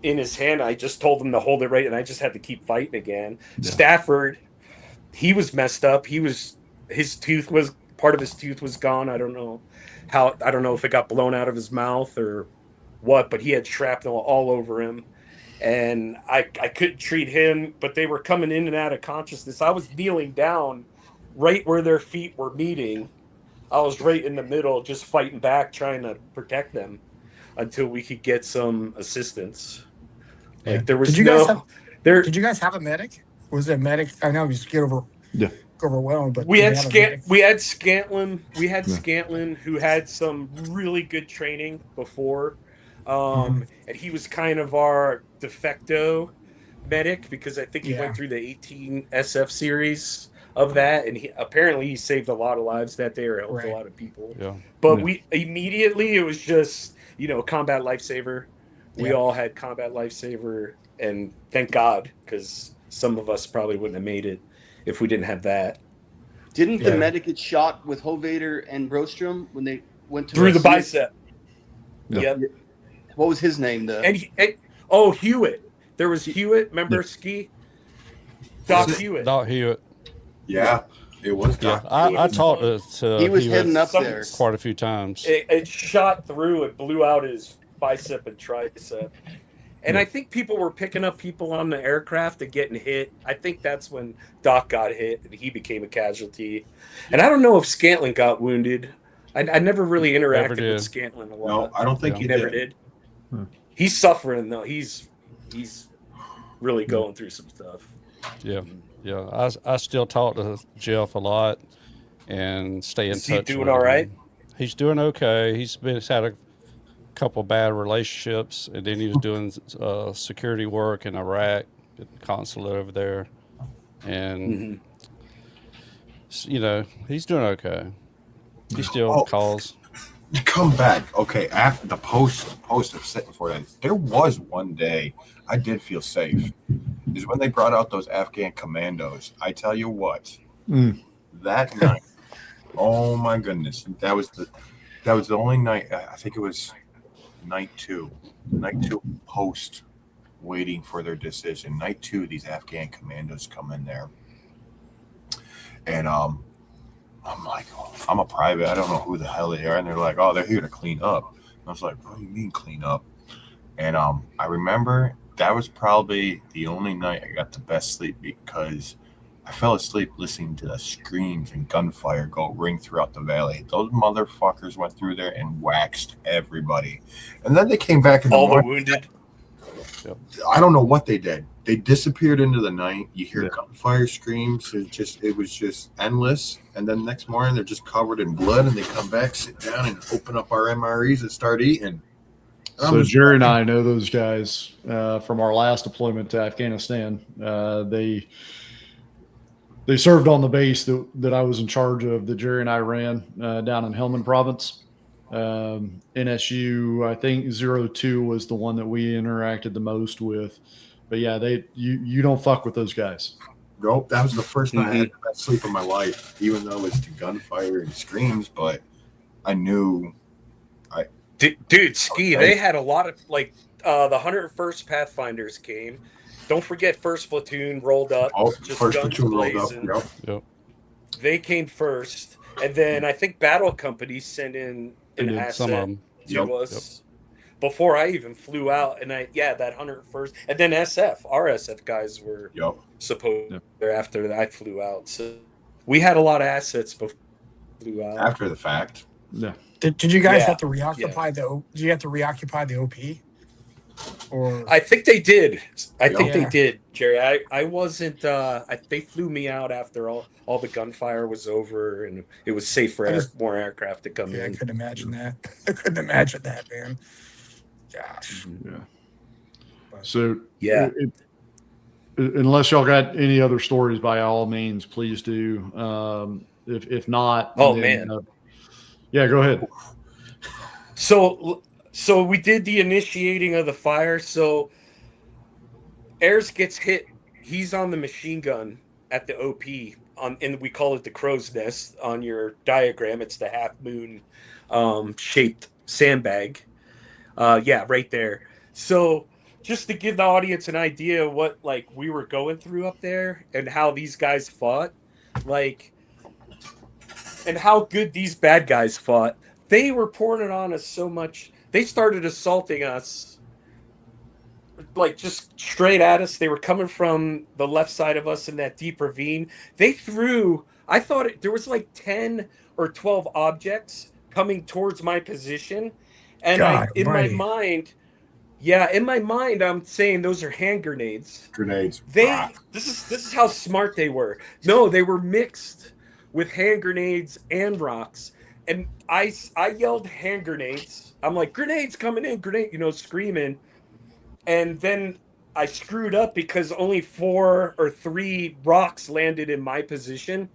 in his hand. I just told him to hold it right, and I just had to keep fighting again. Yeah. Stafford, he was messed up. Part of his tooth was gone. I don't know if it got blown out of his mouth or what, but he had shrapnel all over him. And I couldn't treat him, but they were coming in and out of consciousness. I was kneeling down right where their feet were meeting. I was right in the middle, just fighting back, trying to protect them until we could get some assistance. Yeah. Like, there was Did you guys have a medic? Was there a medic? I know we just get overwhelmed, but we had Scantlin. We had Scantlin, who had some really good training before. And he was kind of our de facto medic, because I think he went through the 18 SF series of that, and he saved a lot of lives that day, or helped a lot of people. But we immediately, it was just, combat lifesaver. We all had combat lifesaver, and thank God, because some of us probably wouldn't have made it if we didn't have that. Didn't the medic get shot with Hovader and Brostrom when they went through the bicep? Yep. What was his name though? And Hewitt. There was Hewitt. Remember Ski? Doc Hewitt. Doc Hewitt. Yeah, it was Yeah, Doc. I talked to He was Hewitt heading up there. quite a few times. It shot through. It blew out his bicep and tricep. And I think people were picking up people on the aircraft and getting hit. I think that's when Doc got hit and he became a casualty. And I don't know if Scantlin got wounded. I never really interacted with Scantlin a lot. No, I don't think he never did. He's suffering though. He's really going through some stuff. Yeah. I still talk to Jeff a lot and stay in touch. Is he doing all right? He's doing okay. He's had a couple bad relationships, and then he was doing security work in Iraq at the consulate over there, and he's doing okay. He still calls. Come back, okay. After the post of sitting for that, there was one day I did feel safe. Is when they brought out those Afghan commandos. I tell you what, that night, oh my goodness, that was the only night. I think it was night two post waiting for their decision. Night 2, these Afghan commandos come in there, and I'm like, I'm a private, I don't know who the hell they are, and they're like, oh, they're here to clean up. And I was like, what do you mean clean up? And I remember that was probably the only night I got the best sleep, because I fell asleep listening to the screams and gunfire go ring throughout the valley. Those motherfuckers went through there and waxed everybody. And then they came back in all the wounded. I don't know what they did. They disappeared into the night. You hear gunfire screams. It was just endless. And then next morning they're just covered in blood, and they come back, sit down, and open up our MREs and start eating. So Jerry and I know those guys from our last deployment to Afghanistan. They served on the base that I was in charge of, that Jerry and I ran down in Helmand Province. NSU, I think 02 was the one that we interacted the most with. But yeah, you don't fuck with those guys. Nope, that was the first night I had the best sleep of my life, even though it's to gunfire and screams. But I knew, dude, Ski. They had a lot of the 101st Pathfinders came. Don't forget, 1st Platoon rolled up. Just 1st Platoon rolled up. Yep. They came first, and then I think Battle Company sent in an asset to us before I even flew out. And that 101st, and then our SF guys were supposed there after I flew out. So we had a lot of assets before I flew out. After the fact. Yeah. Did you guys have to reoccupy Did you have to reoccupy the OP? Or I think they did. I think they did, Jerry. I wasn't. They flew me out after all the gunfire was over, and it was safe for more aircraft to come in. I couldn't imagine that. I couldn't imagine that, man. Gosh. Yeah. So unless y'all got any other stories, by all means, please do. If not, go ahead. So we did the initiating of the fire. So Ayers gets hit. He's on the machine gun at the OP, and we call it the crow's nest on your diagram. It's the half moon shaped sandbag. Right there. So just to give the audience an idea of what we were going through up there and how these guys fought, and how good these bad guys fought. They were pouring it on us so much. They started assaulting us, just straight at us. They were coming from the left side of us in that deep ravine. They threw, I thought there was 10 or 12 objects coming towards my position. And in my mind, I'm saying those are hand grenades. Grenades. This is how smart they were. No, they were mixed with hand grenades and rocks. And I yelled hand grenades. I'm like, grenades coming in, screaming. And then I screwed up because only 4 or 3 rocks landed in my position.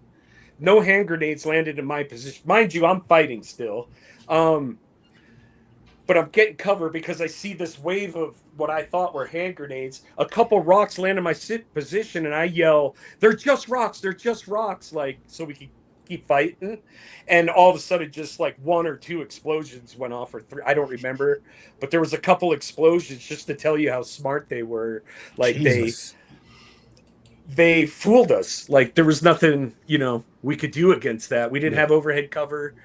No hand grenades landed in my position. Mind you, I'm fighting still. But I'm getting cover because I see this wave of what I thought were hand grenades. A couple rocks land in my position, and I yell, they're just rocks, so we can keep fighting. And all of a sudden, just 1 or 2 explosions went off, or 3. I don't remember. But there was a couple explosions just to tell you how smart they were. they fooled us. Like there was nothing, we could do against that. We didn't have overhead cover.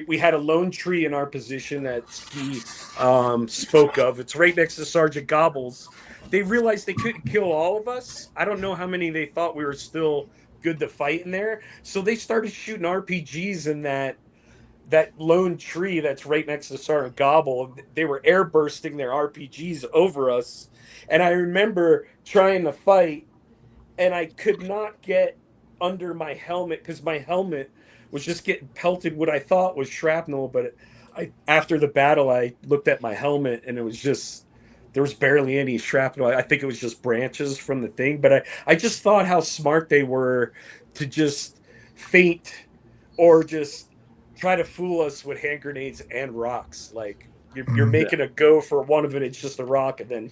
We had a lone tree in our position that Ski spoke of. It's right next to Sergeant Gobbles. They realized they couldn't kill all of us. I don't know how many they thought we were still good to fight in there. So they started shooting RPGs in that lone tree that's right next to Sergeant Gobble. They were air bursting their RPGs over us. And I remember trying to fight, and I could not get under my helmet because my helmet was just getting pelted what I thought was shrapnel. But after the battle, I looked at my helmet, and it was just there was barely any shrapnel. I think it was just branches from the thing. But I just thought how smart they were to just feint or just try to fool us with hand grenades and rocks. Like you're making a go for one of it, it's just a rock, and then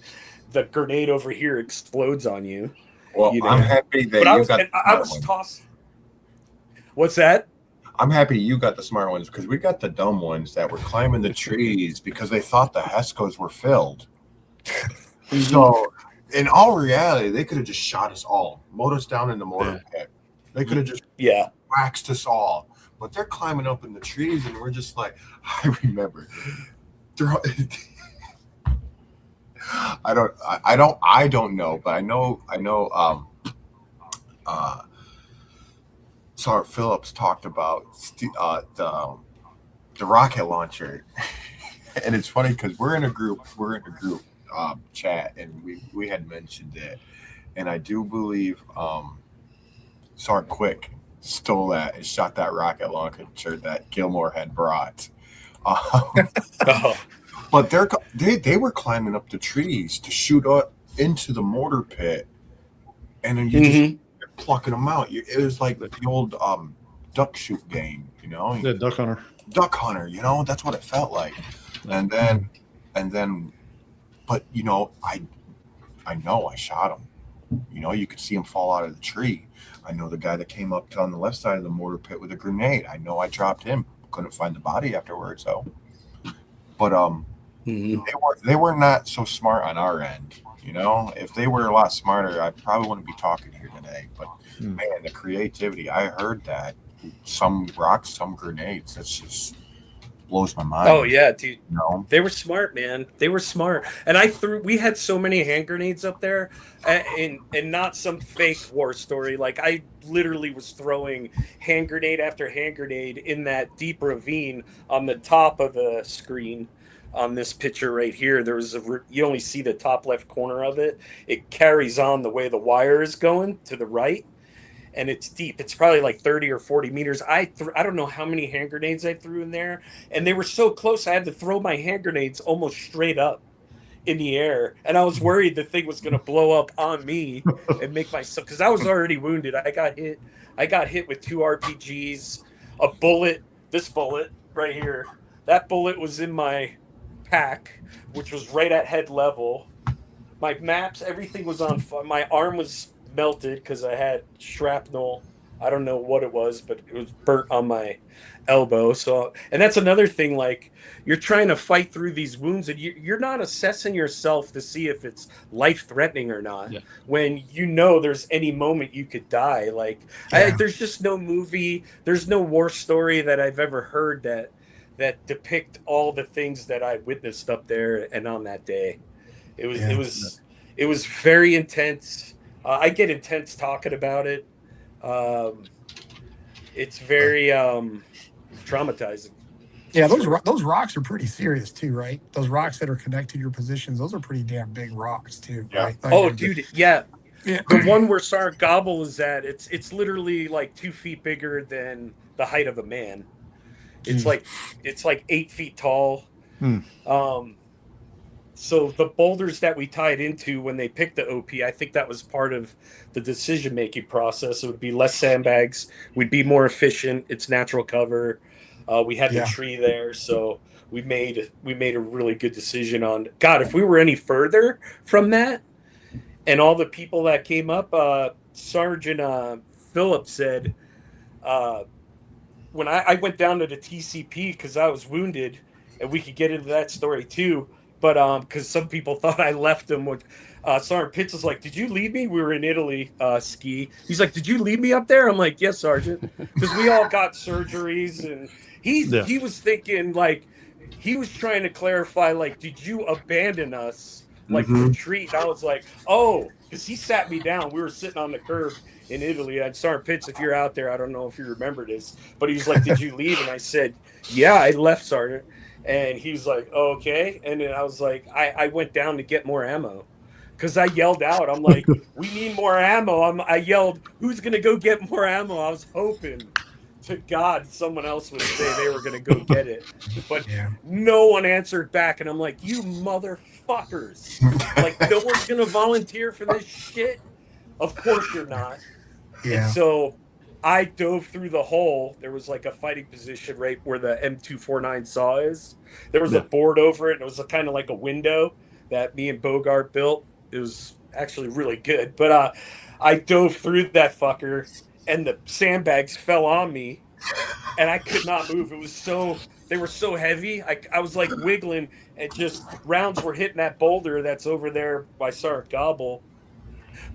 the grenade over here explodes on you. Well, I'm happy that But I got was tossed. What's that? I'm happy you got the smart ones, because we got the dumb ones that were climbing the trees because they thought the Hescos were filled. So, in all reality, they could have just shot us all, mowed us down in the mortar pit. They could have just waxed us all. But they're climbing up in the trees, and we're just like, I remember. I don't know, but I know. Sergeant Phillips talked about the rocket launcher, and it's funny because we're in a group chat, and we had mentioned it, and I do believe Sergeant Quick stole that and shot that rocket launcher that Gilmore had brought. But they were climbing up the trees to shoot up into the mortar pit, and then you just plucking them out. It was like the old duck shoot game, Yeah, Duck Hunter. Duck Hunter, that's what it felt like. And then, but I know I shot him. You could see him fall out of the tree. I know the guy that came up on the left side of the mortar pit with a grenade. I know I dropped him. Couldn't find the body afterwards, though. But they were not so smart on our end. If they were a lot smarter, I probably wouldn't be talking here today. But man, the creativity, I heard that. Some rocks, some grenades. That's just blows my mind. Oh yeah, dude. They were smart, man. They were smart. And we had so many hand grenades up there, and not some fake war story. Like I literally was throwing hand grenade after hand grenade in that deep ravine on the top of the screen. On this picture right here, you only see the top left corner of it. It carries on the way the wire is going to the right, and it's deep. It's probably like 30 or 40 meters. I don't know how many hand grenades I threw in there, and they were so close I had to throw my hand grenades almost straight up in the air, and I was worried the thing was going to blow up on me and make myself, because I was already wounded. I got hit with 2 RPGs, a bullet, this bullet right here. That bullet was in my pack, which was right at head level. My maps, everything was on fire. My arm was melted because I had shrapnel. I don't know what it was, but it was burnt on my elbow. So, and that's another thing. Like you're trying to fight through these wounds, and you're not assessing yourself to see if it's life threatening or not. Yeah. When there's any moment you could die. Like there's just no movie, there's no war story that I've ever heard that depict all the things that I witnessed up there and on that day. It was very intense. I get intense talking about it. It's very traumatizing. Yeah, those rocks are pretty serious too, right? Those rocks that are connected to your positions, those are pretty damn big rocks too, right? Like, dude, yeah. The one where Sergeant Gobble is at, it's literally like 2 feet bigger than the height of a man. It's like 8 feet tall. So the boulders that we tied into when they picked the OP, I think that was part of the decision-making process. It would be less sandbags. We'd be more efficient. It's natural cover. We had the tree there, so we made a really good decision on. God, if we were any further from that, and all the people that came up, Sergeant Phillips said, when I went down to the TCP because I was wounded, and we could get into that story too. But because some people thought I left them with, Sergeant Pitts is like, "Did you leave me? We were in Italy, ski." He's like, "Did you leave me up there?" I'm like, "Yes, Sergeant," because we all got surgeries, and he was thinking like he was trying to clarify like, "Did you abandon us?" Like Mm-hmm. retreat. And I was like, "Oh," because he sat me down. We were sitting on the curb in Italy. And Sergeant Pitts, if you're out there, I don't know if you remember this, but he was like, "Did you leave?" And I said, "Yeah, I left, Sergeant." And he was like, oh, "Okay." And then I was like, I went down to get more ammo because I yelled out. I'm like, "We need more ammo." I yelled, "Who's gonna go get more ammo?" I was hoping to God someone else would say they were gonna go get it, but Yeah. no one answered back. And I'm like, "You motherfuckers! Like, no one's gonna volunteer for this shit. Of course you're not." And Yeah. so I dove through the hole. There was like a fighting position right where the M249 saw is. There was a board over it, and it was kind of like a window that me and Bogart built. It was actually really good. But I dove through that fucker, and the sandbags fell on me, and I could not move. It was so they were so heavy. I was like wiggling, and just rounds were hitting that boulder that's over there by Sergeant Gobble.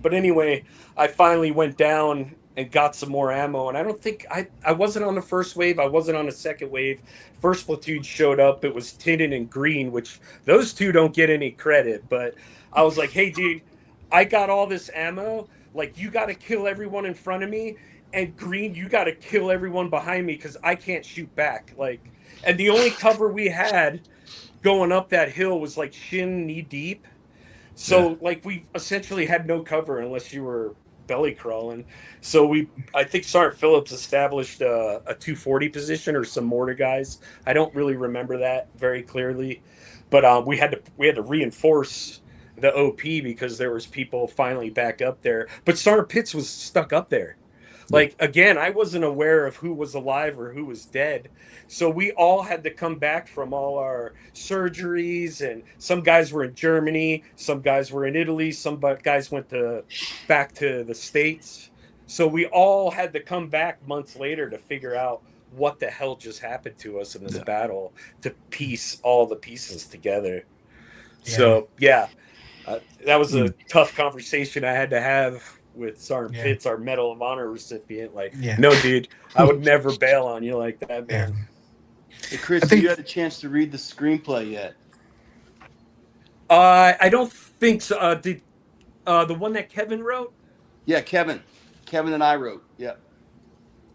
But anyway, I finally went down and got some more ammo. And I don't think I wasn't on the first wave. I wasn't on the second wave. First platoon showed up. It was Tinnin and Green, which those two don't get any credit. But I was like, "Hey, dude, I got all this ammo. Like, you got to kill everyone in front of me. And Green, you got to kill everyone behind me because I can't shoot back." Like, and the only cover we had going up that hill was like shin knee deep. So like we essentially had no cover unless you were belly crawling. So I think Sergeant Phillips established a 240 position or some mortar guys. I don't really remember that very clearly, but we had to reinforce the OP because there was people finally back up there. But Sergeant Pitts was stuck up there. Like again, I wasn't aware of who was alive or who was dead. So we all had to come back from all our surgeries, and some guys were in Germany, some guys were in Italy, some guys went back to the States. So we all had to come back months later to figure out what the hell just happened to us in this battle to piece all the pieces together. Yeah. So yeah, that was a tough conversation I had to have with Sergeant Yeah. Pitts, our Medal of Honor recipient. Like, Yeah. "No, dude, I would never bail on you like that, Yeah. man." Hey, Chris, I have you think had a chance to read the screenplay yet? I don't think so. Did the one that Kevin wrote? Yeah, Kevin. Kevin and I wrote. Yeah.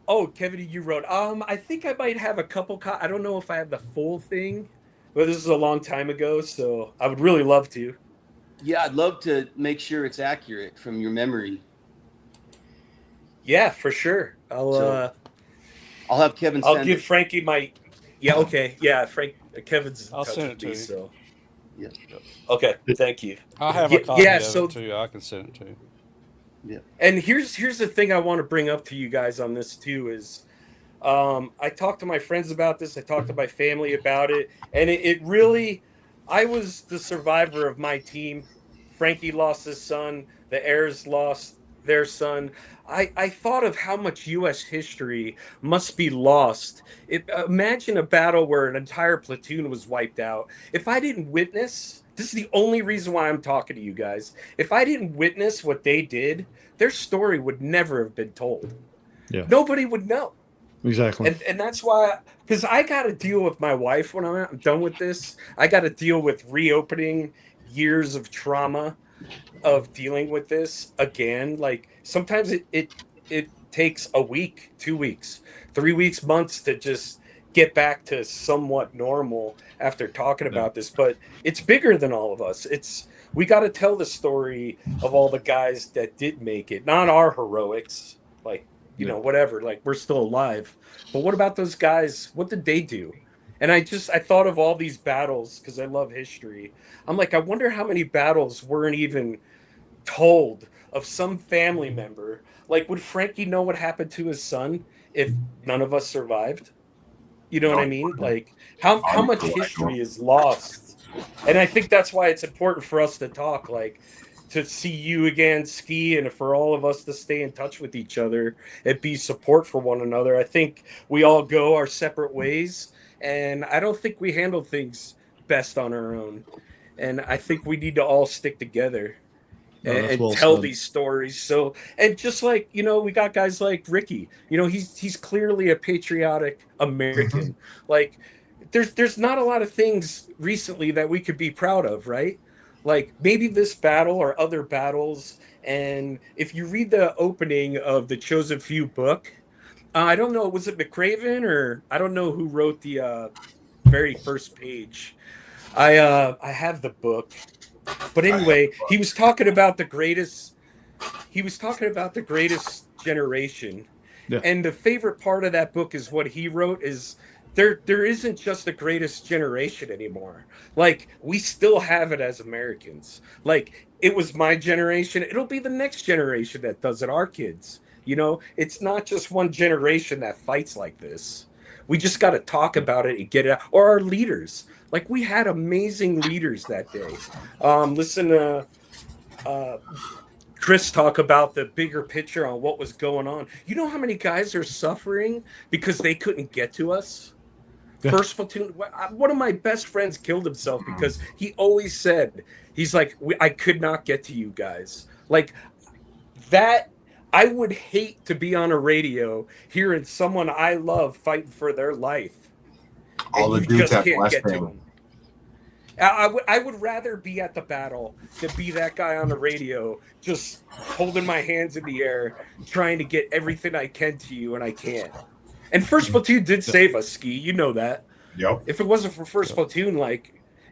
Oh, Kevin, you wrote. I think I might have a couple. I don't know if I have the full thing, but this is a long time ago, so I would really love to. Yeah, I'd love to make sure it's accurate from your memory. Yeah, for sure. So I'll have Kevin I'll send give it. Frankie my. Yeah, okay. Yeah, Kevin's in I'll touch send with it me, to you. so Yeah. okay. Thank you. I have a copy Yeah, of so it too. I can send it to you. Yeah. and here's the thing I want to bring up to you guys on this too is I talked to my friends about this. I talked to my family about it, and it really, I was the survivor of my team. Frankie lost his son. The heirs lost their son. I thought of how much U.S. history must be lost. Imagine a battle where an entire platoon was wiped out. If I didn't witness, this is the only reason why I'm talking to you guys. If I didn't witness what they did, their story would never have been told. Yeah, Nobody would know. exactly. And that's why, because I got to deal with my wife when I'm done with this. I got to deal with reopening years of trauma of dealing with this again. Like sometimes it takes a week, 2 weeks, 3 weeks, months to just get back to somewhat normal after talking Yeah. about this. But it's bigger than all of us. We got to tell the story of all the guys that did make it, not our heroics. Like, Yeah. whatever. Like we're still alive. But what about those guys? What did they do? And I thought of all these battles because I love history. I'm like, I wonder how many battles weren't even told of some family member. Like, would Frankie know what happened to his son if none of us survived? You know what No, I mean? Like, how I'm much sure. history is lost? And I think that's why it's important for us to talk, like, to see you again, Ski, and for all of us to stay in touch with each other and be support for one another. I think we all go our separate ways, and I don't think we handle things best on our own. And I think we need to all stick together. No, that's and well tell said. these stories. So, and just like, we got guys like Ricky, he's clearly a patriotic American. Like there's not a lot of things recently that we could be proud of, right? Like maybe this battle or other battles. And if you read the opening of the Chosen Few book, I don't know, was it McCraven, or I don't know who wrote the very first page. I have the book. But I have anyway, he was talking about the greatest generation. Yeah. And the favorite part of that book is what he wrote is there isn't just the greatest generation anymore. Like we still have it as Americans. Like it was my generation, it'll be the next generation that does it, our kids. It's not just one generation that fights like this. We just got to talk about it and get it out. Or our leaders. Like we had amazing leaders that day. Listen to uh, Chris talk about the bigger picture on what was going on. You know how many guys are suffering because they couldn't get to us? Yeah. First platoon. One of my best friends killed himself because he always said, he's like, I could not get to you guys. Like that. I would hate to be on a radio hearing someone I love fighting for their life, All and the you dudes just at can't get to Blessing. them. I would rather be at the battle than be that guy on the radio just holding my hands in the air, trying to get everything I can to you, and I can't. And First Platoon did save us, Ski. You know that. Yep. If it wasn't for First Platoon,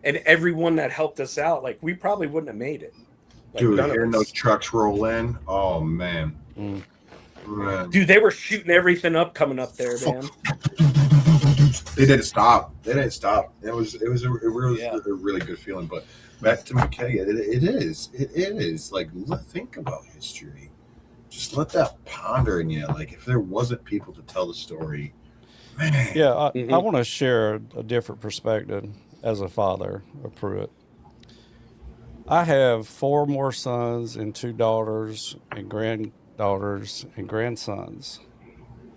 and everyone that helped us out, we probably wouldn't have made it. Dude, none of hearing us. those trucks roll in, oh man. Man. Dude, they were shooting everything up coming up there, man. They didn't stop. It was a really good feeling. But back to McKaig, it is like think about history. Just let that ponder in you. Like if there wasn't people to tell the story, man. Yeah, I want to share a different perspective as a father of Pruitt. I have 4 more sons and 2 daughters and granddaughters and grandsons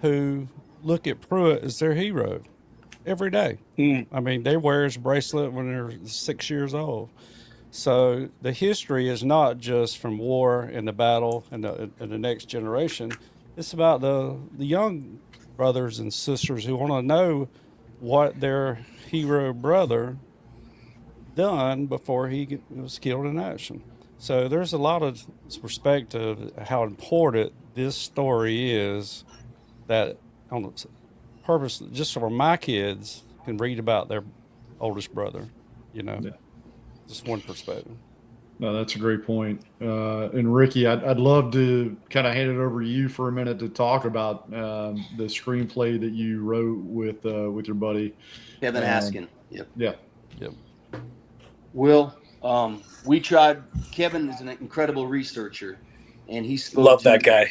who look at Pruitt as their hero every day. I mean, they wear his bracelet when they're 6 years old. So the history is not just from war and the battle and the next generation. It's about the young brothers and sisters who want to know what their hero brother done before he was killed in action. So there's a lot of perspective how important this story is, that on the purpose just for my kids can read about their oldest brother, Yeah. just one perspective. No, that's a great point. And Ricky, I'd love to kind of hand it over to you for a minute to talk about the screenplay that you wrote with your buddy Kevin Haskin. Yep. Yeah. Yep. Will, we tried. Kevin is an incredible researcher, and he spoke Love to, that guy.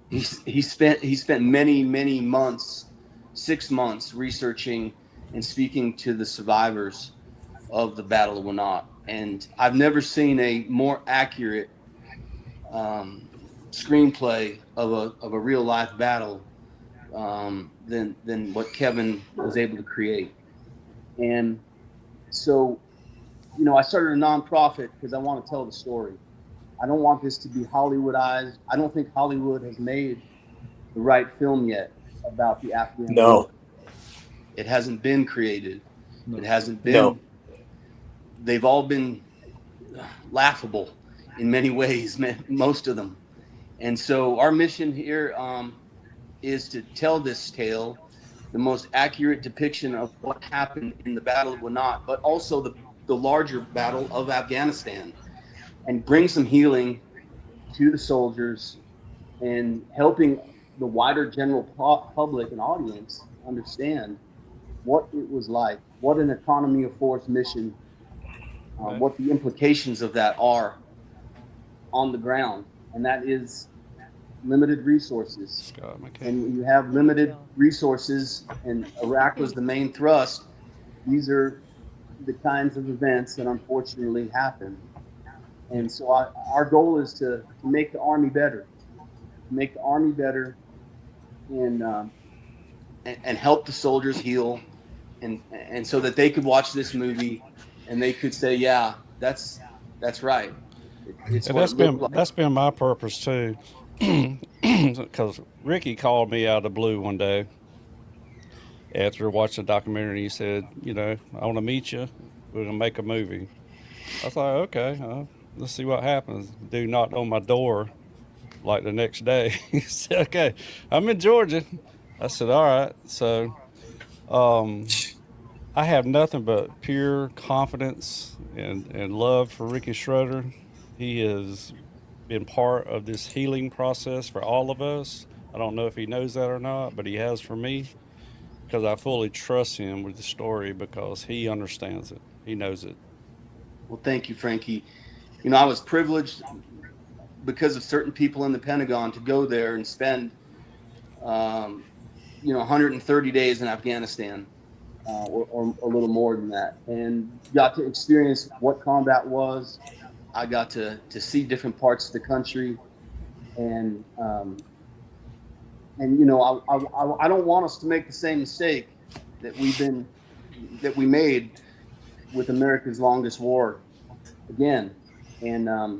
He spent many months, 6 months researching and speaking to the survivors of the Battle of Wanat, and I've never seen a more accurate screenplay of a real life battle than what Kevin was able to create. And so, I started a nonprofit because I want to tell the story. I don't want this to be Hollywoodized. I don't think Hollywood has made the right film yet about the Afghan war. It hasn't been created. No. It hasn't been. No. They've all been laughable in many ways, most of them. And so our mission here is to tell this tale, the most accurate depiction of what happened in the Battle of Wanat, but also the larger battle of Afghanistan, and bring some healing to the soldiers and helping the wider general public and audience understand what it was like, what an economy of force mission, what the implications of that are on the ground. And that is limited resources. Scott McKaig. And you have limited resources, and Iraq was the main thrust. These are the kinds of events that unfortunately happen. And so our goal is to make the Army better, and help the soldiers heal, and so that they could watch this movie and they could say, yeah, that's right. It's And what it looked like. that's been my purpose too, because Ricky called me out of the blue one day after watching the documentary. He said, "You know, I want to meet you. We're gonna make a movie." I was like, "Okay, let's see what happens." Dude knocked on my door like the next day. He said, "Okay, I'm in Georgia." I said, "All right." So um, I have nothing but pure confidence and love for Ricky Schroder. He has been part of this healing process for all of us. I don't know if he knows that or not, but he has for me because I fully trust him with the story because he understands it. He knows it. Well, thank you, Frankie. You know, I was privileged because of certain people in the Pentagon to go there and spend, um, 130 days in Afghanistan, or a little more than that, and got to experience what combat was. I got to see different parts of the country, and I don't want us to make the same mistake that we made with America's longest war again. And I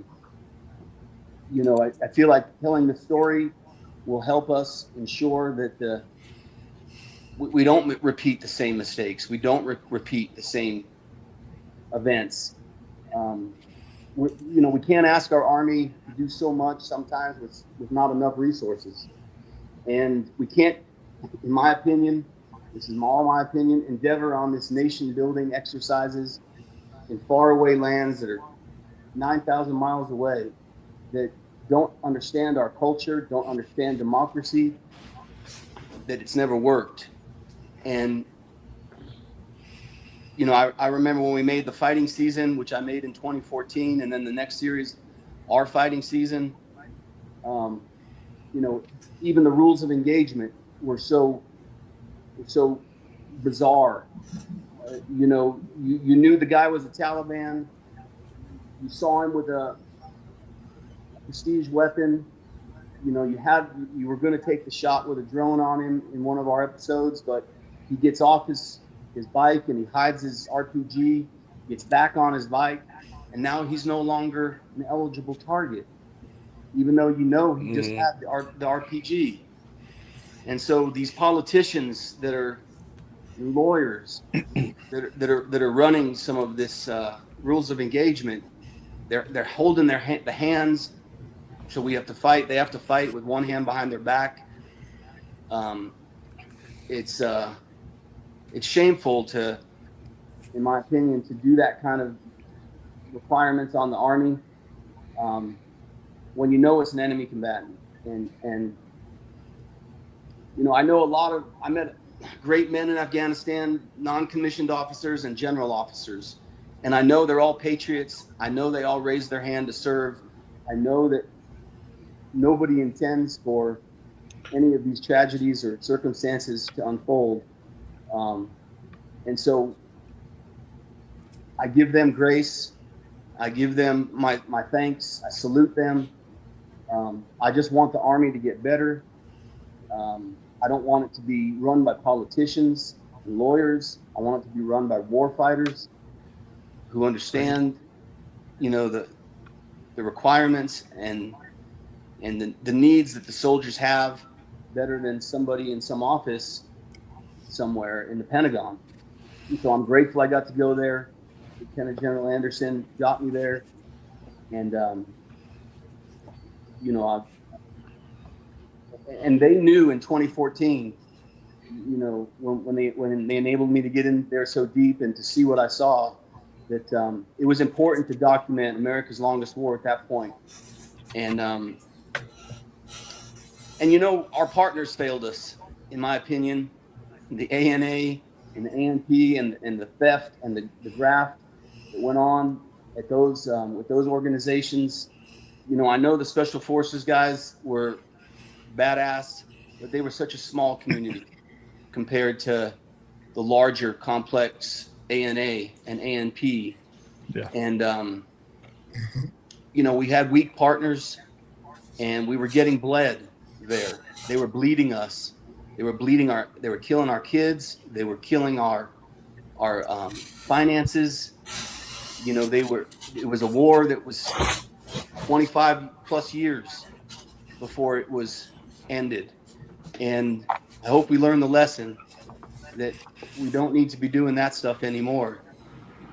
feel like telling the story will help us ensure that we don't repeat the same mistakes. We don't repeat the same events. Um, we can't ask our Army to do so much sometimes with not enough resources. And we can't, in my opinion, this is all my opinion, endeavor on this nation building exercises in faraway lands that are 9,000 miles away, that don't understand our culture, don't understand democracy, that it's never worked. And, I remember when we made the fighting season, which I made in 2014, and then the next series, our fighting season, um, even the rules of engagement were so bizarre. You knew the guy was a Taliban. You saw him with a prestige weapon. You were going to take the shot with a drone on him in one of our episodes, but he gets off his bike and he hides his RPG, gets back on his bike, and now he's no longer an eligible target, even though he just had the RPG. And so these politicians that are lawyers that are running some of this rules of engagement, they're holding the hands. So we have to fight. They have to fight with one hand behind their back. Um, it's shameful in my opinion, to do that kind of requirements on the Army, when it's an enemy combatant. And I met great men in Afghanistan, non-commissioned officers and general officers, and I know they're all patriots. I know they all raised their hand to serve. I know that nobody intends for any of these tragedies or circumstances to unfold. And so I give them grace. I give them my thanks. I salute them. I just want the Army to get better. I don't want it to be run by politicians and lawyers. I want it to be run by war fighters who understand, the requirements and the needs that the soldiers have better than somebody in some office somewhere in the Pentagon. And so I'm grateful I got to go there. Lieutenant General Anderson got me there, and and they knew in 2014, when they enabled me to get in there so deep and to see what I saw, that it was important to document America's longest war at that point. And our partners failed us, in my opinion. The ANA and the ANP and the theft and the graft that went on at those with those organizations. I know the special forces guys were badass, but they were such a small community compared to the larger complex ANA and ANP. Yeah. And we had weak partners, and we were getting bled there. They were bleeding us. They were killing our kids. They were killing our finances. It was a war that was 25 plus years before it was ended. And I hope we learn the lesson that we don't need to be doing that stuff anymore.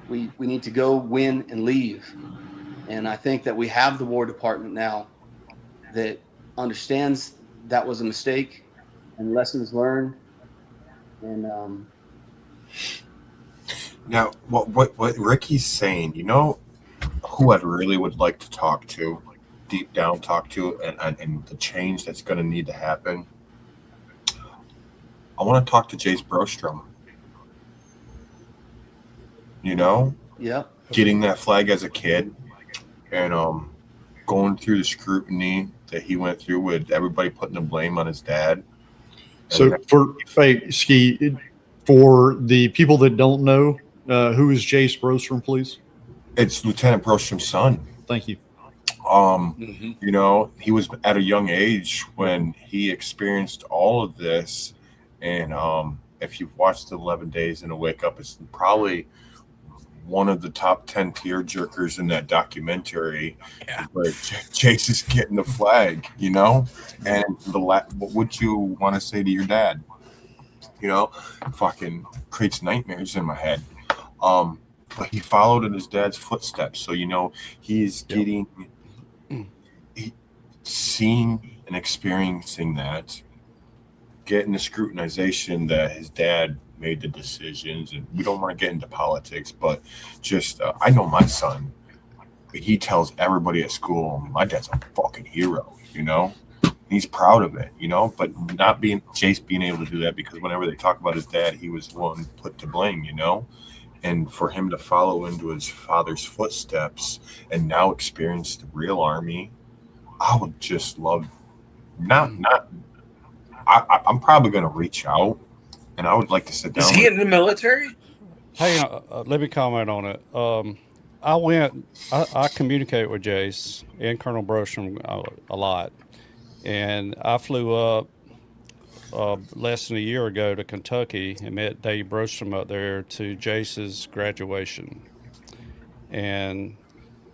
We need to go win and leave. And I think that we have the War Department now that understands that was a mistake and lessons learned. And Now, what Ricky's saying, who I really would like to talk to, deep down talk to, and the change that's going to need to happen. I want to talk to Jace Brostrom. yeah, Getting that flag as a kid, and going through the scrutiny that he went through with everybody putting the blame on his dad. So Ski, for the people that don't know, who is Jace Brostrom, please? It's Lieutenant Brostrom's son. Thank you. He was at a young age when he experienced all of this, and if you've watched 11 Days in a Wake Up, it's probably one of the top 10 tear jerkers in that documentary. Yeah. Where Chase is getting the flag, and what would you want to say to your dad? Fucking creates nightmares in my head. But he followed in his dad's footsteps, so he's getting, seeing and experiencing that, getting the scrutinization that his dad made the decisions. And we don't want to get into politics, but just I know my son, he tells everybody at school, my dad's a fucking hero. He's proud of it, but not Jace being able to do that, because whenever they talk about his dad, he was the one put to blame, and for him to follow into his father's footsteps and now experience the real Army, I would just love I'm probably going to reach out, and I would like to sit down. Is he in the military? Hey, let me comment on it. I communicate with Jace and Colonel Brostrom a lot, and I flew up less than a year ago to Kentucky and met Dave Brostrom up there to Jace's graduation. And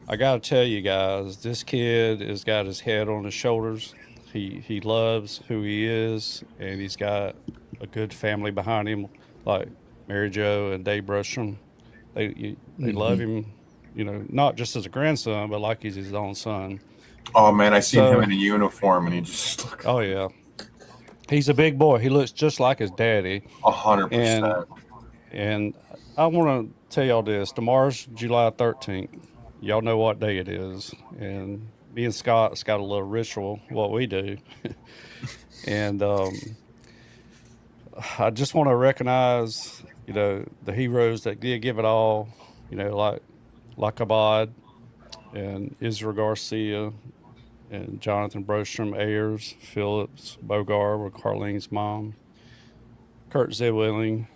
I got to tell you guys, this kid has got his head on his shoulders. He loves who he is, and he's got a good family behind him, like Mary Jo and Dave Brostrom. They love him, not just as a grandson, but like he's his own son. Oh man, I seen him in a uniform, and he just looked. Oh yeah, he's a big boy. He looks just like his daddy. 100%. And I want to tell y'all this: tomorrow's July 13th. Y'all know what day it is, and me and Scott's got a little ritual what we do, and I just want to recognize, the heroes that did give it all, like Abad and Israel Garcia and Jonathan Brostrom, Ayers, Phillips, Bogar with Carlene's mom, Kurt Zewilling,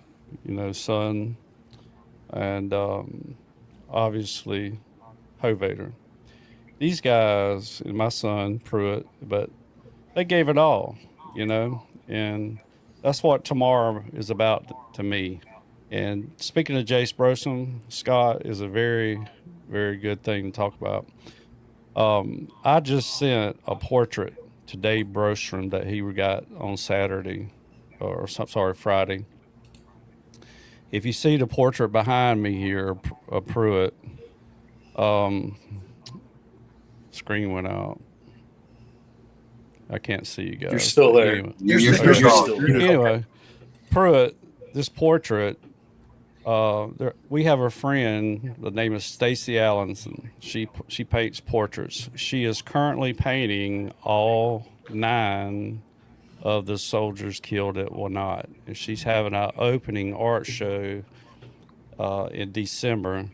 son, and obviously Hovader. These guys and my son Pruitt, but they gave it all, and that's what tomorrow is about to me. And speaking of Jace Brostrom, Scott, is a very, very good thing to talk about. I just sent a portrait to Dave Brostrom that he got on Saturday, Friday. If you see the portrait behind me here of Pruitt, screen went out. I can't see you guys. You're still there. Anyway, you're still there. anyway, Pruitt, this portrait, we have a friend. The name is Stacy Allenson. She paints portraits. She is currently painting all 9 of the soldiers killed at Wanat, and she's having an opening art show in December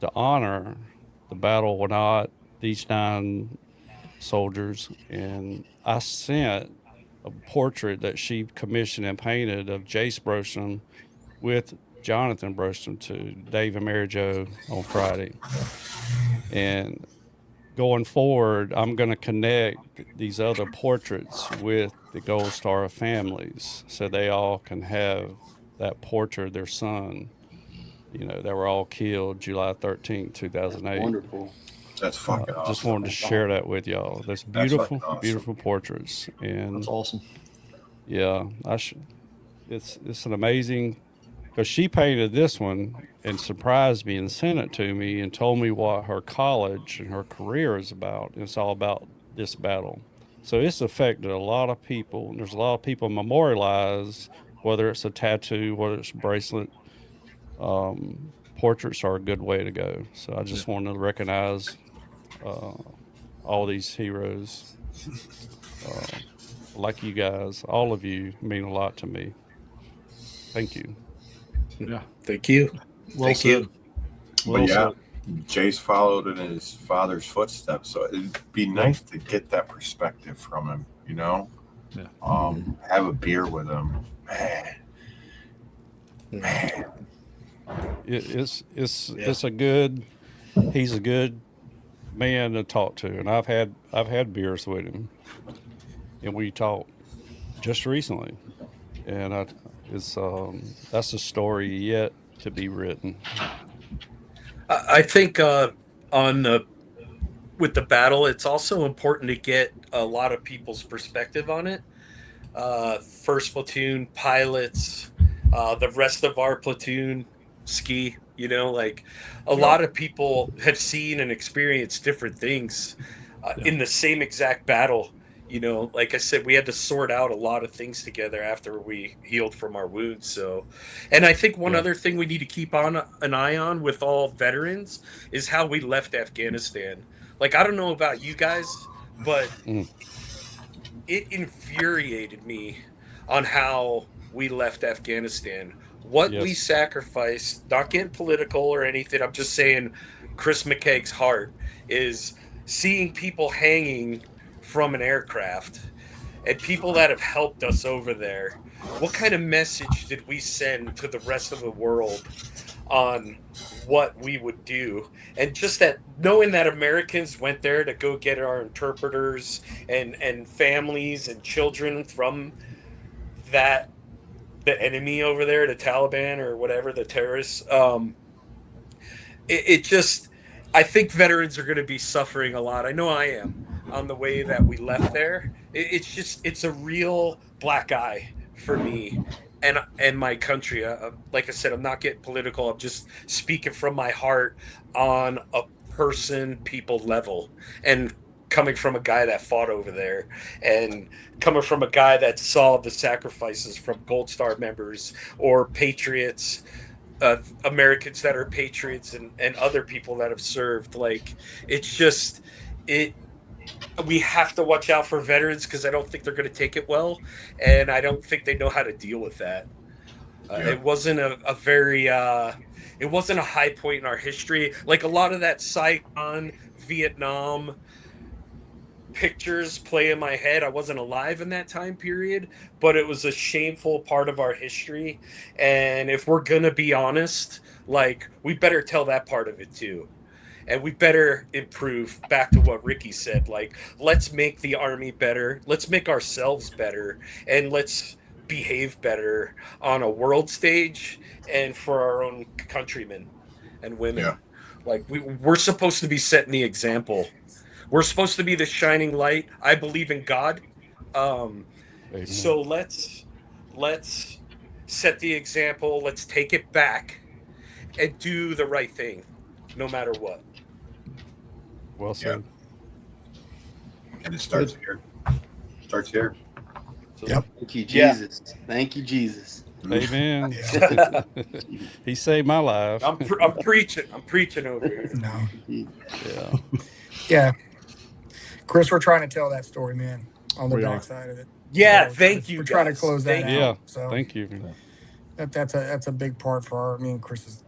to honor the Battle of Wanat, these 9 soldiers. And I sent a portrait that she commissioned and painted of Jace Brostrom with Jonathan Brostrom to Dave and Mary Jo on Friday. And going forward, I'm going to connect these other portraits with the Gold Star families so they all can have that portrait of their son, that were all killed July 13th, 2008. Wonderful. That's fucking awesome. Just wanted to share that with y'all. That's That's beautiful, fucking awesome. beautiful portraits, and That's awesome. yeah, it's an amazing, because she painted this one and surprised me and sent it to me and told me what her college and her career is about. It's all about this battle. So it's affected a lot of people. And there's a lot of people memorialized, whether it's a tattoo, whether it's a bracelet. Portraits are a good way to go. So I just wanted to recognize all these heroes. Like you guys, all of you mean a lot to me. Thank you. Yeah. Thank you. Well Thank said. you. Well But yeah, said. Jace followed in his father's footsteps, so it'd be nice to get that perspective from him. You know, have a beer with him, man. It's a good. He's a good man to talk to, and I've had beers with him, and we talked just recently, and that's a story yet to be written. I think with the battle, it's also important to get a lot of people's perspective on it. First platoon pilots, the rest of our platoon ski. Like a lot of people have seen and experienced different things in the same exact battle. Like I said, we had to sort out a lot of things together after we healed from our wounds. So, and I think one other thing we need to keep on an eye on with all veterans is how we left Afghanistan. Like, I don't know about you guys, but it infuriated me on how we left Afghanistan. What we sacrificed, not getting political or anything, I'm just saying Chris McKaig's heart is seeing people hanging from an aircraft and people that have helped us over there. What kind of message did we send to the rest of the world on what we would do? And just that knowing that Americans went there to go get our interpreters and families and children from the enemy over there, the Taliban or whatever, the terrorists. It just, I think veterans are going to be suffering a lot. I know I am, on the way that we left there. It's a real black eye for me and my country. Like I said, I'm not getting political. I'm just speaking from my heart on a people level, and coming from a guy that fought over there, and coming from a guy that saw the sacrifices from Gold Star members or patriots, Americans that are patriots, and other people that have served. Like, it's just we have to watch out for veterans, because I don't think they're going to take it well, and I don't think they know how to deal with that. It wasn't a very it wasn't a high point in our history. Like, a lot of that Saigon, Vietnam pictures play in my head. I wasn't alive in that time period, but it was a shameful part of our history. And if we're gonna be honest, like, we better tell that part of it too. And we better improve, back to what Ricky said. Like, let's make the Army better, let's make ourselves better, and let's behave better on a world stage and for our own countrymen and women. Like, we're supposed to be setting the example. We're supposed to be the shining light. I believe in God. So let's set the example. Let's take it back and do the right thing, no matter what. Well said. And it starts here. Starts here. Yep. Thank you, Jesus. Thank you, Jesus. Amen. He saved my life. I'm preaching. I'm preaching over here. No. Yeah. Chris, we're trying to tell that story, man, on the backside of it. Yeah, thank you. We're trying to close that out. Yeah, so thank you. That's a big part for me and Chris's,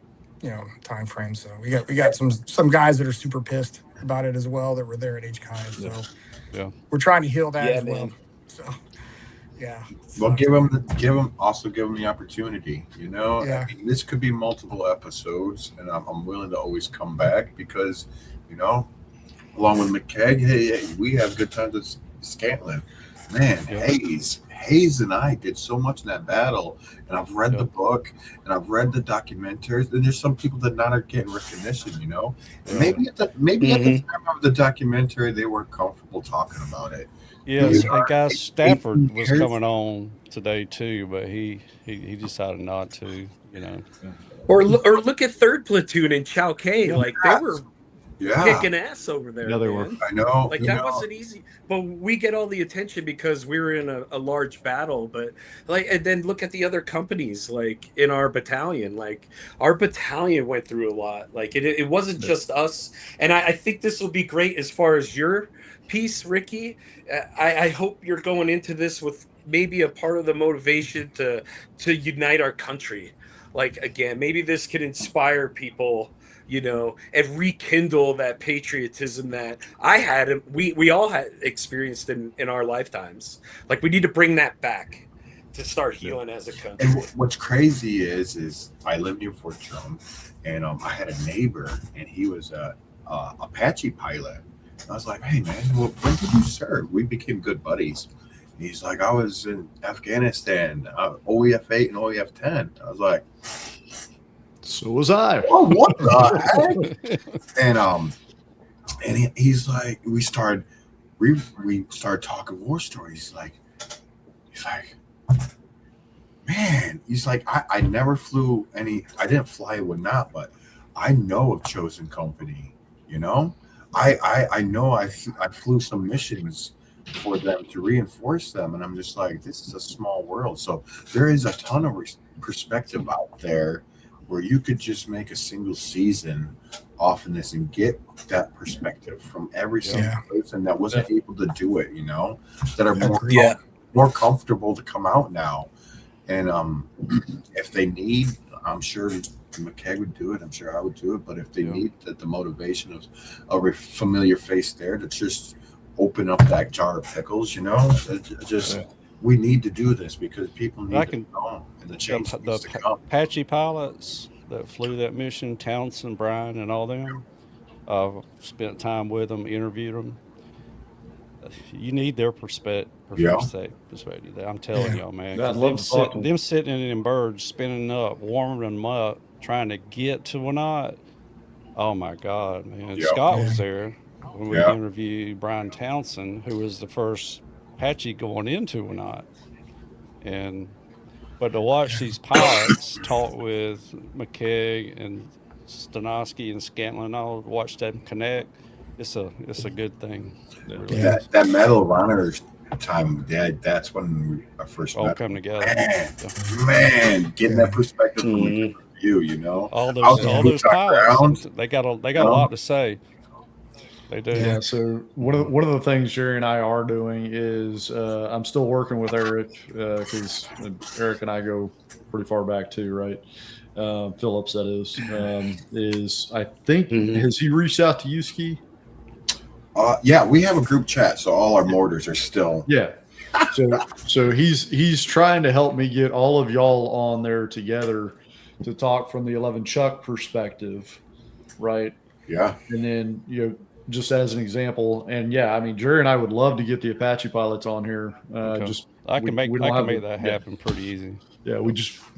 time frame. So we got some guys that are super pissed about it as well, that were there at HCI. So we're trying to heal that as well. So well, give them the opportunity. Yeah. I mean, this could be multiple episodes, and I'm willing to always come back, because along with McKaig, hey, we have good times at Scantlin. Man, Hayes and I did so much in that battle, and I've read the book and I've read the documentaries, and there's some people that not are getting recognition, you know. And maybe at the time of the documentary they weren't comfortable talking about it. Yes, and guys, Stafford was coming on today too, but he decided not to, you know. Or look at Third Platoon and Chow K. Like they were kicking ass over there. Yeah, they man. were. I know. Like that wasn't easy, but we get all the attention because we were in a large battle. But like, and then look at the other companies, like in our battalion. Like our battalion went through a lot. Like it wasn't just us. And I think this will be great as far as your piece, Ricky. I hope you're going into this with maybe a part of the motivation to unite our country. Like again, maybe this could inspire people, you know, and rekindle that patriotism that I had, and we all had experienced in our lifetimes. Like we need to bring that back to start healing as a country. And what's crazy is I live near Fort Drum, and I had a neighbor, and he was a Apache pilot. And I was like, hey man, well, when did you serve? We became good buddies. And he's like, I was in Afghanistan, OEF 8 and OEF 10. I was like, so was I. oh, what the heck? And he's like, we started talking war stories. He's like, man, he's like, I never flew any. I didn't fly Wanat, but I know of Chosen Company. You know, I know I flew some missions for them to reinforce them, and I'm just like, this is a small world. So there is a ton of perspective out there where you could just make a single season off in this and get that perspective from every single person that wasn't able to do it, you know, that are more comfortable to come out now. And if they need, I'm sure McKaig would do it. I'm sure I would do it. But if they need the motivation of a familiar face there to just open up that jar of pickles, you know, we need to do this because people need to know, and the change needs to come. Apache pilots that flew that mission, Townsend, Bryan, and all them, spent time with them, interviewed them. You need their perspective. I'm telling y'all, man. Them sitting in them birds, spinning up, warming them up, trying to get to Wanat. Oh my God, man! Scott was there when we interviewed Brian Townsend, who was the first Apache going into Wanat. But to watch these pilots talk with McKaig and Stenoski and Scantlin, all watch them connect. It's a good thing. That Medal of Honor time, that's when I first all met come together. Man, getting that perspective from you know, all those pilots, they got a lot to say. They do. Yeah. So one of the things Jerry and I are doing is I'm still working with Eric because Eric and I go pretty far back too, right? Phillips, that is I think has he reached out to you, Ski? Yeah, we have a group chat, so all our mortars are still. Yeah. So he's trying to help me get all of y'all on there together to talk from the 11 Chuck perspective, right? Yeah. And then, you know, just as an example, and I mean, Jerry and I would love to get the Apache pilots on here. I can make that happen pretty easy. Yeah, we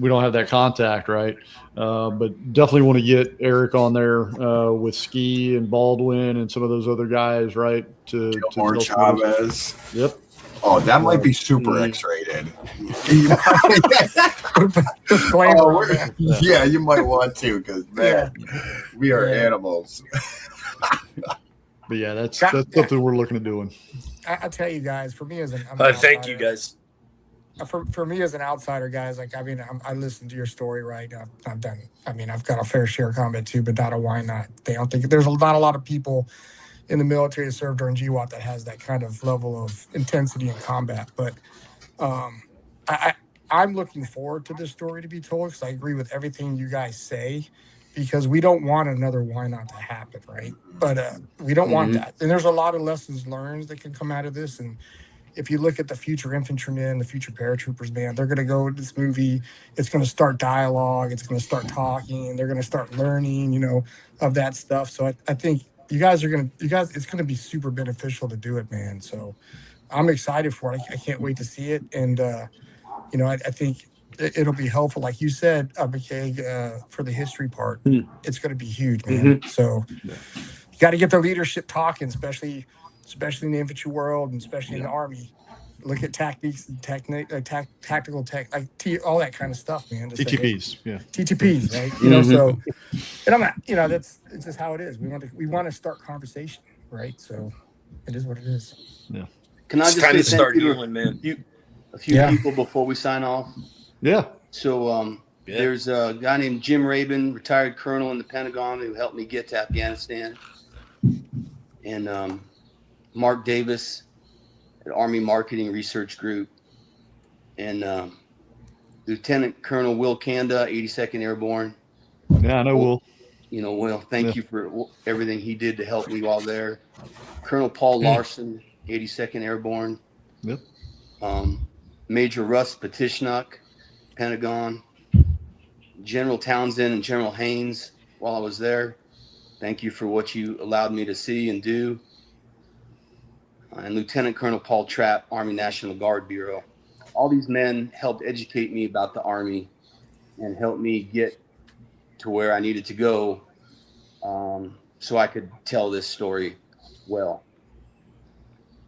don't have that contact, right? But definitely want to get Eric on there with Ski and Baldwin and some of those other guys, right? To Chavez. Yep. Oh, that might be super X-rated. Yeah, you might want to because we are animals. But yeah, that's something we're looking at doing. I tell you guys, for me as an thank you guys. For me as an outsider, guys, like I mean, I listened to your story, right? I've done. I mean, I've got a fair share of combat too, but Battle of Wanat. They don't think there's not a lot of people in the military that served during GWOT that has that kind of level of intensity in combat. But I'm looking forward to this story to be told because I agree with everything you guys say. Because we don't want another Wanat to happen, right? But we don't want that. And there's a lot of lessons learned that can come out of this. And if you look at the future infantrymen, the future paratroopers, man, they're going to go to this movie. It's going to start dialogue. It's going to start talking. They're going to start learning, you know, of that stuff. So I think it's going to be super beneficial to do it, man. So I'm excited for it. I can't wait to see it. And, you know, I think it'll be helpful. Like you said, McKaig, for the history part, it's going to be huge, man. So you got to get the leadership talking, especially in the infantry world and especially in the Army. Look at tactics and tactical tech, like all that kind of stuff, man. Just like, TTPs, yeah. TTPs, right? You know, so, and I'm not, you know, it's just how it is. We want to start conversation, right? So it is what it is. Yeah. Can I It's just time to say start thank you healing, man. a few people before we sign off? Yeah. So there's a guy named Jim Rabin, retired colonel in the Pentagon, who helped me get to Afghanistan. And Mark Davis at Army Marketing Research Group. And Lieutenant Colonel Will Kanda, 82nd Airborne. Yeah, I know Will. You know, Will, thank you for everything he did to help me while there. Colonel Paul Larson, 82nd Airborne. Yep. Major Russ Petishnock, Pentagon. General Townsend and General Haynes while I was there. Thank you for what you allowed me to see and do. And Lieutenant Colonel Paul Trapp, Army National Guard Bureau. All these men helped educate me about the Army and helped me get to where I needed to go, so I could tell this story well.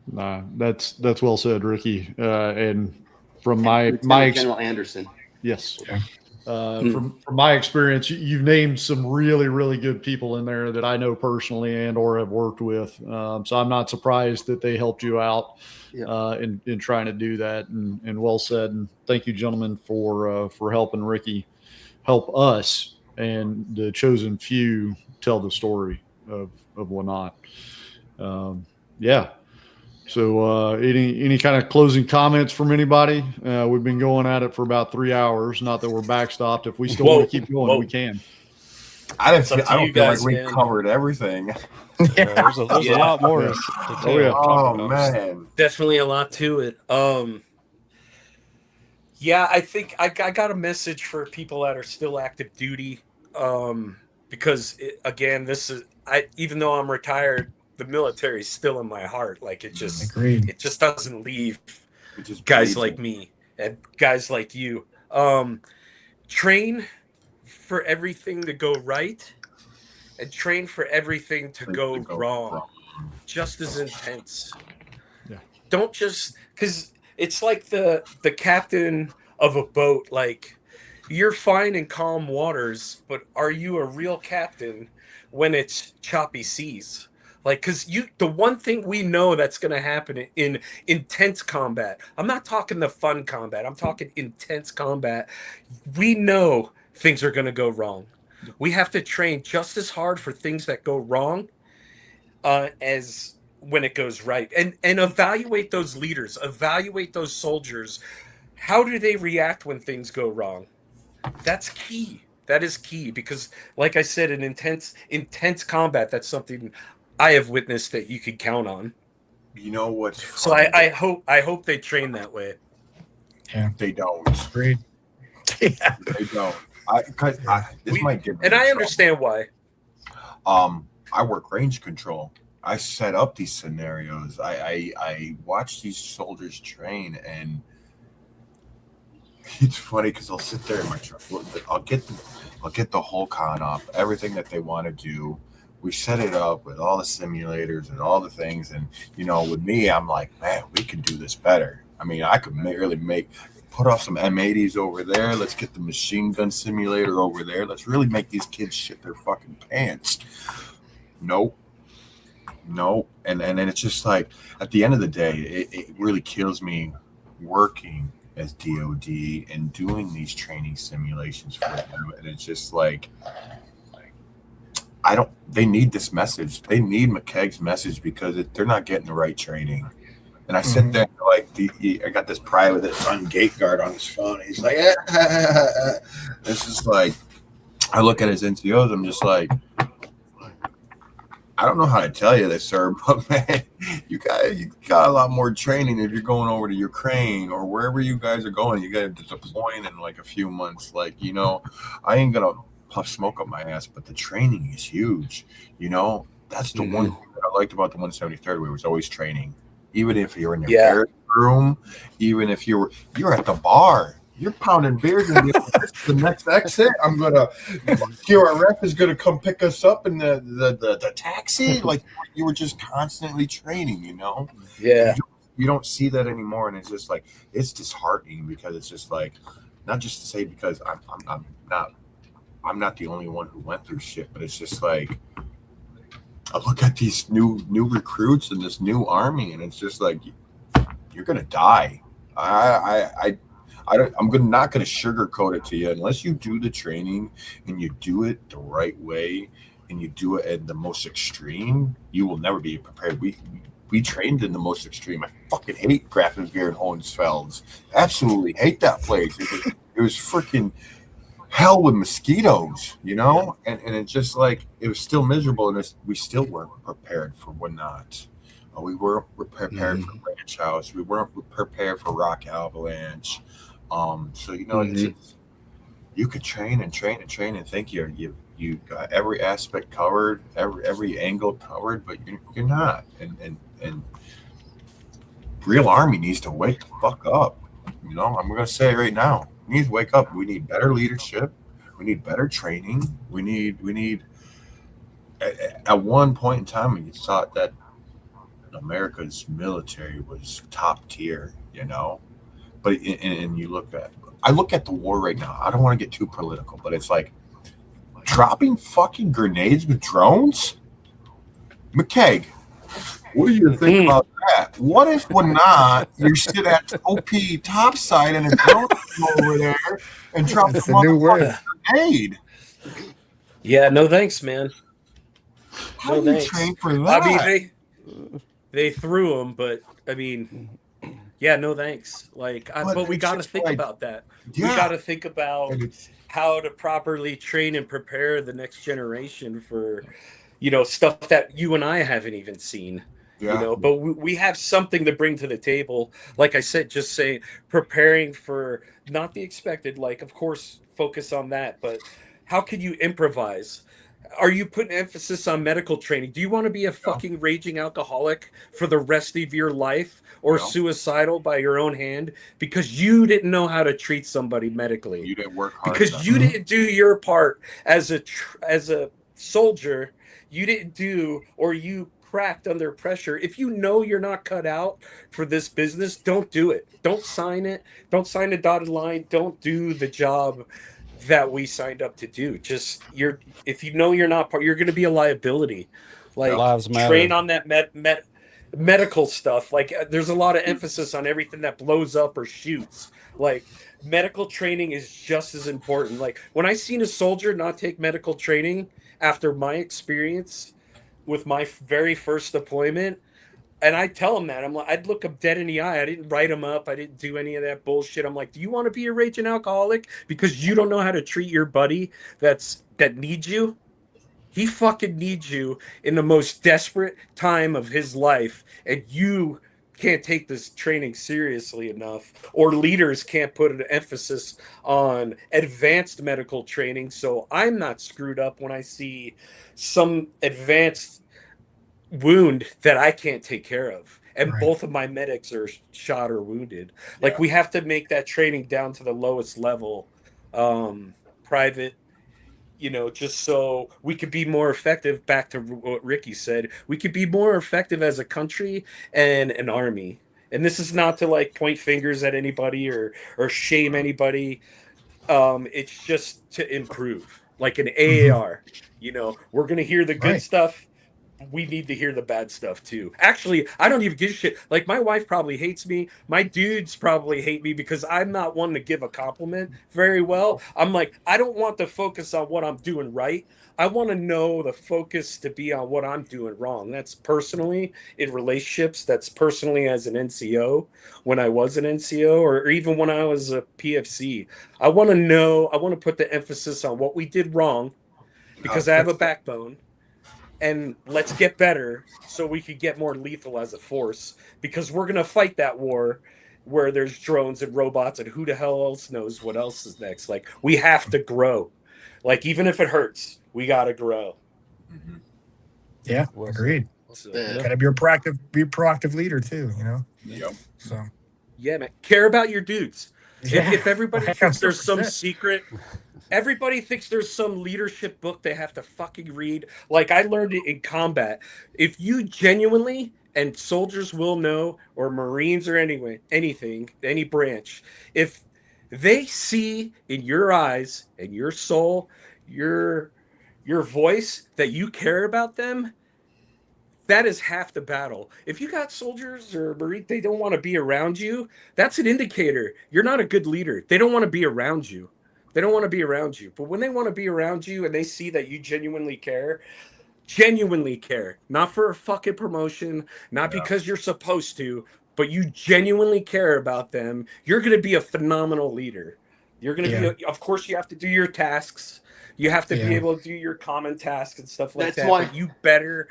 That's well said, Ricky. And from my General Anderson. Yes. Yeah. From my experience, you've named some really, really good people in there that I know personally and or have worked with. So I'm not surprised that they helped you out in trying to do that. And well said. And thank you, gentlemen, for helping Ricky help us and the chosen few tell the story of Wanat. Yeah. So any kind of closing comments from anybody? We've been going at it for about 3 hours. Not that we're backstopped. If we still want to keep going, we can. I don't up to feel you like guys, we man. covered everything. There's a lot more to tell. Oh man, Definitely a lot to it. Yeah, I think I got a message for people that are still active duty. Because again, even though I'm retired, the military is still in my heart. Like it just doesn't leave guys like me and guys like you. Train for everything to go right and train for everything to go wrong. Just as intense. Yeah. Don't just, because it's like the captain of a boat. Like, you're fine in calm waters, but are you a real captain when it's choppy seas? Like, because the one thing we know that's going to happen in intense combat, I'm not talking the fun combat, I'm talking intense combat. We know things are going to go wrong. We have to train just as hard for things that go wrong as when it goes right, and evaluate those leaders, evaluate those soldiers. How do they react when things go wrong? That's key. That is key, because like I said, in intense combat, that's something I have witnessed that you could count on. You know what's So funny? I hope they train that way. Yeah, They don't. Agreed. Yeah. They don't. This might get me And in I trouble. understand why. I work range control. I set up these scenarios. I watch these soldiers train, and it's funny because I'll sit there in my truck. I'll get the whole con up, everything that they want to do. We set it up with all the simulators and all the things, and with me, I'm like, man, we can do this better. I mean, I could really put off some M80s over there. Let's get the machine gun simulator over there. Let's really make these kids shit their fucking pants. Nope. And then it's just like, at the end of the day, it really kills me working as DOD and doing these training simulations for them. And it's just like, they need this message. They need McKaig's message, because they're not getting the right training. And I sit there, like, I got this private that's on gate guard on his phone. He's like, it's just like, I look at his NCOs, I'm just like, I don't know how to tell you this, sir, but man, you got a lot more training if you're going over to Ukraine or wherever you guys are going. You got to deploy in like a few months. Like, I ain't gonna puff smoke up my ass, but the training is huge. That's the one thing that I liked about the 173rd. We was always training. Even if you're in your Yeah. parents' room, even if you're at the bar, you're pounding beers and being like, this is the next exit. I'm gonna QRF is gonna come pick us up in the taxi. Like you were just constantly training, you know. Yeah. You don't see that anymore, and it's just like it's disheartening because it's just like not just to say because I'm not the only one who went through shit, but it's just like I look at these new recruits in this new army, and it's just like you're gonna die. I'm not gonna sugarcoat it to you unless you do the training and you do it the right way and you do it at the most extreme. You will never be prepared. We trained in the most extreme. I fucking hate Grafenwehr and Hohenfels. Absolutely hate that place. It was freaking hell with mosquitoes, you know, and it's just like it was still miserable, and we still weren't prepared for Wanat. We weren't prepared for Ranch House. We weren't prepared for Rock Avalanche. So you know, it's just, you could train and train and train and think you got every aspect covered, every angle covered, but you're not. And real army needs to wake the fuck up. You know, I'm gonna say it right now. We need to wake up. We need better leadership. We need better training. We need. At one point in time, you thought that America's military was top tier, you know. But and I look at the war right now. I don't want to get too political, but it's like dropping fucking grenades with drones. McKaig, what do you think about that? What if not? You sit at OP topside and a drone over there and drop the That's the new word. motherfucking grenade? Yeah, no thanks, man. How No do you thanks. train for that? I mean, they threw them, but I mean, yeah, no thanks. Like, but we it's got to just think like, about that. yeah. We got to think about And it's, how to properly train and prepare the next generation for, stuff that you and I haven't even seen. yeah. But we have something to bring to the table. Like I said, just saying, preparing for not the expected. Like, of course, focus on that. But how can you improvise? Are you putting emphasis on medical training? Do you want to be a fucking raging alcoholic for the rest of your life, or No. suicidal by your own hand because you didn't know how to treat somebody medically? You didn't work hard Because enough. you didn't do your part as a soldier. You didn't do, or you cracked under pressure. If you know you're not cut out for this business, don't do it. Don't sign it. Don't sign a dotted line. Don't do the job that we signed up to do. Just if you know you're not part, you're going to be a liability. Like, Lives matter. train on that medical stuff. Like, there's a lot of emphasis on everything that blows up or shoots. Like, medical training is just as important. Like, when I seen a soldier not take medical training after my experience with my very first deployment, and I tell him that, I'm like, I'd look him dead in the eye. I didn't write him up. I didn't do any of that bullshit. I'm like, do you want to be a raging alcoholic because you don't know how to treat your buddy that needs you? He fucking needs you in the most desperate time of his life, and you can't take this training seriously enough, or leaders can't put an emphasis on advanced medical training. So I'm not screwed up when I see some advanced wound that I can't take care of, and Right. both of my medics are shot or wounded. Like, we have to make that training down to the lowest level, private, just so we could be more effective. Back to what Ricky said, we could be more effective as a country and an army. And this is not to like point fingers at anybody or shame anybody. It's just to improve, like an AAR. We're gonna hear the good Right. stuff. We need to hear the bad stuff too. Actually, I don't even give a shit. Like, my wife probably hates me. My dudes probably hate me because I'm not one to give a compliment very well. I'm like, I don't want to focus on what I'm doing right. I want to know the focus to be on what I'm doing wrong. That's personally in relationships. That's personally as an NCO, when I was an NCO, or even when I was a PFC. I want to know, I want to put the emphasis on what we did wrong because I have a backbone. And let's get better so we could get more lethal as a force, because we're going to fight that war where there's drones and robots and who the hell else knows what else is next. Like, we have to grow. Like, even if it hurts, we got to grow. Yeah, Well agreed. So, Gotta be a proactive leader too, you know? Yep. So yeah, man, care about your dudes. yeah, If everybody like thinks there's some 100%. secret, everybody thinks there's some leadership book they have to fucking read. Like I learned it in combat. If you genuinely, and soldiers will know, or Marines or anything, any branch, if they see in your eyes and your soul, your voice that you care about them, that is half the battle. If you got soldiers or Marines, they don't want to be around you, that's an indicator you're not a good leader. They don't want to be around you. They don't want to be around you. But when they want to be around you and they see that you genuinely care, not for a fucking promotion, not Yeah. because you're supposed to, but you genuinely care about them, you're going to be a phenomenal leader. You're going to Yeah. of course, you have to do your tasks. You have to be Yeah. able to do your common tasks and stuff like That's that. why- But you better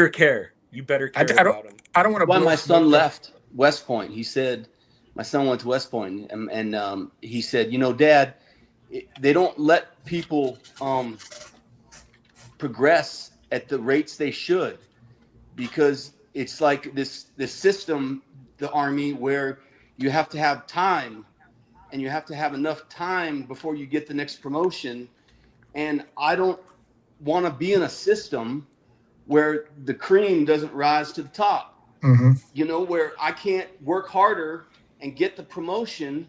care. You better care I don't about them. I don't want to Why blow my son smoke up. left West Point. He said, my son went to West Point, and he said, Dad, they don't let people progress at the rates they should, because it's like this system, the Army, where you have to have time, and you have to have enough time before you get the next promotion. And I don't want to be in a system where the cream doesn't rise to the top. Mm-hmm. Where I can't work harder and get the promotion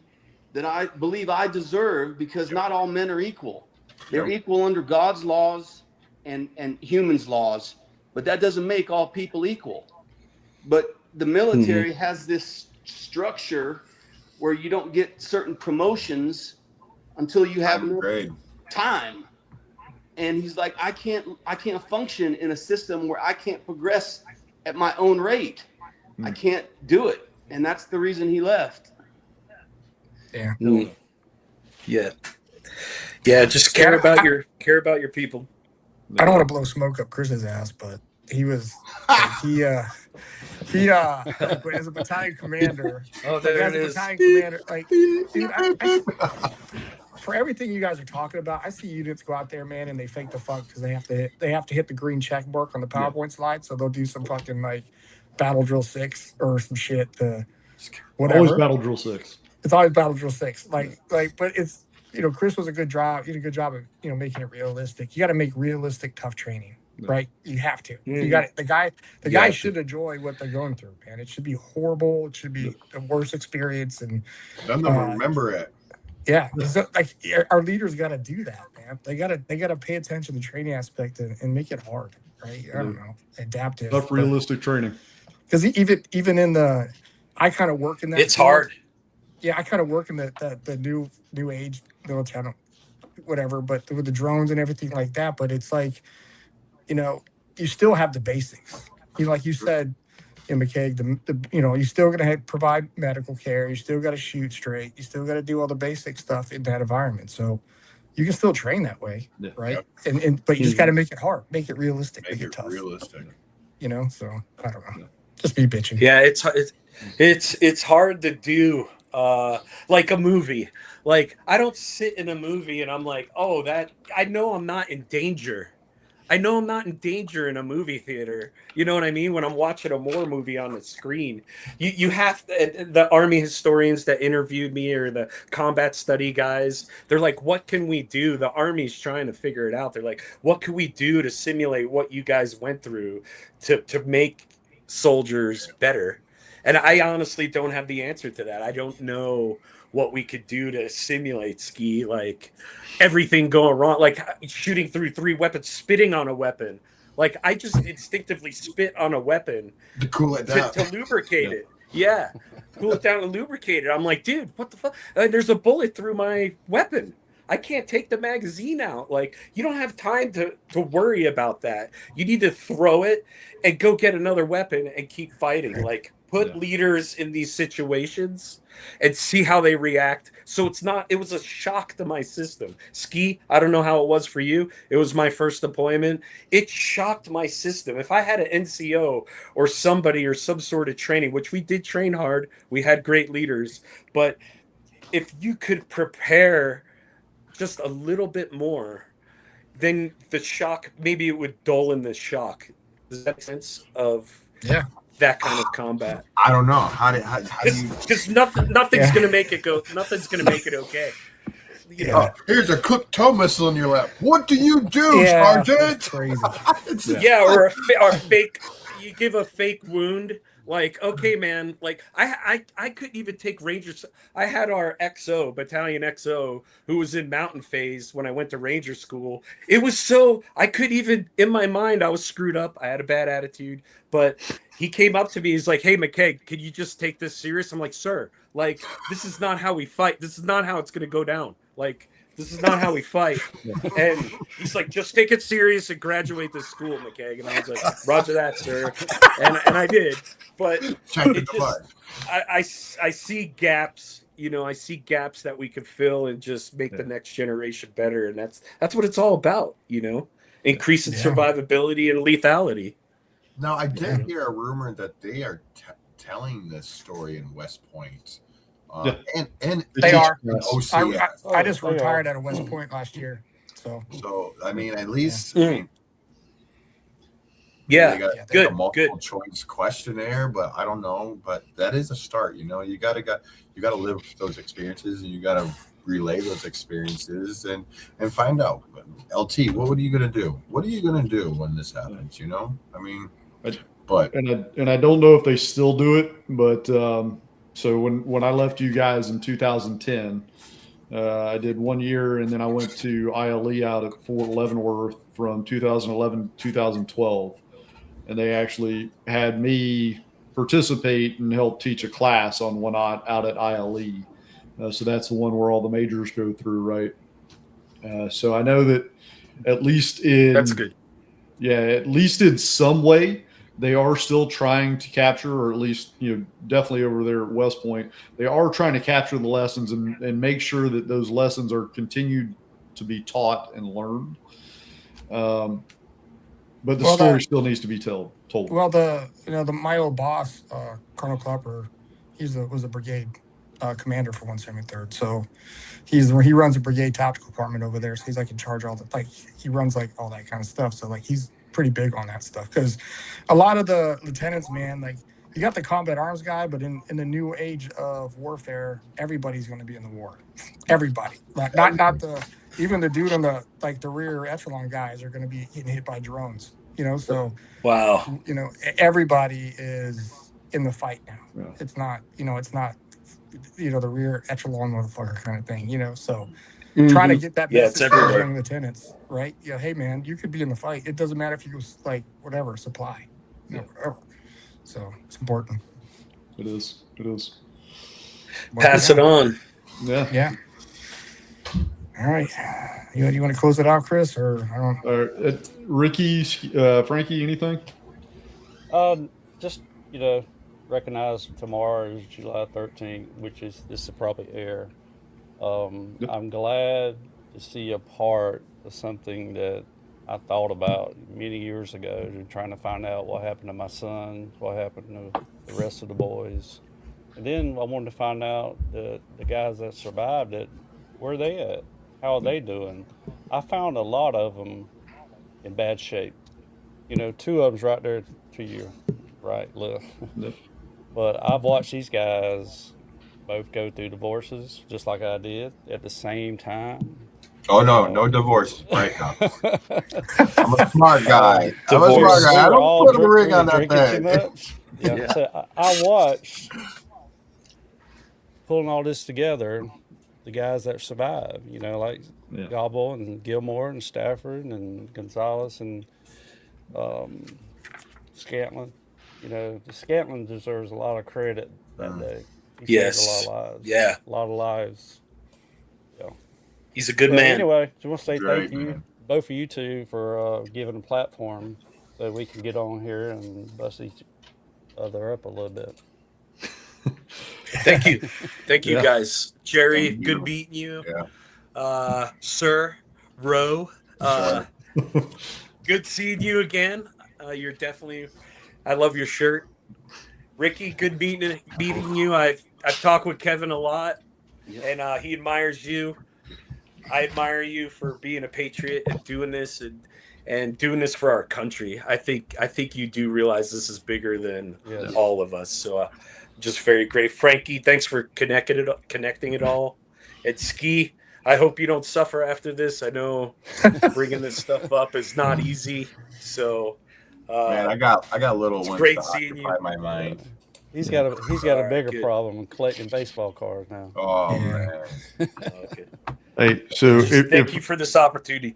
that I believe I deserve, because not all men are equal. They're equal under God's laws and humans' laws, but that doesn't make all people equal. But the military has this structure where you don't get certain promotions until you have enough time. And he's like, I can't function in a system where I can't progress at my own rate. I can't do it. And that's the reason he left. Yeah. Yeah. Yeah, just care about your people. I don't want to blow smoke up Chris's ass, but he was like, he like as a battalion commander. Oh, Like there as it a is. battalion commander, like dude, for everything you guys are talking about, I see units go out there, man, and they fake the fuck because they have to hit the green check mark on the PowerPoint slide, so they'll do some fucking like battle drill 6 or some shit to whatever. Always battle drill 6. It's always battle drill 6. But it's Chris was a good job. He did a good job of making it realistic. You got to make realistic, tough training, right? You have to. You got it. The guy should enjoy what they're going through, man. It should be horrible. It should be the worst experience, and none of them remember it. yeah, so, like our leaders got to do that, man. They gotta pay attention to the training aspect and make it hard, right? I don't know, adaptive. Tough, realistic training. Because even in I kind of work in that. It's field. hard. Yeah, I kind of work in the new age military, whatever, but with the drones and everything like that. But it's like, you still have the basics. Like you said, McKaig, you still gonna provide medical care. You still got to shoot straight. You still got to do all the basic stuff in that environment. So you can still train that way, right? Yep. But you just got to make it hard, make it realistic, make it tough. Realistic. So I don't know. Just be bitching. Yeah, it's hard to do. Like a movie. Like I don't sit in a movie and I'm like, oh, that I know I'm not in danger. I know I'm not in danger in a movie theater. You know what I mean? When I'm watching a war movie on the screen, you have to, the Army historians that interviewed me or the combat study guys, they're like, what can we do? The Army's trying to figure it out. They're like, what can we do to simulate what you guys went through to make soldiers better? And I honestly don't have the answer to that. I don't know what we could do to simulate ski, like everything going wrong, like shooting through 3 weapons, spitting on a weapon. Like I just instinctively spit on a weapon to cool it down, to lubricate it. Yeah, cool it down and lubricate it. I'm like, dude, what the fuck? There's a bullet through my weapon. I can't take the magazine out. Like, you don't have time to worry about that. You need to throw it and go get another weapon and keep fighting. Like, put leaders in these situations and see how they react. So it was a shock to my system. Ski, I don't know how it was for you. It was my first deployment. It shocked my system. If I had an NCO or somebody or some sort of training, which we did train hard, we had great leaders, but if you could prepare just a little bit more, then the shock, maybe it would dull in the shock. Does that make sense of Yeah. that kind of combat? I don't know. How do you? Because nothing's Yeah. gonna make it go. Nothing's gonna make it okay. You know. Oh, here's a cooked toe missile in your lap. What do you do, Yeah, Sergeant? it's crazy. Yeah, or a fake. You give a fake wound. Like, okay, man. Like, I couldn't even take Rangers. I had our XO battalion XO who was in mountain phase when I went to Ranger school. It was so I could even in my mind I was screwed up. I had a bad attitude, but he came up to me. He's like, "Hey, McKaig, can you just take this serious?" I'm like, "Sir, like this is not how we fight. This is not how it's gonna go down. Like." This is not how we fight. And he's like, just take it serious and graduate this school, McKaig. And I was like, Roger that, sir. And I did. But Check the it just, I see gaps, I see gaps that we could fill and just make the next generation better. And that's what it's all about, increasing survivability and lethality. Now, I did hear a rumor that they are telling this story in West Point. And They are. OCS. I just retired out of West Point last year. So I mean, at least Yeah. they got Good. a multiple choice questionnaire, but I don't know. But that is a start. You gotta live those experiences, and you gotta relay those experiences and find out. LT, what are you gonna do? What are you gonna do when this happens? I mean, but and I don't know if they still do it, but so when I left you guys in 2010, I did 1 year, and then I went to ILE out at Fort Leavenworth from 2011 to 2012, and they actually had me participate and help teach a class on Wanat out at ILE. So that's the one where all the majors go through, right? So I know that at least That's good. Yeah, at least in some way, they are still trying to capture, or at least, definitely over there at West Point, they are trying to capture the lessons and make sure that those lessons are continued to be taught and learned. But the story still needs to be told. Well, my old boss, Colonel Klepper, was a brigade commander for 173rd. So he runs a brigade tactical department over there. So he's like in charge of he runs like all that kind of stuff. So like he's pretty big on that stuff, because a lot of the lieutenants, man, like you got the combat arms guy, but in the new age of warfare, everybody's going to be in the war. Everybody, like not even the dude on the rear echelon guys are going to be getting hit by drones. So wow, everybody is in the fight now. Yeah. It's not the rear echelon motherfucker kind of thing. So. Trying to get that message to the young lieutenants, right? Yeah, hey man, you could be in the fight. It doesn't matter if you go whatever supply, whatever. So it's important. It is. Pass it on. Yeah. All right. You want to close it out, Chris, or I don't? Ricky, Frankie, anything? Just recognize tomorrow is July 13th, which is this will probably air. I'm glad to see a part of something that I thought about many years ago, trying to find out what happened to my son, what happened to the rest of the boys. And then I wanted to find out the guys that survived it, where are they at? How are they doing? I found a lot of them in bad shape. Two of them's right there to your right, left. Yep. But I've watched these guys both go through divorces just like I did at the same time. Oh no divorce right now. I'm a smart guy. I don't put a ring on that thing. Too much. Yeah. So I watched pulling all this together, the guys that survived, like Gobble and Gilmore and Stafford and Gonzalez and Scantlin. Scantlin deserves a lot of credit that day. He saved a lot of lives. Yeah. A lot of lives. Yeah. He's a good man. Anyway, just want to say thank you, both of you two, for giving a platform so we can get on here and bust each other up a little bit. Thank you. Thank you, guys. Jerry, good meeting you. Yeah. Sir, Ro, good seeing you again. You're definitely, I love your shirt. Ricky, good meeting you. I've talked with Kevin a lot, and he admires you. I admire you for being a patriot and doing this, and and doing this for our country. I think you do realize this is bigger than Yes. all of us. So just very great. Frankie, thanks for connecting it all. And Ski, I hope you don't suffer after this. I know bringing this stuff up is not easy. So Man, I got little it's ones great to seeing you. occupy my mind. He's got a All right, bigger good. problem in collecting baseball cards now. Oh Yeah. man. Okay. Hey, so Just thank you for this opportunity.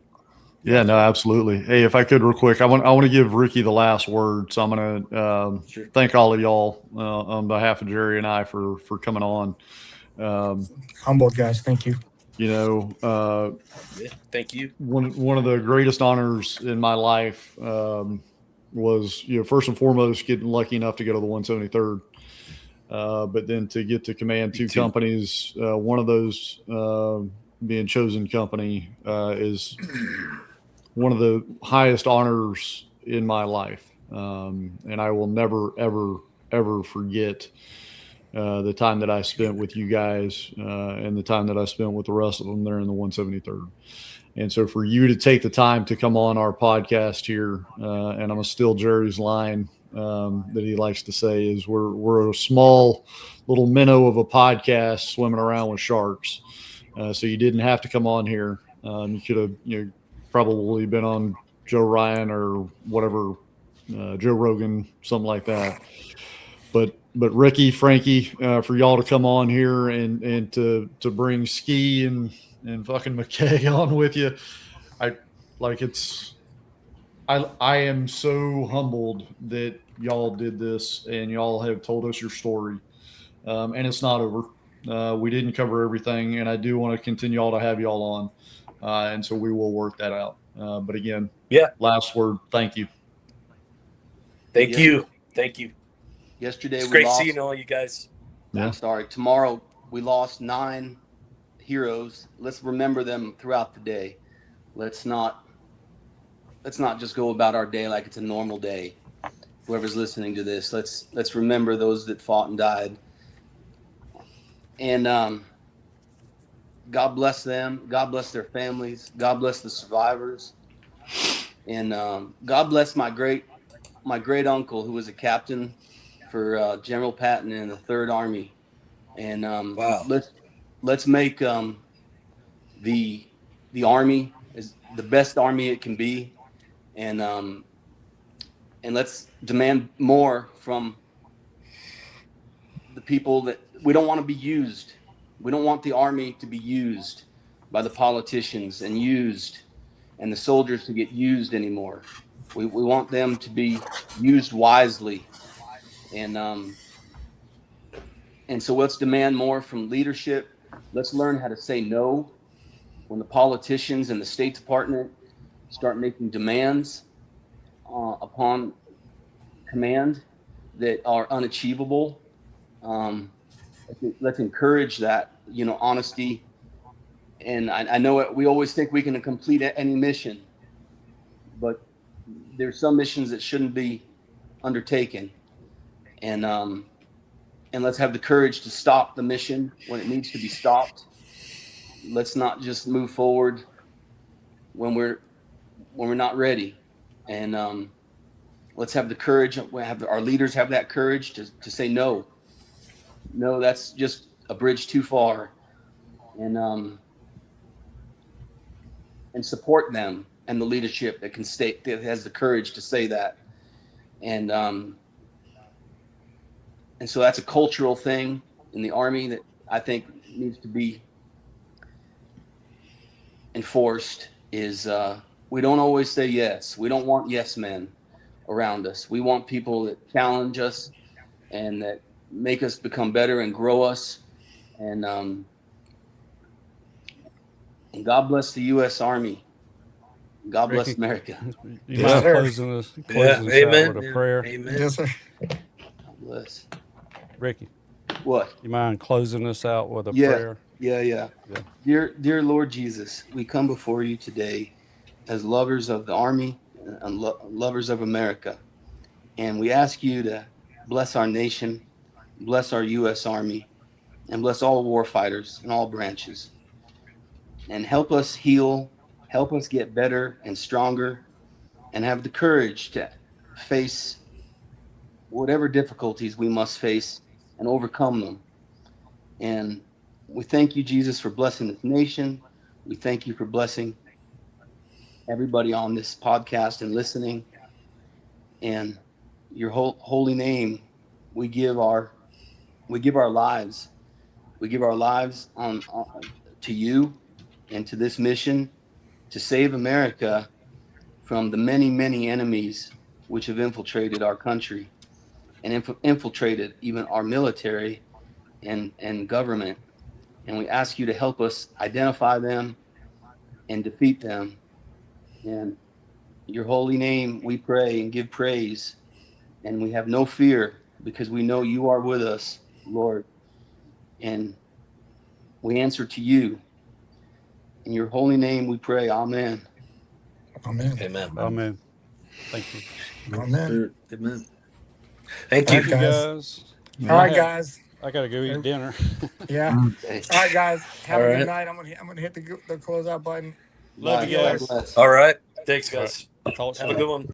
yeah, no, absolutely. Hey, if I could real quick, I want to give Ricky the last word. So I'm going to Sure. thank all of y'all on behalf of Jerry and I for coming on. Humbled, guys. Thank you. You know, Yeah, thank you. one of the greatest honors in my life was, you know, first and foremost, getting lucky enough to go to the 173rd. But then to get to command two companies, one of those being chosen company is one of the highest honors in my life. And I will never, ever, ever forget the time that I spent with you guys and the time that I spent with the rest of them there in the 173rd. And so for you to take the time to come on our podcast here, and I'm going to steal Jerry's line that he likes to say is we're a small little minnow of a podcast swimming around with sharks. So you didn't have to come on here. You could have, you know, probably been on Joe Ryan or whatever, Joe Rogan, something like that. But Ricky, Frankie, for y'all to come on here and to bring Ski and fucking McKaig on with you, I am so humbled that y'all did this and y'all have told us your story, and it's not over. We didn't cover everything, and I do want to continue to have y'all on, and so we will work that out. But again, Yeah. last word. Thank you. Thank you. Yesterday It's we great lost. seeing all you guys. Yeah. I'm sorry. Tomorrow we lost 9 heroes. Let's remember them throughout the day. Let's not just go about our day like it's a normal day. Whoever's listening to this, let's remember those that fought and died. And God bless them. God bless their families. God bless the survivors. And God bless my great uncle who was a captain for General Patton in the 3rd Army. And Wow. let's make the Army is the best Army it can be, and let's demand more from the people that we don't want to be used. We don't want the Army to be used by the politicians and the soldiers to get used anymore. We want them to be used wisely, and so let's demand more from leadership. Let's learn how to say no when the politicians and the State Department start making demands upon command that are unachievable. Let's encourage that, honesty. And I know we always think we can complete any mission, but there's some missions that shouldn't be undertaken. And let's have the courage to stop the mission when it needs to be stopped. Let's not just move forward when we're not ready. And let's have the courage. Our leaders have that courage to say no. No, that's just a bridge too far. And support them and the leadership that has the courage to say that. And so that's a cultural thing in the Army that I think needs to be enforced. Is we don't always say yes. We don't want yes men around us. We want people that challenge us and that make us become better and grow us. And God bless the U.S. Army. God bless Ricky, America. You Yes, mind sir. closing us Amen. out with a prayer? Amen. Yes, sir. God bless. Ricky, What? you mind closing us out with a Yeah. prayer? Yeah. Dear Lord Jesus, we come before you today as lovers of the Army and lovers of America. And we ask you to bless our nation, bless our U.S. Army, and bless all warfighters in all branches. And help us heal, help us get better and stronger, and have the courage to face whatever difficulties we must face and overcome them. And we thank you, Jesus, for blessing this nation. We thank you for blessing everybody on this podcast and listening. And your holy name, we give our lives. We give our lives on to you and to this mission to save America from the many, many enemies which have infiltrated our country and infiltrated even our military and government. And we ask you to help us identify them and defeat them. And your holy name, we pray and give praise. And we have no fear because we know you are with us, Lord. And we answer to you. In your holy name, we pray. Amen. Amen. Amen. Amen. Thank you. Amen. Amen. Thank All you. right, Thank you guys. guys. All right, guys. I gotta go eat dinner. Yeah. Okay. All right, guys. Have All a good right. night. I'm gonna hit the closeout button. Love Bye. you God guys. bless. All right. Thanks, All right. guys. Talk Have a soon. good one.